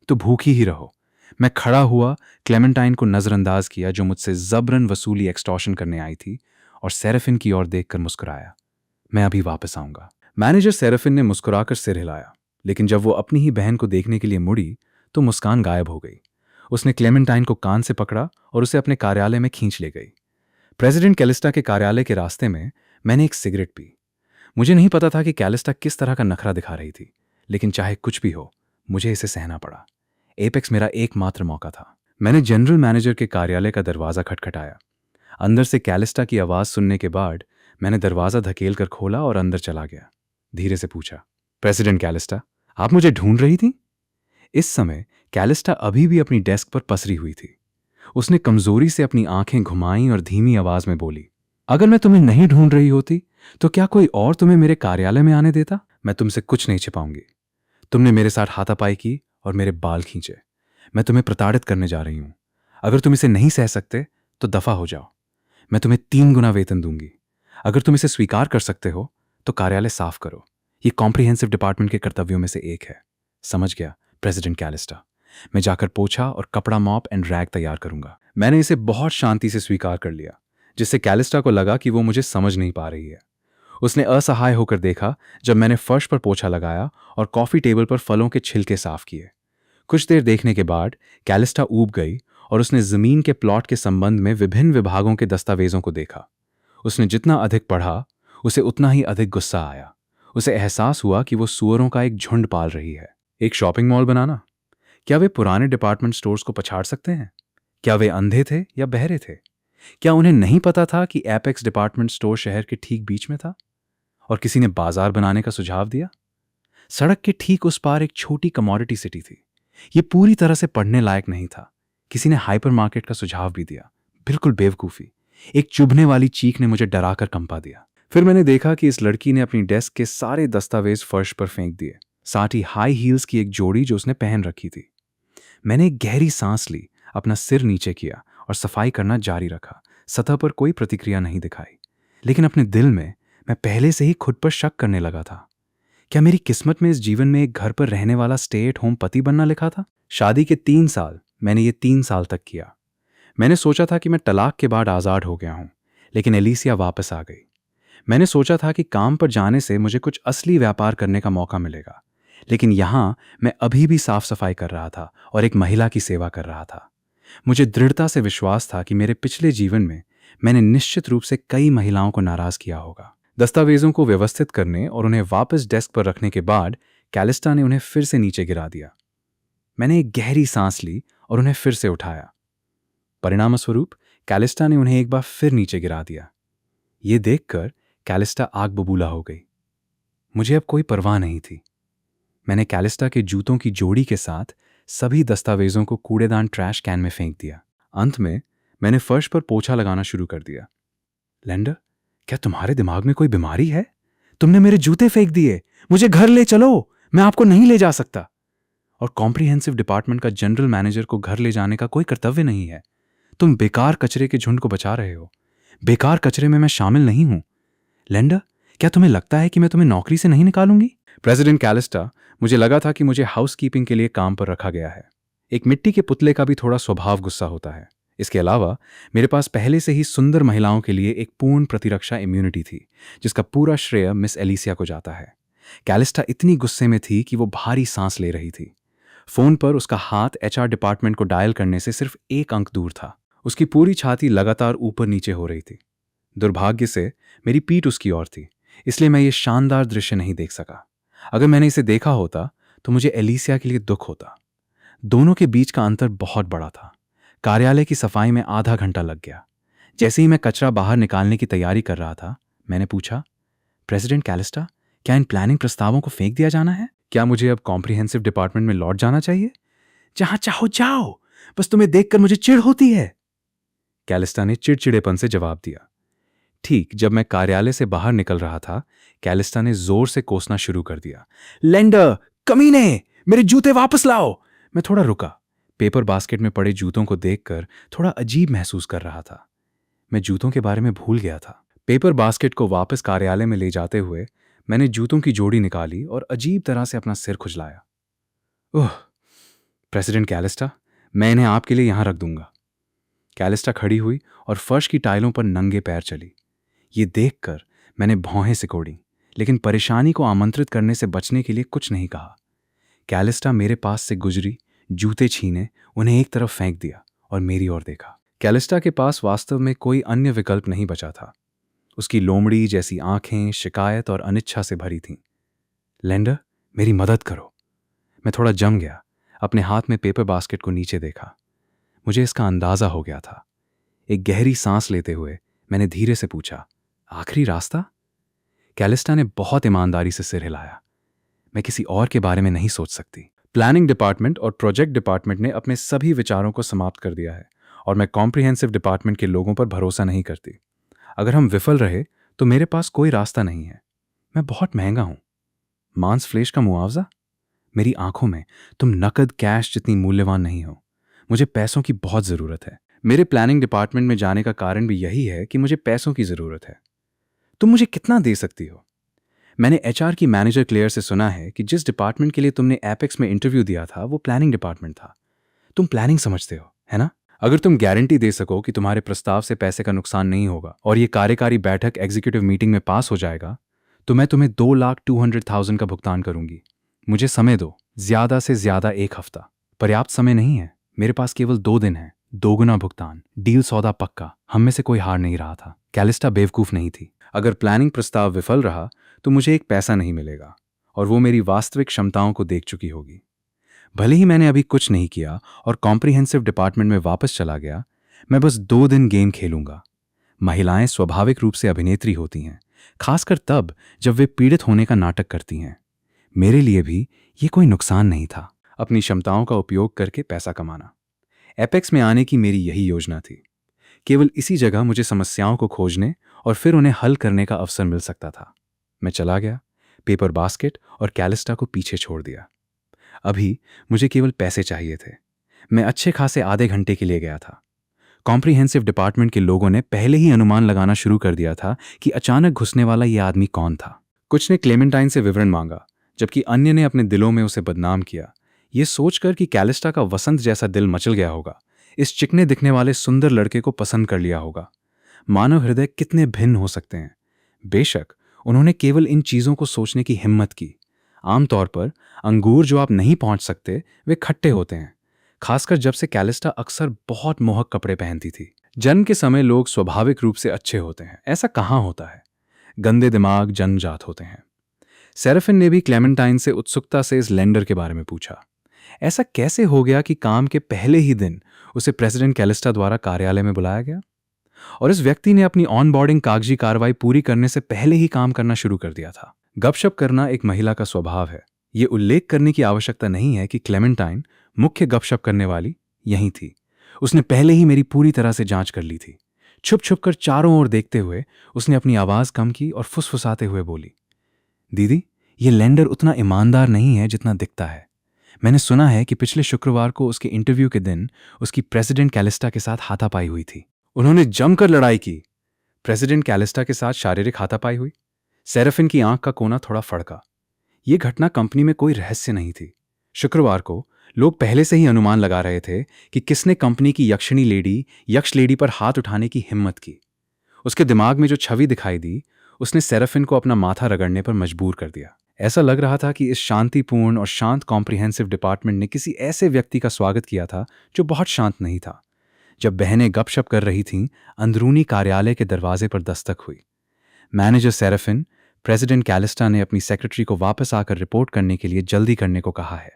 तो भूखी ही रहो। मैं खड़ा हुआ, क्लेमेंटाइन को नजरअंदाज किया जो मुझसे जबरन वसूली एक्सटॉर्शन करने आई थी, और सेराफिन की ओर देखकर मुस्कुराया। मैं अभी वापस आऊंगा। मैनेजर सेराफिन ने मुस्कुराकर सिर हिलाया, लेकिन जब वो अपनी ही बहन को देखने के लिए मुड़ी तो मुस्कान गायब हो गई। उसने क्लेमेंटाइन को कान से पकड़ा और उसे अपने कार्यालय में खींच ले गई। प्रेसिडेंट कैलिस्टा के कार्यालय के रास्ते में मैंने एक सिगरेट पी। मुझे नहीं पता था कि कैलिस्टा किस तरह का नखरा दिखा रही थी, लेकिन चाहे कुछ भी हो, मुझे इसे सहना पड़ा। एपेक्स मेरा एकमात्र मौका था। मैंने जनरल मैनेजर के कार्यालय का दरवाजा खटखटाया। अंदर से कैलिस्टा की आवाज सुनने के बाद मैंने दरवाजा धकेल कर खोला और अंदर चला गया। धीरे से पूछा, प्रेसिडेंट कैलिस्टा, आप मुझे ढूंढ रही थी? इस समय कैलिस्टा अभी भी अपनी डेस्क पर पसरी हुई थी। उसने कमजोरी से अपनी आंखें घुमाईं और धीमी आवाज में बोली, अगर मैं तुम्हें नहीं ढूंढ रही होती तो क्या कोई और तुम्हें मेरे कार्यालय में आने देता? मैं तुमसे कुछ नहीं छिपाऊंगी। तुमने मेरे साथ हाथापाई की और मेरे बाल खींचे। मैं तुम्हें प्रताड़ित करने जा रही हूं। अगर तुम इसे नहीं सह सकते तो दफा हो जाओ। मैं तुम्हें 3 गुना वेतन दूंगी। अगर तुम इसे स्वीकार कर सकते हो तो कार्यालय साफ करो। ये कॉम्प्रिहेंसिव डिपार्टमेंट के कर्तव्यों में से एक है। समझ गया प्रेसिडेंट कैलिस्टा। मैं जाकर पोछा और कपड़ा, मॉप एंड रैग तैयार करूंगा। मैंने इसे बहुत शांति से स्वीकार कर लिया, जिससे कैलिस्टा को लगा कि वो मुझे समझ नहीं पा रही है। उसने असहाय होकर देखा जब मैंने फर्श पर पोछा लगाया और कॉफी टेबल पर फलों के छिलके साफ किए। कुछ देर देखने के बाद कैलिस्टा ऊब गई और उसने जमीन के प्लॉट के संबंध में विभिन्न विभागों के दस्तावेजों को देखा। उसने जितना अधिक पढ़ा, उसे उतना ही अधिक गुस्सा आया। उसे एहसास हुआ कि वो सूअरों का एक झुंड पाल रही है। एक शॉपिंग मॉल बनाना? क्या वे पुराने डिपार्टमेंट स्टोर्स को पछाड़ सकते हैं? क्या वे अंधे थे या बहरे थे? क्या उन्हें नहीं पता था कि एपेक्स डिपार्टमेंट स्टोर शहर के ठीक बीच में था और किसी ने बाजार बनाने का सुझाव दिया? सड़क के ठीक उस पार एक छोटी कमोडिटी सिटी थी। यह पूरी तरह से पढ़ने लायक नहीं था। किसी ने हाइपर मार्केट का सुझाव भी दिया। बिल्कुल बेवकूफी। एक चुभने वाली चीख ने मुझे डराकर कंपा दिया। फिर मैंने देखा कि इस लड़की ने अपनी डेस्क के सारे दस्तावेज फर्श पर फेंक दिए, साथ ही हाई हील्स की एक जोड़ी जो उसने पहन रखी थी। मैंने एक गहरी सांस ली, अपना सिर नीचे किया और सफाई करना जारी रखा। सतह पर कोई प्रतिक्रिया नहीं दिखाई, लेकिन अपने दिल में मैं पहले से ही खुद पर शक करने लगा था। क्या मेरी किस्मत में इस जीवन में एक घर पर रहने वाला स्टे एट होम पति बनना लिखा था? शादी के 3 साल मैंने ये 3 साल तक किया। मैंने सोचा था कि मैं तलाक के बाद आज़ाद हो गया हूं, लेकिन एलिसिया वापस आ गई। मैंने सोचा था कि काम पर जाने से मुझे कुछ असली व्यापार करने का मौका मिलेगा, लेकिन यहां मैं अभी भी साफ सफाई कर रहा था और एक महिला की सेवा कर रहा था। मुझे दृढ़ता से विश्वास था कि मेरे पिछले जीवन में मैंने निश्चित रूप से कई महिलाओं को नाराज किया होगा। दस्तावेजों को व्यवस्थित करने और उन्हें वापस डेस्क पर रखने के बाद कैलिस्टा ने उन्हें फिर से नीचे गिरा दिया। मैंने एक गहरी सांस ली और उन्हें फिर से उठाया। परिणामस्वरूप कैलिस्टा ने उन्हें एक बार फिर नीचे गिरा दिया। ये देखकर कैलिस्टा आग बबूला हो गई। मुझे अब कोई परवाह नहीं थी। मैंने कैलिस्टा के जूतों की जोड़ी के साथ सभी दस्तावेजों को कूड़ेदान ट्रैश कैन में फेंक दिया। अंत में मैंने फर्श पर पोछा लगाना शुरू कर दिया। लेंडर, क्या तुम्हारे दिमाग में कोई बीमारी है? तुमने मेरे जूते फेंक दिए। मुझे घर ले चलो, मैं आपको नहीं ले जा सकता। और कॉम्प्रिहेंसिव डिपार्टमेंट का जनरल मैनेजर को घर ले जाने का कोई कर्तव्य नहीं है। तुम बेकार कचरे के झुंड को बचा रहे हो। बेकार कचरे में मैं शामिल नहीं हूं। लेंडर, क्या तुम्हें लगता है कि मैं तुम्हें नौकरी से नहीं निकालूंगी? प्रेसिडेंट कैलिस्टा, मुझे लगा था कि मुझे हाउसकीपिंग के लिए काम पर रखा गया है। एक मिट्टी के पुतले का भी थोड़ा स्वभाव गुस्सा होता है। इसके अलावा मेरे पास पहले से ही सुंदर महिलाओं के लिए एक पूर्ण प्रतिरक्षा इम्यूनिटी थी, जिसका पूरा श्रेय मिस एलिसिया को जाता है। कैलिस्टा इतनी गुस्से में थी कि वो भारी सांस ले रही थी। फोन पर उसका हाथ एचआर डिपार्टमेंट को डायल करने से सिर्फ एक अंक दूर था। उसकी पूरी छाती लगातार ऊपर नीचे हो रही थी। दुर्भाग्य से मेरी पीठ उसकी ओर थी, इसलिए मैं ये शानदार दृश्य नहीं देख सका। अगर मैंने इसे देखा होता तो मुझे एलिसिया के लिए दुख होता। दोनों के बीच का अंतर बहुत बड़ा था। कार्यालय की सफाई में आधा घंटा लग गया। जैसे ही मैं कचरा बाहर निकालने की तैयारी कर रहा था, मैंने पूछा, प्रेसिडेंट कैलिस्टा, क्या इन प्लानिंग प्रस्तावों को फेंक दिया जाना है? क्या मुझे अब कॉम्प्रिहेंसिव डिपार्टमेंट में लौट जाना चाहिए? जहां चाहो जाओ, बस तुम्हें देखकर मुझे चिढ़ होती है, कैलिस्टा ने चिड़चिड़ेपन से जवाब दिया। ठीक जब मैं कार्यालय से बाहर निकल रहा था, कैलिस्टा ने जोर से कोसना शुरू कर दिया। लेंडर, कमीने, मेरे जूते वापस लाओ! मैं थोड़ा रुका। पेपर बास्केट में पड़े जूतों को देखकर थोड़ा अजीब महसूस कर रहा था। मैं जूतों के बारे में भूल गया था। पेपर बास्केट को वापस कार्यालय में ले जाते हुए मैंने जूतों की जोड़ी निकाली और अजीब तरह से अपना सिर खुजलाया। ओह, प्रेसिडेंट कैलिस्टा, मैं इन्हें आपके लिए यहां रख दूंगा। कैलिस्टा खड़ी हुई और फर्श की टाइलों पर नंगे पैर चली। ये देखकर मैंने भौहें सिकोड़ी, लेकिन परेशानी को आमंत्रित करने से बचने के लिए कुछ नहीं कहा। कैलिस्टा मेरे पास से गुजरी, जूते छीने, उन्हें एक तरफ फेंक दिया और मेरी ओर देखा। कैलिस्टा के पास वास्तव में कोई अन्य विकल्प नहीं बचा था। उसकी लोमड़ी जैसी आंखें शिकायत और अनिच्छा से भरी थीं। लेंडर, मेरी मदद करो। मैं थोड़ा जम गया। अपने हाथ में पेपर बास्केट को नीचे देखा। मुझे इसका अंदाजा हो गया था। एक गहरी सांस लेते हुए मैंने धीरे से पूछा, आखिरी रास्ता? कैलिस्टा ने बहुत ईमानदारी से सिर हिलाया। मैं किसी और के बारे में नहीं सोच सकती। प्लानिंग डिपार्टमेंट और प्रोजेक्ट डिपार्टमेंट ने अपने सभी विचारों को समाप्त कर दिया है और मैं कॉम्प्रिहेंसिव डिपार्टमेंट के लोगों पर भरोसा नहीं करती। अगर हम विफल रहे तो मेरे पास कोई रास्ता नहीं है। मैं बहुत महंगा हूं। मांस फ्लेश का मुआवजा? मेरी आंखों में तुम नकद कैश जितनी मूल्यवान नहीं हो। मुझे पैसों की बहुत जरूरत है। मेरे प्लानिंग डिपार्टमेंट में जाने का कारण भी यही है कि मुझे पैसों की जरूरत है। तुम मुझे कितना दे सकती हो? मैंने एचआर की मैनेजर क्लेयर से सुना है कि जिस डिपार्टमेंट के लिए तुमने एपेक्स में इंटरव्यू दिया था वो प्लानिंग डिपार्टमेंट था। तुम प्लानिंग समझते हो, है ना? अगर तुम गारंटी दे सको कि तुम्हारे प्रस्ताव से पैसे का नुकसान नहीं होगा और ये कार्यकारी बैठक एग्जीक्यूटिव मीटिंग में पास हो जाएगा, तो मैं तुम्हें 2,200,000 का भुगतान करूंगी। मुझे समय दो, ज्यादा से ज्यादा 1 हफ्ता। पर्याप्त समय नहीं है, मेरे पास केवल 2 दिन है। 2 गुना भुगतान, डील सौदा पक्का। हम में से कोई हार नहीं रहा था। कैलिस्टा बेवकूफ नहीं थी। अगर प्लानिंग प्रस्ताव विफल रहा तो मुझे एक पैसा नहीं मिलेगा और वो मेरी वास्तविक क्षमताओं को देख चुकी होगी। भले ही मैंने अभी कुछ नहीं किया और कॉम्प्रिहेंसिव डिपार्टमेंट में वापस चला गया, मैं बस 2 दिन गेम खेलूंगा। महिलाएं स्वाभाविक रूप से अभिनेत्री होती हैं, खासकर तब जब वे पीड़ित होने का नाटक करती हैं। मेरे लिए भी ये कोई नुकसान नहीं था। अपनी क्षमताओं का उपयोग करके पैसा कमाना, एपेक्स में आने की मेरी यही योजना थी। केवल इसी जगह मुझे समस्याओं को खोजने और फिर उन्हें हल करने का अवसर मिल सकता था। मैं चला गया, पेपर बास्केट और कैलिस्टा को पीछे छोड़ दिया। अभी मुझे केवल पैसे चाहिए थे। मैं अच्छे खासे आधे घंटे के लिए गया था। कॉम्प्रिहेंसिव डिपार्टमेंट के लोगों ने पहले ही अनुमान लगाना शुरू कर दिया था कि अचानक घुसने वाला यह आदमी कौन था। कुछ ने क्लेमेंटाइन से विवरण मांगा, जबकि अन्य ने अपने दिलों में उसे बदनाम किया, ये सोचकर कि कैलिस्टा का वसंत जैसा दिल मचल गया होगा, इस चिकने दिखने वाले सुंदर लड़के को पसंद कर लिया होगा। मानव हृदय कितने भिन्न हो सकते हैं। बेशक उन्होंने केवल इन चीजों को सोचने की हिम्मत की। आमतौर पर अंगूर जो आप नहीं पहुंच सकते वे खट्टे होते हैं, खासकर जब से कैलिस्टा अक्सर बहुत मोहक कपड़े पहनती थी। जन्म के समय लोग स्वाभाविक रूप से अच्छे होते हैं, ऐसा कहाँ होता है? गंदे दिमाग जन्मजात होते हैं। सेराफिन ने भी क्लेमेंटाइन से उत्सुकता से इस लेंडर के बारे में पूछा। ऐसा कैसे हो गया कि काम के पहले ही दिन उसे प्रेसिडेंट कैलिस्टा द्वारा कार्यालय में बुलाया गया? और इस व्यक्ति ने अपनी ऑनबोर्डिंग कागजी कार्रवाई पूरी करने से पहले ही काम करना शुरू कर दिया था। गपशप करना एक महिला का स्वभाव है। ये उल्लेख करने की आवश्यकता नहीं है कि क्लेमेंटाइन, मुख्य गपशप करने वाली, यहीं थी। उसने पहले ही मेरी पूरी तरह से जांच कर ली थी। छुप छुप कर चारों ओर देखते हुए उसने अपनी आवाज कम की और फुसफुसाते हुए बोली, दीदी, ये लेंडर उतना ईमानदार नहीं है जितना दिखता है। मैंने सुना है कि पिछले शुक्रवार को उसके इंटरव्यू के दिन उसकी प्रेसिडेंट कैलिस्टा के साथ हाथापाई हुई थी। उन्होंने जमकर लड़ाई की। प्रेसिडेंट कैलिस्टा के साथ शारीरिक हाथापाई हुई? सेराफिन की आंख का कोना थोड़ा फड़का। यह घटना कंपनी में कोई रहस्य नहीं थी। शुक्रवार को लोग पहले से ही अनुमान लगा रहे थे कि किसने कंपनी की यक्षिणी लेडी, यक्ष लेडी पर हाथ उठाने की हिम्मत की। उसके दिमाग में जो छवि दिखाई दी, उसने सेराफिन को अपना माथा रगड़ने पर मजबूर कर दिया। ऐसा लग रहा था कि इस शांतिपूर्ण और शांत कॉम्प्रिहेंसिव डिपार्टमेंट ने किसी ऐसे व्यक्ति का स्वागत किया था जो बहुत शांत नहीं था। जब बहनें गपशप कर रही थीं, अंदरूनी कार्यालय के दरवाजे पर दस्तक हुई। मैनेजर सेराफिन, प्रेसिडेंट कैलिस्टा ने अपनी सेक्रेटरी को वापस आकर रिपोर्ट करने के लिए जल्दी करने को कहा है।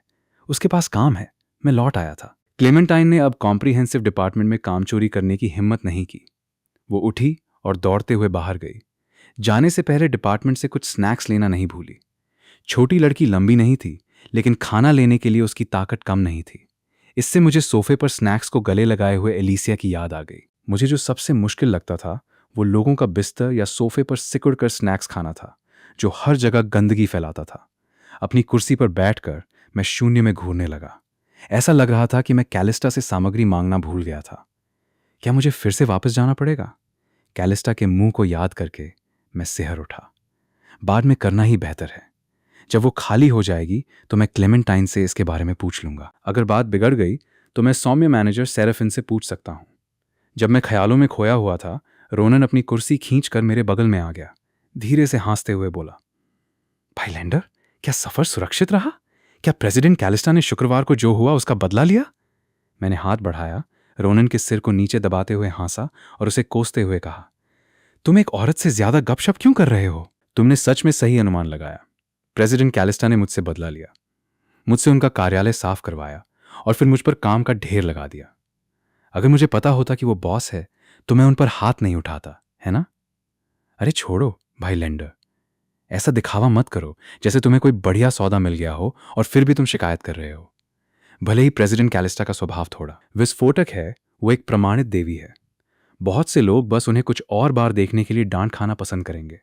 उसके पास काम है, मैं लौट आया था। क्लेमेंटाइन ने अब कॉम्प्रिहेंसिव डिपार्टमेंट में काम चोरी करने की हिम्मत नहीं की। वो उठी और दौड़ते हुए बाहर गई। जाने से पहले डिपार्टमेंट से कुछ स्नैक्स लेना नहीं भूली। छोटी लड़की लंबी नहीं थी, लेकिन खाना लेने के लिए उसकी ताकत कम नहीं थी। इससे मुझे सोफे पर स्नैक्स को गले लगाए हुए एलिसिया की याद आ गई। मुझे जो सबसे मुश्किल लगता था वो लोगों का बिस्तर या सोफे पर सिकुड़ कर स्नैक्स खाना था, जो हर जगह गंदगी फैलाता था। अपनी कुर्सी पर बैठकर मैं शून्य में घूरने लगा। ऐसा लग रहा था कि मैं कैलिस्टा से सामग्री मांगना भूल गया था। क्या मुझे फिर से वापस जाना पड़ेगा? कैलिस्टा के मुंह को याद करके मैं सिहर उठा। बाद में करना ही बेहतर है। जब वो खाली हो जाएगी तो मैं क्लेमेंटाइन से इसके बारे में पूछ लूंगा। अगर बात बिगड़ गई तो मैं सौम्य मैनेजर सेराफिन से पूछ सकता हूं। जब मैं ख्यालों में खोया हुआ था, रोनन अपनी कुर्सी खींचकर मेरे बगल में आ गया। धीरे से हंसते हुए बोला, भाई लैंडर, क्या सफर सुरक्षित रहा? क्या प्रेसिडेंट कैलिस्टा ने शुक्रवार को जो हुआ उसका बदला लिया? मैंने हाथ बढ़ाया, रोनन के सिर को नीचे दबाते हुए हंसा और उसे कोसते हुए कहा, तुम एक औरत से ज्यादा गपशप क्यों कर रहे हो? तुमने सच में सही अनुमान लगाया। प्रेसिडेंट कैलिस्टा ने मुझसे बदला लिया, मुझसे उनका कार्यालय साफ करवाया और फिर मुझ पर काम का ढेर लगा दिया। अगर मुझे पता होता कि वो बॉस है तो मैं उन पर हाथ नहीं उठाता, है ना? अरे छोड़ो भाई लैंडर, ऐसा दिखावा मत करो जैसे तुम्हें कोई बढ़िया सौदा मिल गया हो और फिर भी तुम शिकायत कर रहे हो। भले ही प्रेसिडेंट कैलिस्टा का स्वभाव थोड़ा विस्फोटक है, वो एक प्रमाणित देवी है। बहुत से लोग बस उन्हें कुछ और बार देखने के लिए डांट खाना पसंद करेंगे।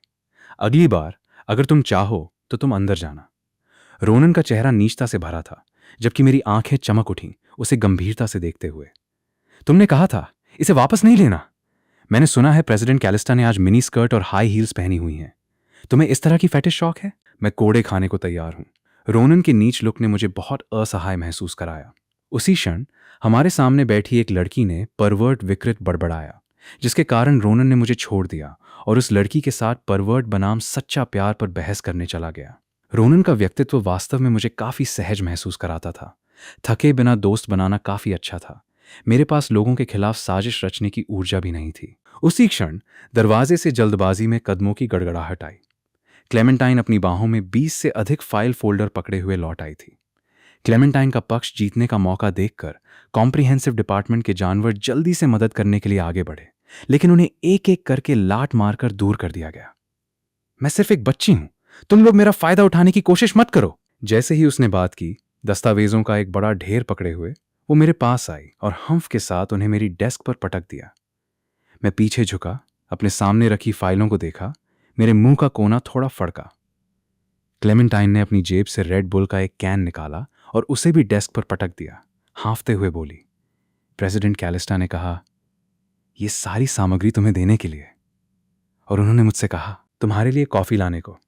अगली बार अगर तुम चाहो तो तुम अंदर जाना। रोनन का चेहरा नीचता से भरा था, जबकि मेरी आंखें चमक उठीं उसे गंभीरता से देखते हुए। तुमने कहा था इसे वापस नहीं लेना। मैंने सुना है प्रेसिडेंट कैलिस्टा ने आज मिनी स्कर्ट और हाई हील्स पहनी हुई हैं। तुम्हें इस तरह की फैटिश शौक है? मैं कोड़े खाने को तैयार हूं। रोनन के नीच लुक ने मुझे बहुत असहाय महसूस कराया। उसी क्षण हमारे सामने बैठी एक लड़की ने परवर्ट विकृत बड़बड़ाया, जिसके कारण रोनन ने मुझे छोड़ दिया और उस लड़की के साथ परवर्ट बनाम सच्चा प्यार पर बहस करने चला गया। रोनन का व्यक्तित्व वास्तव में मुझे काफी सहज महसूस कराता था। थके बिना दोस्त बनाना काफी अच्छा था। मेरे पास लोगों के खिलाफ साजिश रचने की ऊर्जा भी नहीं थी। उसी क्षण दरवाजे से जल्दबाजी में कदमों की गड़गड़ाहट आई। क्लेमेंटाइन अपनी बाहों में 20 से अधिक फाइल फोल्डर पकड़े हुए लौट आई थी। क्लेमेंटाइन का पक्ष जीतने का मौका देखकर कॉम्प्रिहेंसिव डिपार्टमेंट के जानवर जल्दी से मदद करने के लिए आगे बढ़े, लेकिन उन्हें एक एक करके लात मारकर दूर कर दिया गया। मैं सिर्फ एक बच्ची हूं, तुम लोग मेरा फायदा उठाने की कोशिश मत करो। जैसे ही उसने बात की, दस्तावेजों का एक बड़ा ढेर पकड़े हुए वो मेरे पास आई और हंफ के साथ उन्हें मेरी डेस्क पर पटक दिया। मैं पीछे झुका, अपने सामने रखी फाइलों को देखा। मेरे मुंह का कोना थोड़ा फड़का। क्लेमेंटाइन ने अपनी जेब से रेड बुल का एक कैन निकाला और उसे भी डेस्क पर पटक दिया। हाँफते हुए बोली, प्रेसिडेंट कैलिस्टा ने कहा, यह सारी सामग्री तुम्हें देने के लिए। और उन्होंने मुझसे कहा तुम्हारे लिए कॉफी लाने को।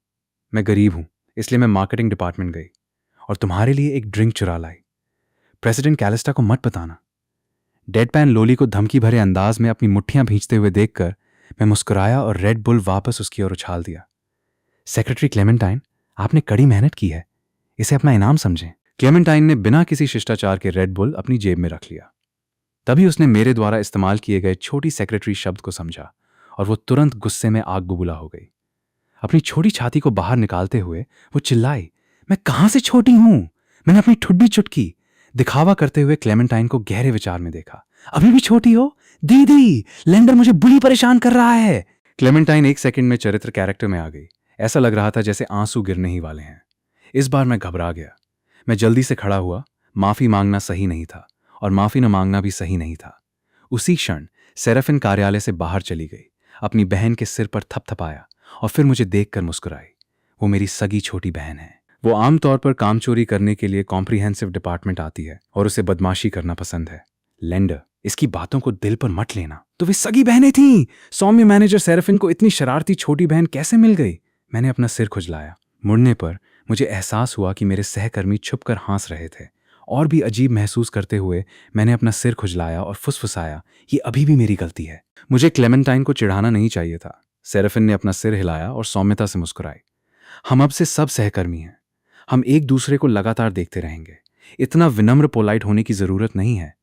मैं गरीब हूं, इसलिए मैं मार्केटिंग डिपार्टमेंट गई और तुम्हारे लिए एक ड्रिंक चुरा लाई। प्रेसिडेंट कैलिस्टा को मत बताना। डेडपैन लोली को धमकी भरे अंदाज में अपनी मुट्ठियां भींचते हुए देखकर मैं मुस्कुराया और रेड बुल वापस उसकी ओर उछाल दिया। सेक्रेटरी क्लेमेंटाइन, आपने कड़ी मेहनत की है, इसे अपना इनाम समझें। क्लेमेंटाइन ने बिना किसी शिष्टाचार के रेड बुल अपनी जेब में रख लिया। तभी उसने मेरे द्वारा इस्तेमाल किए गए छोटी सेक्रेटरी शब्द को समझा और वो तुरंत गुस्से में आग बबूला हो गई। अपनी छोटी छाती को बाहर निकालते हुए वो चिल्लाई, मैं कहां से छोटी हूं? मैंने अपनी ठुड्डी चुटकी। दिखावा करते हुए क्लेमेंटाइन को गहरे विचार में देखा। अभी भी छोटी हो? दीदी, लैंडर मुझे बुरी परेशान कर रहा है। क्लेमेंटाइन एक सेकंड में चरित्र कैरेक्टर में आ गई। ऐसा लग रहा था जैसे आंसू गिरने ही वाले हैं। इस बार मैं घबरा गया। मैं जल्दी से खड़ा हुआ। माफी मांगना सही नहीं था और माफी न मांगना भी सही नहीं था। उसी क्षण सेराफिन कार्यालय से बाहर चली गई, अपनी बहन के सिर पर थपथपाया और फिर मुझे देखकर मुस्कुराई। वो मेरी सगी छोटी बहन है। वो आमतौर पर काम चोरी करने के लिए कॉम्प्रिहेंसिव डिपार्टमेंट आती है और उसे बदमाशी करना पसंद है। लैंडर, इसकी बातों को दिल पर मत लेना। तो वे सगी बहनें थीं। सौम्य मैनेजर सेराफिन को इतनी शरारती छोटी बहन कैसे मिल गई? मैंने अपना सिर खुजलाया। मुड़ने पर मुझे एहसास हुआ कि मेरे सहकर्मी छुपकर हंस रहे थे। और भी अजीब महसूस करते हुए मैंने अपना सिर खुजलाया और फुसफुसाया, ये अभी भी मेरी गलती है। मुझे क्लेमेंटाइन को चिढ़ाना नहीं चाहिए था। सेराफिन ने अपना सिर हिलाया और सौम्यता से मुस्कुराई। हम अब से सब सहकर्मी हैं। हम एक दूसरे को लगातार देखते रहेंगे। इतना विनम्र पोलाइट होने की ज़रूरत नहीं है।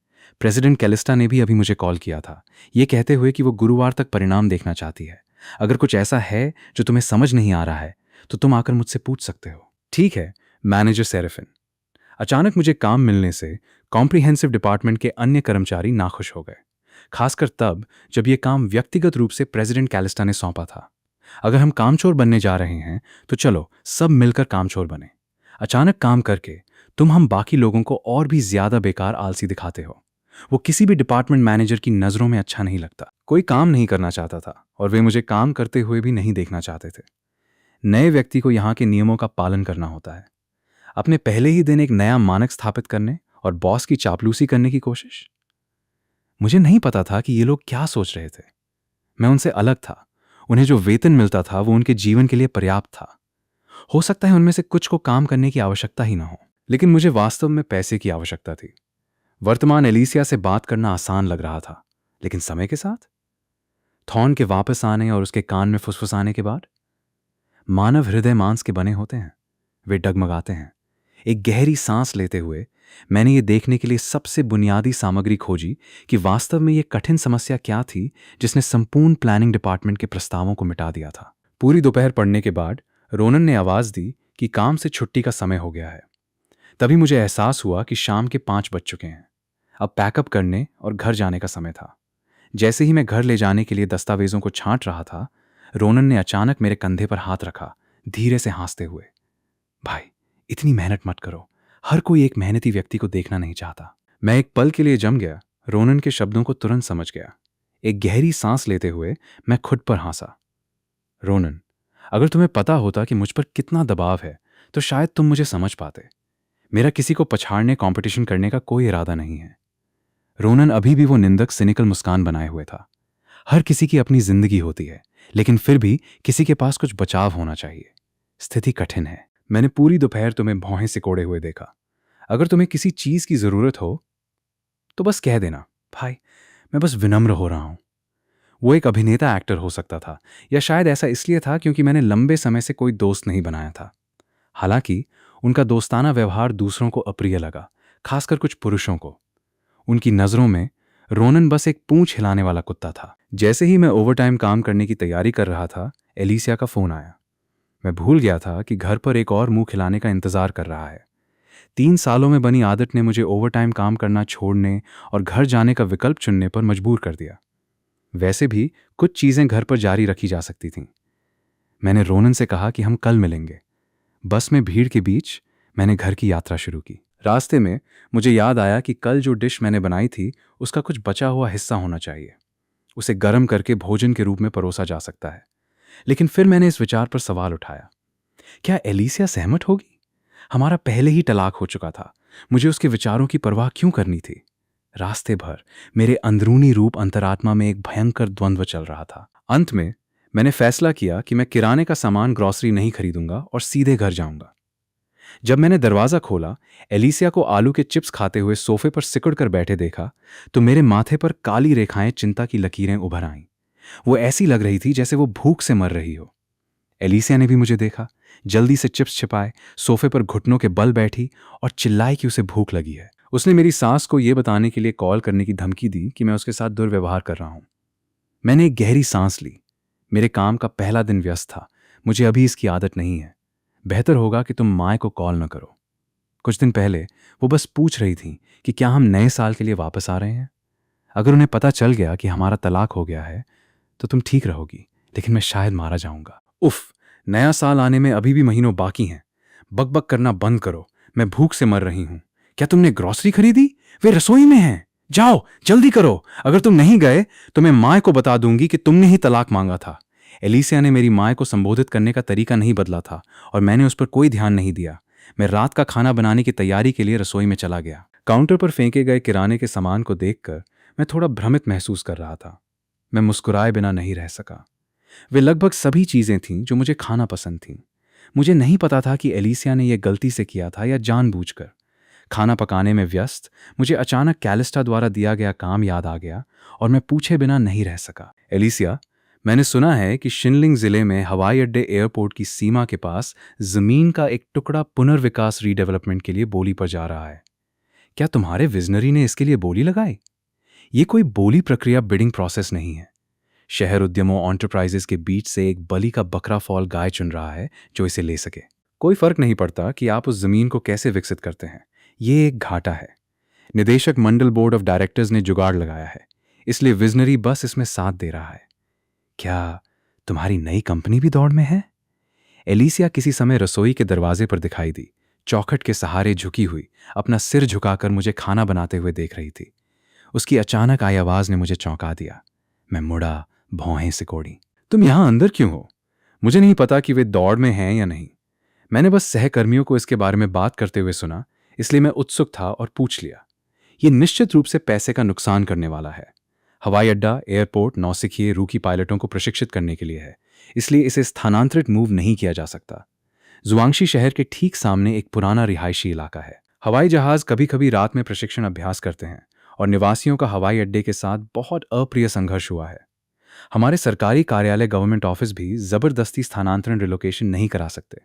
प्रेसिडेंट कैलिस्टा ने भी अभी मुझे कॉल किया था, ये कहते हुए कि वो गुरुवार तक परिणाम देखना चाहती है। अगर कुछ ऐसा है जो तुम्हें समझ नहीं आ रहा है तो तुम आकर मुझसे पूछ सकते हो। ठीक है, मैनेजर सेरेफिन। अचानक मुझे काम मिलने से कॉम्प्रिहेंसिव डिपार्टमेंट के अन्य कर्मचारी नाखुश हो गए, खासकर तब जब यह काम व्यक्तिगत रूप से प्रेसिडेंट कैलिस्टा ने सौंपा था। अगर हम कामचोर बनने जा रहे हैं तो चलो सब मिलकर कामचोर बने। अचानक काम करके तुम हम बाकी लोगों को और भी ज्यादा बेकार आलसी दिखाते हो। वो किसी भी डिपार्टमेंट मैनेजर की नजरों में अच्छा नहीं लगता। कोई काम नहीं करना चाहता था और वे मुझे काम करते हुए भी नहीं देखना चाहते थे। नए व्यक्ति को यहाँ के नियमों का पालन करना होता है। अपने पहले ही दिन एक नया मानक स्थापित करने और बॉस की चापलूसी करने की कोशिश। मुझे नहीं पता था कि ये लोग क्या सोच रहे थे। मैं उनसे अलग था। उन्हें जो वेतन मिलता था वो उनके जीवन के लिए पर्याप्त था। हो सकता है उनमें से कुछ को काम करने की आवश्यकता ही ना हो, लेकिन मुझे वास्तव में पैसे की आवश्यकता थी। वर्तमान एलिसिया से बात करना आसान लग रहा था, लेकिन समय के साथ थॉर्न के वापस आने और उसके कान में फुसफुसाने के बाद, मानव हृदय मांस के बने होते हैं, वे डगमगाते हैं। एक गहरी सांस लेते हुए मैंने ये देखने के लिए सबसे बुनियादी सामग्री खोजी कि वास्तव में ये कठिन समस्या क्या थी जिसने संपूर्ण प्लानिंग डिपार्टमेंट के प्रस्तावों को मिटा दिया था। पूरी दोपहर पढ़ने के बाद रोनन ने आवाज दी कि काम से छुट्टी का समय हो गया है। तभी मुझे एहसास हुआ कि शाम के 5 बज चुके हैं। अब पैकअप करने और घर जाने का समय था। जैसे ही मैं घर ले जाने के लिए दस्तावेजों को छांट रहा था, रोनन ने अचानक मेरे कंधे पर हाथ रखा, धीरे से हंसते हुए। भाई, इतनी मेहनत मत करो। हर कोई एक मेहनती व्यक्ति को देखना नहीं चाहता। मैं एक पल के लिए जम गया। रोनन के शब्दों को तुरंत समझ गया। एक गहरी सांस लेते हुए मैं खुद पर हंसा। रोनन, अगर तुम्हें पता होता कि मुझ पर कितना दबाव है तो शायद तुम मुझे समझ पाते। मेरा किसी को पछाड़ने कंपटीशन करने का कोई इरादा नहीं है। रोनन अभी भी वो निंदक सिनिकल मुस्कान बनाए हुए था। हर किसी की अपनी जिंदगी होती है, लेकिन फिर भी किसी के पास कुछ बचाव होना चाहिए। स्थिति कठिन है। मैंने पूरी दोपहर तुम्हें भौहें सिकोड़े हुए देखा। अगर तुम्हें किसी चीज की जरूरत हो तो बस कह देना। भाई, मैं बस विनम्र हो रहा हूं। वो एक अभिनेता एक्टर हो सकता था, या शायद ऐसा इसलिए था क्योंकि मैंने लंबे समय से कोई दोस्त नहीं बनाया था। हालांकि उनका दोस्ताना व्यवहार दूसरों को अप्रिय लगा, खासकर कुछ पुरुषों को। उनकी नजरों में रोनन बस एक पूंछ हिलाने वाला कुत्ता था। जैसे ही मैं ओवरटाइम काम करने की तैयारी कर रहा था, एलिसिया का फोन आया। मैं भूल गया था कि घर पर एक और मुंह खिलाने का इंतजार कर रहा है। 3 सालों में बनी आदत ने मुझे ओवरटाइम काम करना छोड़ने और घर जाने का विकल्प चुनने पर मजबूर कर दिया। वैसे भी कुछ चीजें घर पर जारी रखी जा सकती थीं। मैंने रोनन से कहा कि हम कल मिलेंगे। बस में भीड़ के बीच मैंने घर की यात्रा शुरू की। रास्ते में मुझे याद आया कि कल जो डिश मैंने बनाई थी उसका कुछ बचा हुआ हिस्सा होना चाहिए। उसे गर्म करके भोजन के रूप में परोसा जा सकता है। लेकिन फिर मैंने इस विचार पर सवाल उठाया, क्या एलिसिया सहमत होगी? हमारा पहले ही तलाक हो चुका था। मुझे उसके विचारों की परवाह क्यों करनी थी? रास्ते भर मेरे अंदरूनी रूप अंतरात्मा में एक भयंकर द्वंद्व चल रहा था। अंत में मैंने फैसला किया कि मैं किराने का सामान ग्रॉसरी नहीं खरीदूंगा और सीधे घर जाऊंगा। जब मैंने दरवाजा खोला, एलिसिया को आलू के चिप्स खाते हुए सोफे पर सिकुड़ कर बैठे देखा तो मेरे माथे पर काली रेखाएं, चिंता की लकीरें उभर आईं। वो ऐसी लग रही थी जैसे वो भूख से मर रही हो। एलिसिया ने भी मुझे देखा, जल्दी से चिप्स छिपाए सोफे पर घुटनों के बल बैठी और चिल्लाई कि उसे भूख लगी है। उसने मेरी सास को यह बताने के लिए कॉल करने की धमकी दी कि मैं उसके साथ दुर्व्यवहार कर रहा हूं। मैंने एक गहरी सांस ली। मेरे काम का पहला दिन व्यस्त था। मुझे अभी इसकी आदत नहीं है। बेहतर होगा कि तुम माए को कॉल न करो। कुछ दिन पहले वो बस पूछ रही थी कि क्या हम नए साल के लिए वापस आ रहे हैं। अगर उन्हें पता चल गया कि हमारा तलाक हो गया है तो तुम ठीक रहोगी, लेकिन मैं शायद मारा जाऊंगा। उफ, नया साल आने में अभी भी महीनों बाकी हैं। बकबक करना बंद करो। मैं भूख से मर रही हूं। क्या तुमने ग्रॉसरी खरीदी? वे रसोई में हैं। जाओ, जल्दी करो। अगर तुम नहीं गए तो मैं माए को बता दूंगी कि तुमने ही तलाक मांगा था। एलिसिया ने मेरी माए को संबोधित करने का तरीका नहीं बदला था और मैंने उस पर कोई ध्यान नहीं दिया। मैं रात का खाना बनाने की तैयारी के लिए रसोई में चला गया। काउंटर पर फेंके गए किराने के सामान को देखकर मैं थोड़ा भ्रमित महसूस कर रहा था। मैं मुस्कुराए बिना नहीं रह सका। वे लगभग सभी चीजें थीं जो मुझे खाना पसंद थीं। मुझे नहीं पता था कि एलिसिया ने यह गलती से किया था या जानबूझकर। खाना पकाने में व्यस्त मुझे अचानक कैलिस्टा द्वारा दिया गया काम याद आ गया और मैं पूछे बिना नहीं रह सका। एलिसिया, मैंने सुना है कि शिनलिंग जिले में हवाई अड्डे एयरपोर्ट की सीमा के पास जमीन का एक टुकड़ा पुनर्विकास रीडेवलपमेंट के लिए बोली पर जा रहा है। क्या तुम्हारे विजनरी ने इसके लिए बोली लगाई? ये कोई बोली प्रक्रिया बिडिंग प्रोसेस नहीं है। शहर उद्यमों एंटरप्राइजेस के बीच से एक बलि का बकरा फॉल गाय चुन रहा है जो इसे ले सके। कोई फर्क नहीं पड़ता कि आप उस जमीन को कैसे विकसित करते हैं, ये एक घाटा है। निदेशक मंडल बोर्ड ऑफ डायरेक्टर्स ने जुगाड़ लगाया है, इसलिए विजनरी बस इसमें साथ दे रहा है। क्या तुम्हारी नई कंपनी भी दौड़ में है? एलिसिया किसी समय रसोई के दरवाजे पर दिखाई दी, चौखट के सहारे झुकी हुई, अपना सिर झुकाकर मुझे खाना बनाते हुए देख रही थी। उसकी अचानक आई आवाज ने मुझे चौंका दिया। मैं मुड़ा, भौहें सिकोड़ी। तुम यहां अंदर क्यों हो? मुझे नहीं पता कि वे दौड़ में हैं या नहीं। मैंने बस सहकर्मियों को इसके बारे में बात करते हुए सुना, इसलिए मैं उत्सुक था और पूछ लिया। यह निश्चित रूप से पैसे का नुकसान करने वाला है। हवाई अड्डा, एयरपोर्ट, नौसिखिए, रूकी पायलटों को प्रशिक्षित करने के लिए है, इसलिए इसे स्थानांतरित मूव नहीं किया जा सकता। जुआंगशी शहर के ठीक सामने एक पुराना रिहायशी इलाका है। हवाई जहाज कभी कभी रात में प्रशिक्षण अभ्यास करते हैं और निवासियों का हवाई अड्डे के साथ बहुत अप्रिय संघर्ष हुआ है। हमारे सरकारी कार्यालय, गवर्नमेंट ऑफिस भी जबरदस्ती स्थानांतरण रिलोकेशन नहीं करा सकते,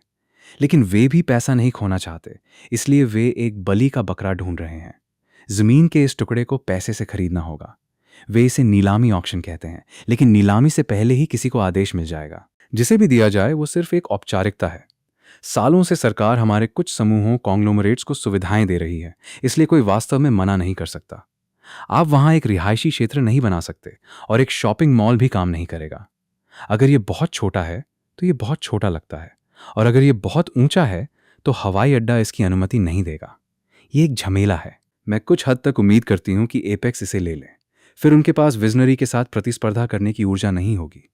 लेकिन वे भी पैसा नहीं खोना चाहते, इसलिए वे एक बलि का बकरा ढूंढ रहे हैं। जमीन के इस टुकड़े को पैसे से खरीदना होगा। वे इसे नीलामी ऑक्शन कहते हैं, लेकिन नीलामी से पहले ही किसी को आदेश मिल जाएगा। जिसे भी दिया जाए वो सिर्फ एक औपचारिकता है। सालों से सरकार हमारे कुछ समूहों, कॉन्ग्लोमरेट्स को सुविधाएं दे रही है, इसलिए कोई वास्तव में मना नहीं कर सकता। आप वहां एक रिहायशी क्षेत्र नहीं बना सकते और एक शॉपिंग मॉल भी काम नहीं करेगा। अगर ये बहुत छोटा है तो ये बहुत छोटा लगता है, और अगर ये बहुत ऊंचा है तो हवाई अड्डा इसकी अनुमति नहीं देगा। ये एक झमेला है। मैं कुछ हद तक उम्मीद करती हूं कि एपेक्स इसे ले ले, फिर उनके पास विजनरी के साथ प्रतिस्पर्धा करने की ऊर्जा नहीं होगी।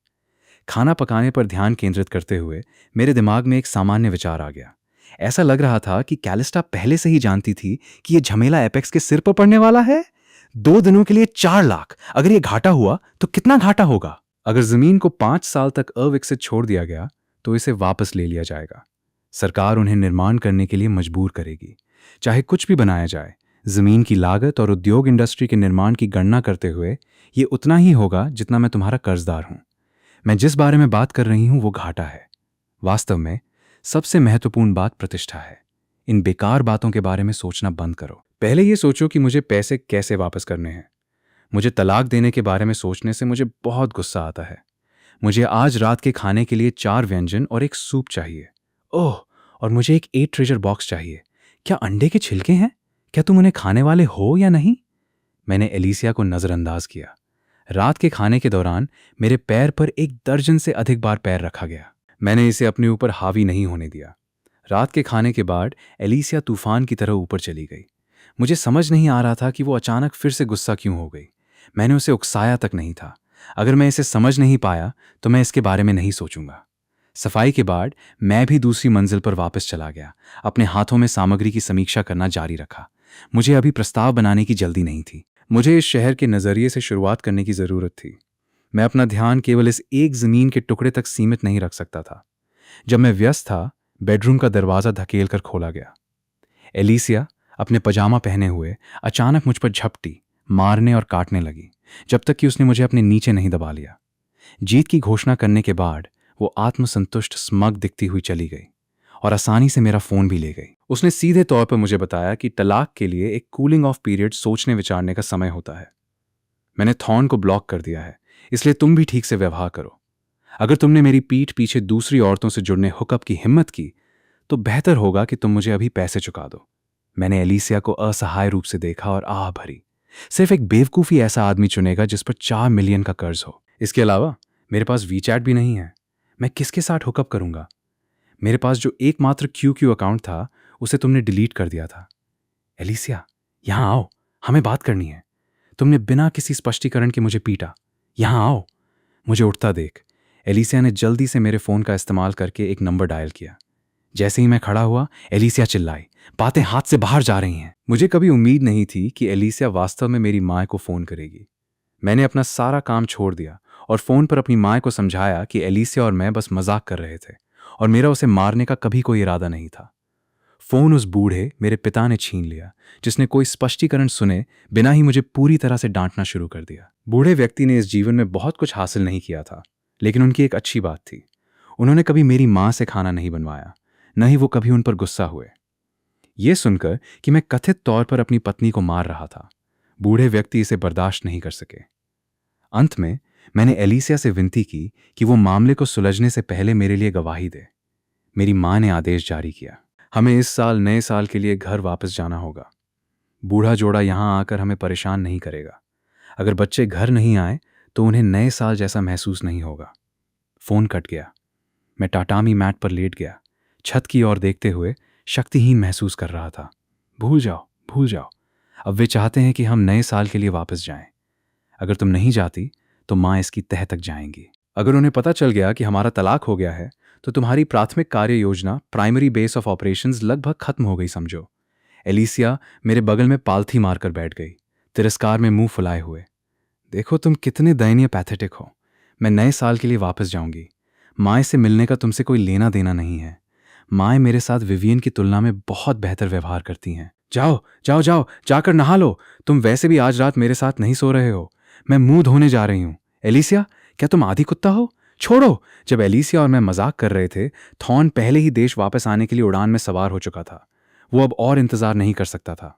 खाना पकाने पर ध्यान केंद्रित करते हुए मेरे दिमाग में एक सामान्य विचार आ गया। ऐसा लग रहा था कि कैलिस्टा पहले से ही जानती थी कि यह झमेला एपेक्स के सिर पर पड़ने वाला है। 2 दिनों के लिए 4 लाख, अगर यह घाटा हुआ तो कितना घाटा होगा? अगर जमीन को 5 साल तक अविकसित छोड़ दिया गया तो इसे वापस ले लिया जाएगा। सरकार उन्हें निर्माण करने के लिए मजबूर करेगी। चाहे कुछ भी बनाया जाए, जमीन की लागत और उद्योग इंडस्ट्री के निर्माण की गणना करते हुए ये उतना ही होगा जितना मैं तुम्हारा कर्जदार हूं। मैं जिस बारे में बात कर रही हूं वो घाटा है। वास्तव में सबसे महत्वपूर्ण बात प्रतिष्ठा है। इन बेकार बातों के बारे में सोचना बंद करो। पहले ये सोचो कि मुझे पैसे कैसे वापस करने हैं। मुझे तलाक देने के बारे में सोचने से मुझे बहुत गुस्सा आता है। मुझे आज रात के खाने के लिए 4 व्यंजन और एक सूप चाहिए। ओह, और मुझे एक 8 ट्रेजर बॉक्स चाहिए। क्या अंडे के छिलके हैं? क्या तुम उन्हें खाने वाले हो या नहीं? मैंने एलिसिया को नजरअंदाज किया। रात के खाने के दौरान मेरे पैर पर 1 दर्जन से अधिक बार पैर रखा गया। मैंने इसे अपने ऊपर हावी नहीं होने दिया। रात के खाने के बाद एलिसिया तूफान की तरह ऊपर चली गई। मुझे समझ नहीं आ रहा था कि वो अचानक फिर से गुस्सा क्यों हो गई। मैंने उसे उकसाया तक नहीं था। अगर मैं इसे समझ नहीं पाया तो मैं इसके बारे में नहीं सोचूंगा। सफाई के बाद मैं भी दूसरी मंजिल पर वापस चला गया। अपने हाथों में सामग्री की समीक्षा करना जारी रखा। मुझे अभी प्रस्ताव बनाने की जल्दी नहीं थी। मुझे इस शहर के नजरिए से शुरुआत करने की जरूरत थी। मैं अपना ध्यान केवल इस एक जमीन के टुकड़े तक सीमित नहीं रख सकता था। जब मैं व्यस्त था, बेडरूम का दरवाजा धकेल कर खोला गया। एलिसिया अपने पजामा पहने हुए अचानक मुझ पर झपटी, मारने और काटने लगी, जब तक कि उसने मुझे अपने नीचे नहीं दबा लिया। जीत की घोषणा करने के बाद वो आत्मसंतुष्ट, स्मग दिखती हुई चली गई और आसानी से मेरा फोन भी ले गई। उसने सीधे तौर पर मुझे बताया कि तलाक के लिए एक कूलिंग ऑफ पीरियड सोचने विचारने का समय होता है। मैंने थॉर्न को ब्लॉक कर दिया है, इसलिए तुम भी ठीक से व्यवहार करो। अगर तुमने मेरी पीठ पीछे दूसरी औरतों से जुड़ने हुकअप की हिम्मत की तो बेहतर होगा कि तुम मुझे अभी पैसे चुका दो। मैंने एलिसिया को असहाय रूप से देखा और आह भरी। सिर्फ एक बेवकूफी ऐसा आदमी चुनेगा जिस पर 4 मिलियन का कर्ज हो। इसके अलावा मेरे पास वीचैट भी नहीं है। मैं किसके साथ हुकअप करूंगा? मेरे पास जो एकमात्र QQ अकाउंट था उसे तुमने डिलीट कर दिया था। एलिसिया, यहां आओ, हमें बात करनी है। तुमने बिना किसी स्पष्टीकरण के मुझे पीटा। यहां आओ। मुझे उठता देख एलिसिया ने जल्दी से मेरे फोन का इस्तेमाल करके एक नंबर डायल किया। जैसे ही मैं खड़ा हुआ, एलिसिया चिल्लाई, बातें हाथ से बाहर जा रही हैं। मुझे कभी उम्मीद नहीं थी कि एलिसिया वास्तव में मेरी माँ को फोन करेगी। मैंने अपना सारा काम छोड़ दिया और फोन पर अपनी माँ को समझाया कि एलिसिया और मैं बस मजाक कर रहे थे और मेरा उसे मारने का कभी कोई इरादा नहीं था। फोन उस बूढ़े मेरे पिता ने छीन लिया, जिसने कोई स्पष्टीकरण सुने बिना ही मुझे पूरी तरह से डांटना शुरू कर दिया। बूढ़े व्यक्ति ने इस जीवन में बहुत कुछ हासिल नहीं किया था, लेकिन उनकी एक अच्छी बात थी, उन्होंने कभी मेरी माँ से खाना नहीं बनवाया, न ही वो कभी उन पर गुस्सा हुए। ये सुनकर कि मैं कथित तौर पर अपनी पत्नी को मार रहा था, बूढ़े व्यक्ति इसे बर्दाश्त नहीं कर सके। अंत में मैंने एलिसिया से विनती की कि वो मामले को सुलझने से पहले मेरे लिए गवाही दे। मेरी माँ ने आदेश जारी किया, हमें इस साल नए साल के लिए घर वापस जाना होगा। बूढ़ा जोड़ा यहाँ आकर हमें परेशान नहीं करेगा। अगर बच्चे घर नहीं आए तो उन्हें नए साल जैसा महसूस नहीं होगा। फोन कट गया। मैं टाटामी मैट पर लेट गया, छत की ओर देखते हुए शक्तिहीन महसूस कर रहा था। भूल जाओ, भूल जाओ। अब वे चाहते हैं कि हम नए साल के लिए वापस जाएं। अगर तुम नहीं जाती तो माँ इसकी तह तक जाएंगी। अगर उन्हें पता चल गया कि हमारा तलाक हो गया है तो तुम्हारी प्राथमिक कार्य योजना, प्राइमरी बेस ऑफ ऑपरेशंस, लगभग खत्म हो गई समझो। एलिसिया मेरे बगल में पालथी मारकर बैठ गई, तिरस्कार में मुंह फुलाए हुए। देखो तुम कितने दयनीय पैथेटिक हो। मैं नए साल के लिए वापस जाऊंगी। माए से मिलने का तुमसे कोई लेना देना नहीं है। माए मेरे साथ विवियन की तुलना में बहुत बेहतर व्यवहार करती हैं। जाओ जाओ जाओ, जाकर नहा लो। तुम वैसे भी आज रात मेरे साथ नहीं सो रहे हो। मैं मुंह धोने जा रही हूं। एलिसिया, क्या तुम आधी कुत्ता हो? छोड़ो। जब एलिसिया और मैं मजाक कर रहे थे, थॉर्न पहले ही देश वापस आने के लिए उड़ान में सवार हो चुका था। वो अब और इंतजार नहीं कर सकता था।